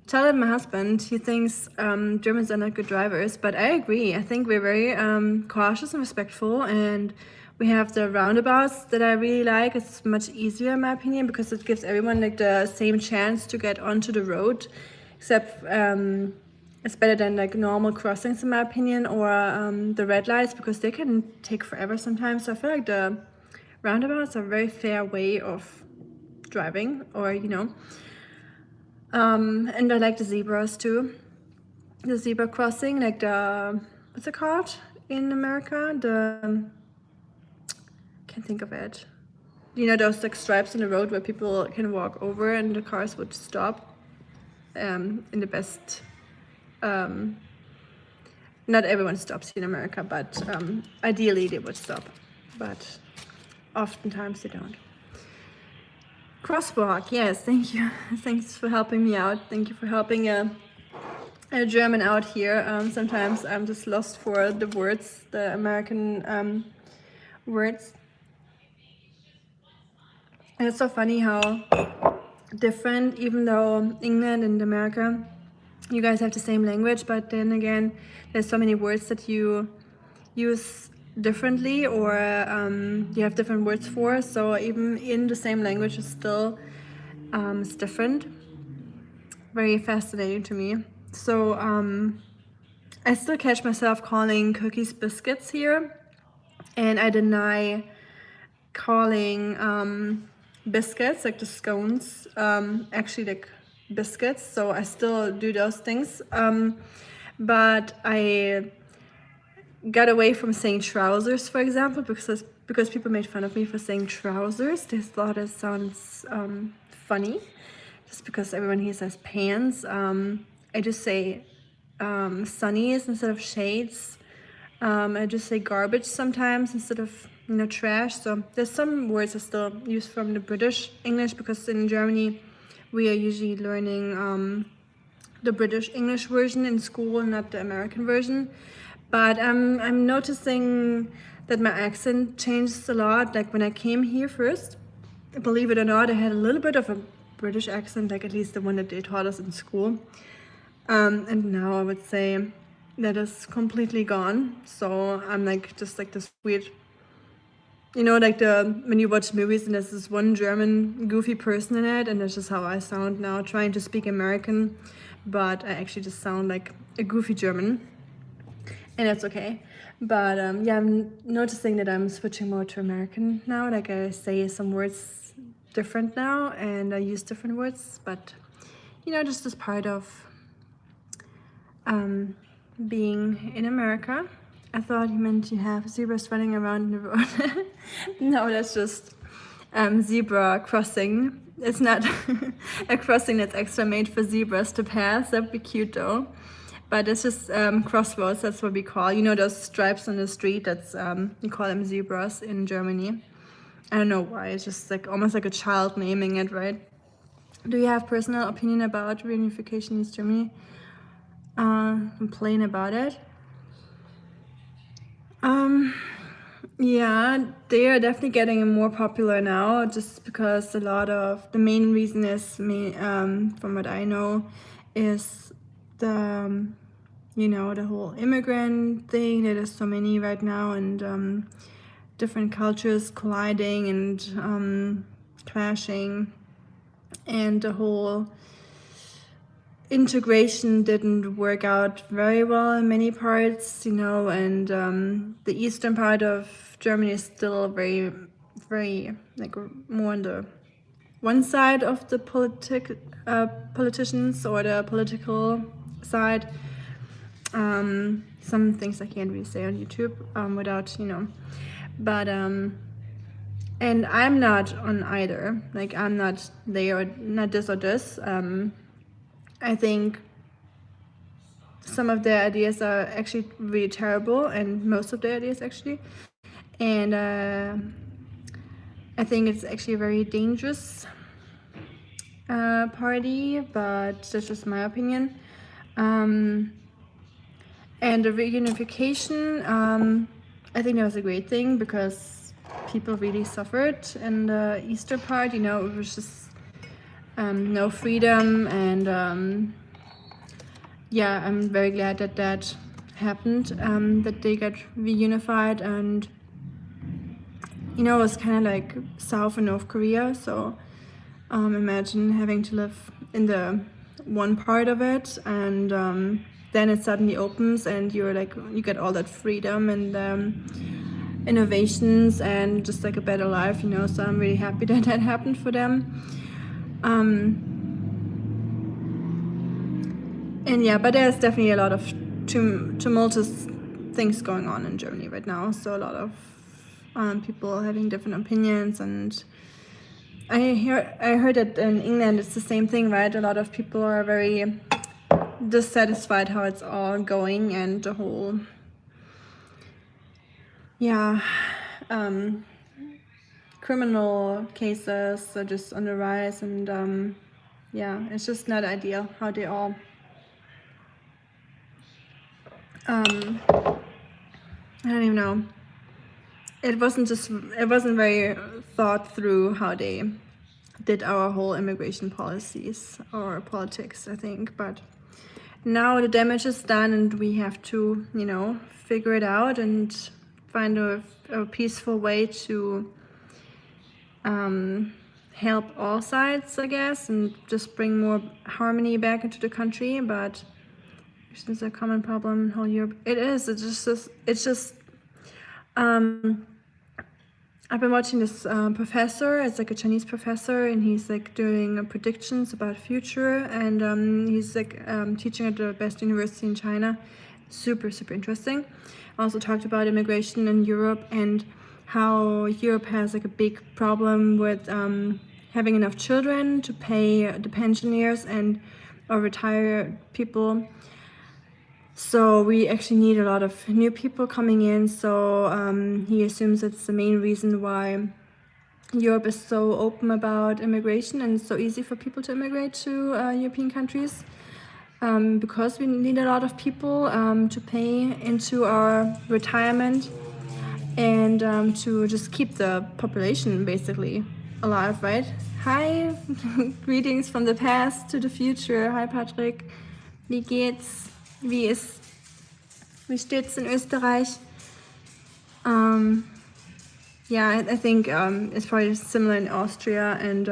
Tell it my husband. He thinks Germans are not good drivers, but I agree. I think we're very cautious and respectful, and We have the roundabouts that I really like. It's much easier in my opinion because it gives everyone like the same chance to get onto the road, except it's better than like normal crossings in my opinion, or the red lights, because they can take forever sometimes. So I feel like the roundabouts are a very fair way of driving, or and I like the zebras too. The zebra crossing, like the, what's it called in America? Can't think of it. Those like stripes on the road where people can walk over and the cars would stop. In the best, not everyone stops in America, but ideally they would stop. But oftentimes they don't. Crosswalk, yes, thank you. Thanks for helping me out. Thank you for helping a German out here. Sometimes I'm just lost for the words, the American words. And it's so funny how different, even though England and America, you guys have the same language, but then again, there's so many words that you use differently, or you have different words for. So even in the same language, it's still it's different. Very fascinating to me. So I still catch myself calling cookies biscuits here, and I deny calling biscuits, like the scones, actually like biscuits. So I still do those things, but I got away from saying trousers, for example, because people made fun of me for saying trousers. They thought it sounds funny, just because everyone here says pants. I just say sunnies instead of shades. I just say garbage sometimes instead of trash. So there's some words I still use from the British English, because in Germany we are usually learning the British English version in school, not the American version. But I'm noticing that my accent changes a lot. Like when I came here first, believe it or not, I had a little bit of a British accent, like at least the one that they taught us in school. And now I would say that is completely gone. So I'm like just like this weird, like when you watch movies and there's this one German goofy person in it, and that's just how I sound now, trying to speak American, but I actually just sound like a goofy German, and that's okay. But yeah, I'm noticing that I'm switching more to American now. Like I say some words different now, and I use different words, but just as part of being in America. I thought you meant you have zebras running around the road. No, that's just zebra crossing. It's not a crossing that's extra made for zebras to pass. That'd be cute though. But it's just crossroads, that's what we call. Those stripes on the street, that's we call them zebras in Germany. I don't know why, it's just like almost like a child naming it, right? Do you have personal opinion about reunification in East Germany? Complain about it? Yeah, they are definitely getting more popular now, just because a lot of the main reason is from what I know, is the the whole immigrant thing. There's so many right now, and different cultures colliding and clashing, and the whole integration didn't work out very well in many parts, and the eastern part of Germany is still very, very like more on the one side of the politicians, or the political side. Some things I can't really say on YouTube without but and I'm not on either. Like I'm not there, or not this or this. I think some of their ideas are actually really terrible, and most of their ideas actually. And I think it's actually a very dangerous party, but that's just my opinion. And the reunification, I think that was a great thing, because people really suffered in the Easter part. It was just no freedom, and yeah, I'm very glad that happened, that they got reunified. And you know, it was kind of like South and North Korea. So imagine having to live in the one part of it, and then it suddenly opens, and you're like, you get all that freedom and innovations and just like a better life, you know. So I'm really happy that that happened for them. And yeah, but there's definitely a lot of tumultuous things going on in Germany right now. So a lot of people having different opinions, and I heard that in England it's the same thing, right? A lot of people are very dissatisfied how it's all going, and the whole criminal cases are just on the rise, and it's just not ideal how they all I don't even know. It wasn't very thought through how they did our whole immigration policies or politics, I think. But now the damage is done, and we have to, you know, figure it out and find a peaceful way to help all sides, I guess, and just bring more harmony back into the country. But it's a common problem in whole Europe. It is. It's just. I've been watching this professor. It's like a Chinese professor, and he's like doing predictions about future, and he's like teaching at the best university in China. Super interesting. Also talked about immigration in Europe and how Europe has like a big problem with having enough children to pay the pensioners and or retired people. So we actually need a lot of new people coming in. So he assumes it's the main reason why Europe is so open about immigration and it's so easy for people to immigrate to European countries. Because we need a lot of people to pay into our retirement and to just keep the population basically alive, right? Hi, greetings from the past to the future. Hi Patrick, wie geht's? Wie steht's in Österreich? Yeah, I think it's probably similar in Austria, and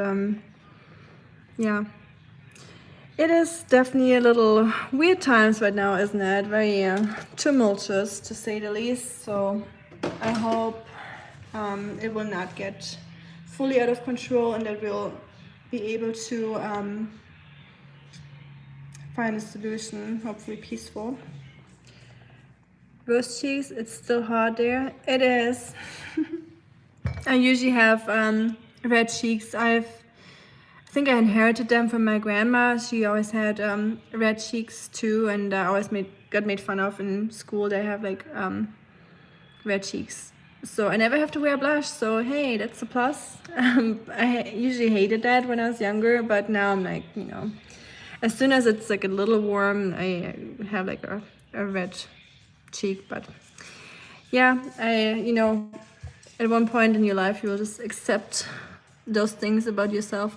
it is definitely a little weird times right now, isn't it? Very tumultuous, to say the least. So I hope it will not get fully out of control, and that we'll be able to find a solution, hopefully peaceful. Rose cheeks, it's still hot there. It is. I usually have red cheeks. I think I inherited them from my grandma. She always had red cheeks too, and I always got made fun of in school. They have like red cheeks. So I never have to wear blush, so hey, that's a plus. I usually hated that when I was younger, but now I'm like, you know, as soon as it's like a little warm, I have like a red cheek. But yeah, at one point in your life, you will just accept those things about yourself.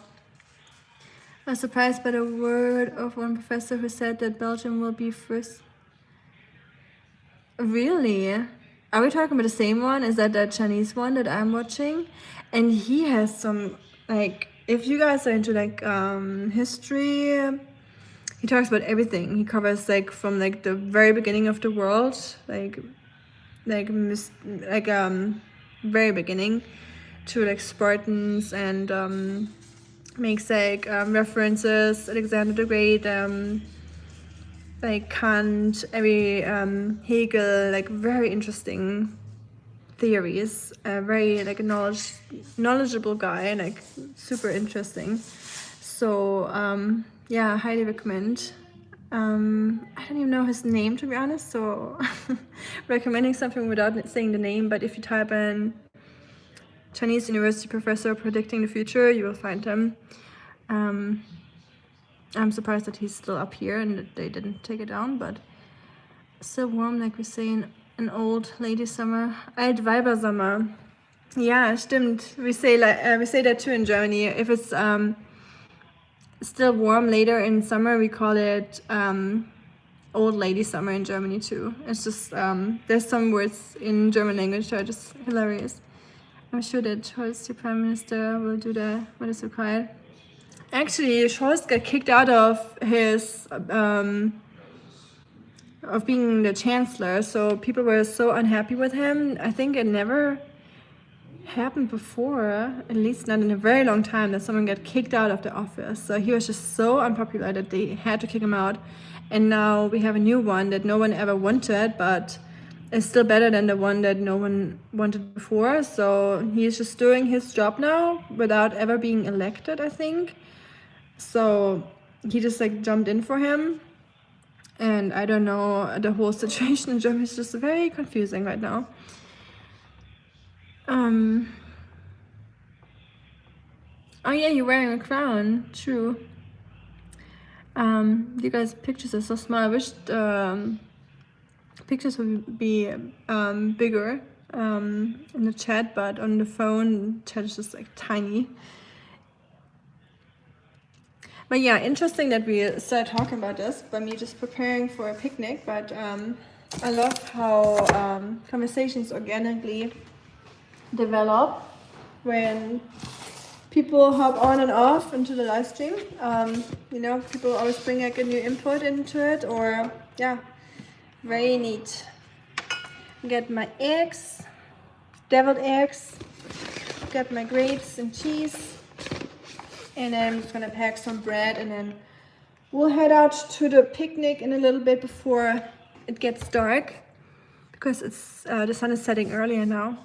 I was surprised by the word of one professor who said that Belgium will be first. Really? Are we talking about the same one? Is that Chinese one that I'm watching? And he has some, like, if you guys are into like history, he talks about everything. He covers like from like the very beginning of the world, very beginning, to like Spartans, and makes like references Alexander the Great, like Kant, Hegel, like very interesting theories. Very like a knowledgeable guy, like super interesting. So yeah, highly recommend. I don't even know his name, to be honest, so recommending something without saying the name. But if you type in Chinese university professor predicting the future, you will find him. I'm surprised that he's still up here and that they didn't take it down, but still warm, like we say in an old lady summer. Altweibersommer. Ja, stimmt. We say that too in Germany. If it's still warm later in summer, we call it old lady summer in Germany too. It's just there's some words in German language that are just hilarious. I'm sure that Scholz, the Prime Minister, will do what is required. Actually, Scholz got kicked out of his of being the chancellor, so people were so unhappy with him. I think it never happened before, at least not in a very long time, that someone got kicked out of the office. So he was just so unpopular that they had to kick him out. And now we have a new one that no one ever wanted, but is still better than the one that no one wanted before. So he's just doing his job now without ever being elected, I think. So he just like jumped in for him. And I don't know, the whole situation in Germany is just very confusing right now. Oh yeah, you're wearing a crown. True. You guys' pictures are so small. I wish pictures would be bigger in the chat, but on the phone, chat is just like tiny. But yeah, interesting that we started talking about this by me just preparing for a picnic. But I love how conversations organically develop when people hop on and off into the live stream. You know, people always bring like a new input into it, or yeah, very neat. Get my eggs, deviled eggs, got my grapes and cheese, and then I'm just gonna pack some bread, and then we'll head out to the picnic in a little bit before it gets dark, because it's the sun is setting earlier now.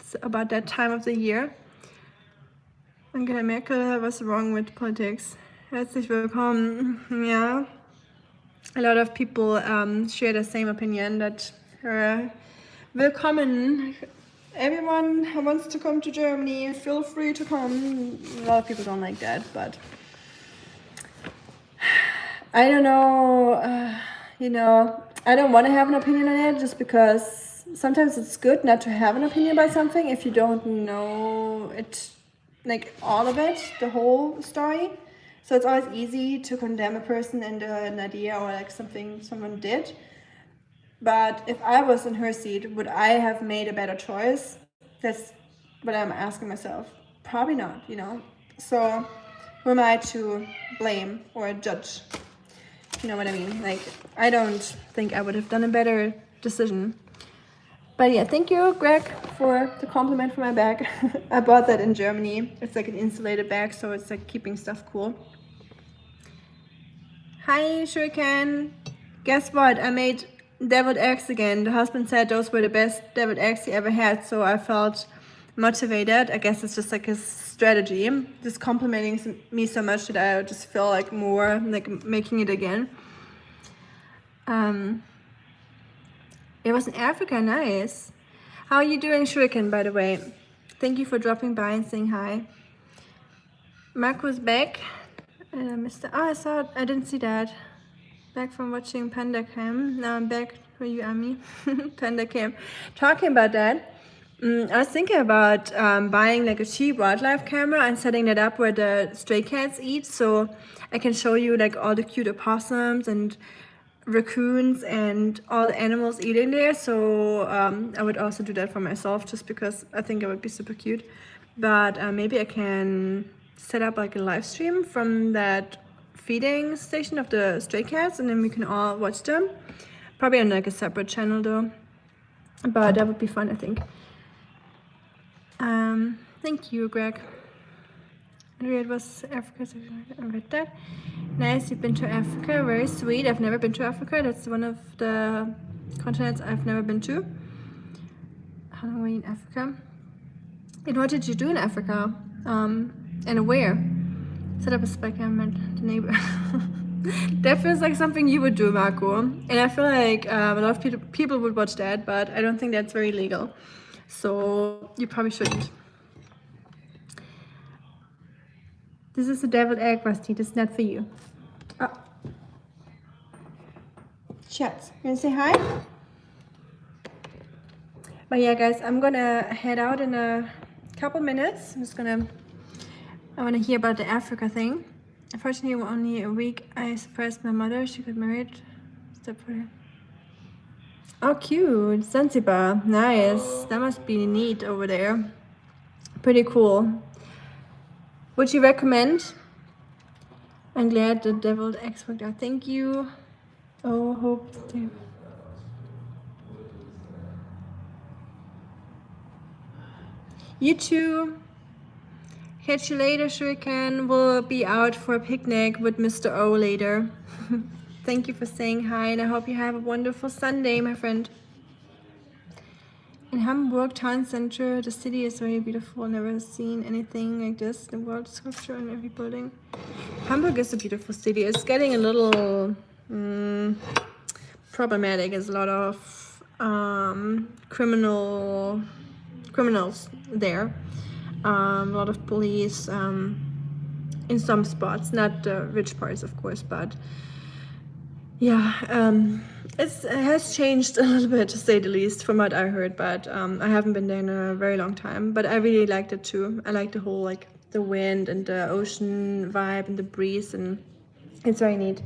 It's about that time of the year. Angela Merkel, what's wrong with politics? Herzlich willkommen. Yeah, a lot of people share the same opinion that willkommen. Everyone who wants to come to Germany, feel free to come. A lot of people don't like that, but I don't know. You know, I don't want to have an opinion on it just because sometimes it's good not to have an opinion about something if you don't know it, like all of it, the whole story. So it's always easy to condemn a person and an idea or like something someone did. But if I was in her seat, would I have made a better choice? That's what I'm asking myself. Probably not, you know. So who am I to blame or judge? You know what I mean? Like, I don't think I would have done a better decision. But yeah, thank you, Greg, for the compliment for my bag. I bought that in Germany. It's like an insulated bag, so it's like keeping stuff cool. Hi, Shuriken. Guess what? I made deviled eggs again. The husband said those were the best deviled eggs he ever had, so I felt motivated. I guess it's just like his strategy, just complimenting me so much that I just feel like more like making it again. It was in Africa. Nice. How are you doing, Shuriken, by the way? Thank you for dropping by and saying hi. Marco's back. Mr. Oh, I saw it. I didn't see that. Back from watching Panda Cam. Now I'm back for you, Ami. Panda Cam. Talking about that, I was thinking about buying like a cheap wildlife camera and setting that up where the stray cats eat, so I can show you like all the cute opossums and raccoons and all the animals eating there. So I would also do that for myself just because I think it would be super cute. But maybe I can set up like a live stream from that feeding station of the stray cats, and then we can all watch them. Probably on like a separate channel though, but that would be fun, I think. Thank you, Greg. It was Africa. I read that. Nice, you've been to Africa. Very sweet. I've never been to Africa. That's one of the continents I've never been to. How long were you in Africa? And what did you do in Africa? And where? Set up a spy camera at the neighbor. That feels like something you would do, Marco. And I feel like a lot of people would watch that, but I don't think that's very legal. So you probably shouldn't. This is a deviled egg, Rusty. This is not for you. Oh. Chat. You wanna say hi? But yeah, guys, I'm gonna head out in a couple minutes. I wanna hear about the Africa thing. Unfortunately, only a week. I surprised my mother. She got married. Oh, cute. Zanzibar. Nice. That must be neat over there. Pretty cool. Would you recommend? I'm glad the deviled eggs worked out. Thank you. Oh, hope. You too. Catch you later, Shuriken. We'll be out for a picnic with Mr. O later. Thank you for saying hi, and I hope you have a wonderful Sunday, my friend. In Hamburg town center, the city is very beautiful. Never seen anything like this. The world sculpture in every building. Hamburg is a beautiful city. It's getting a little problematic. There's a lot of criminals there. A lot of police in some spots, not the rich parts, of course, but yeah, it has changed a little bit, to say the least, from what I heard, but I haven't been there in a very long time, but I really liked it too. I like the whole, like, the wind and the ocean vibe and the breeze, and it's very neat.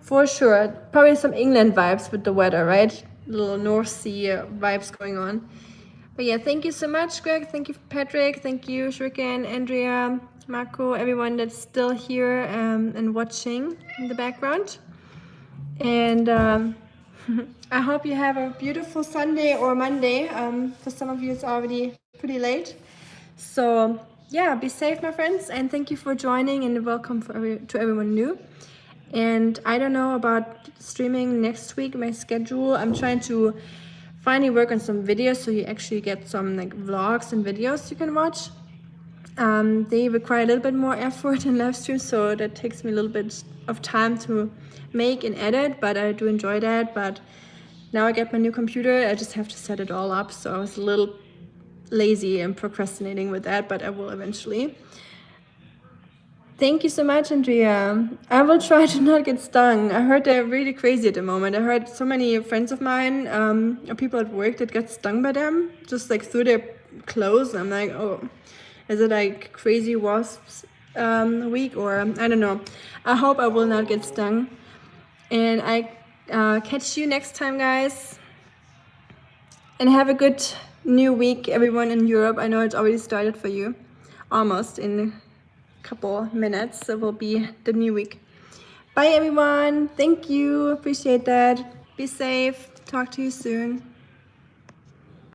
For sure, probably some England vibes with the weather, right? Little North Sea vibes going on. But yeah, thank you so much, Greg. Thank you, Patrick. Thank you, Shuriken, Andrea, Marco, everyone that's still here and watching in the background. And I hope you have a beautiful Sunday or Monday. For some of you, it's already pretty late. So yeah, be safe, my friends, and thank you for joining, and welcome to everyone new. And I don't know about streaming next week, my schedule. I'm trying to finally work on some videos, so you actually get some like vlogs and videos you can watch. They require a little bit more effort in live stream, so that takes me a little bit of time to make and edit, but I do enjoy that. But now I get my new computer, I just have to set it all up, so I was a little lazy and procrastinating with that, but I will eventually. Thank you so much, Andrea. I will try to not get stung. I heard they're really crazy at the moment. I heard so many friends of mine, or people at work, that got stung by them, just like through their clothes. I'm like, oh, is it like crazy wasps week, or I don't know. I hope I will not get stung. And I catch you next time, guys. And have a good new week, everyone in Europe. I know it's already started for you, almost in couple minutes. It will be the new week. Bye everyone. Thank you. Appreciate that. Be safe. Talk to you soon.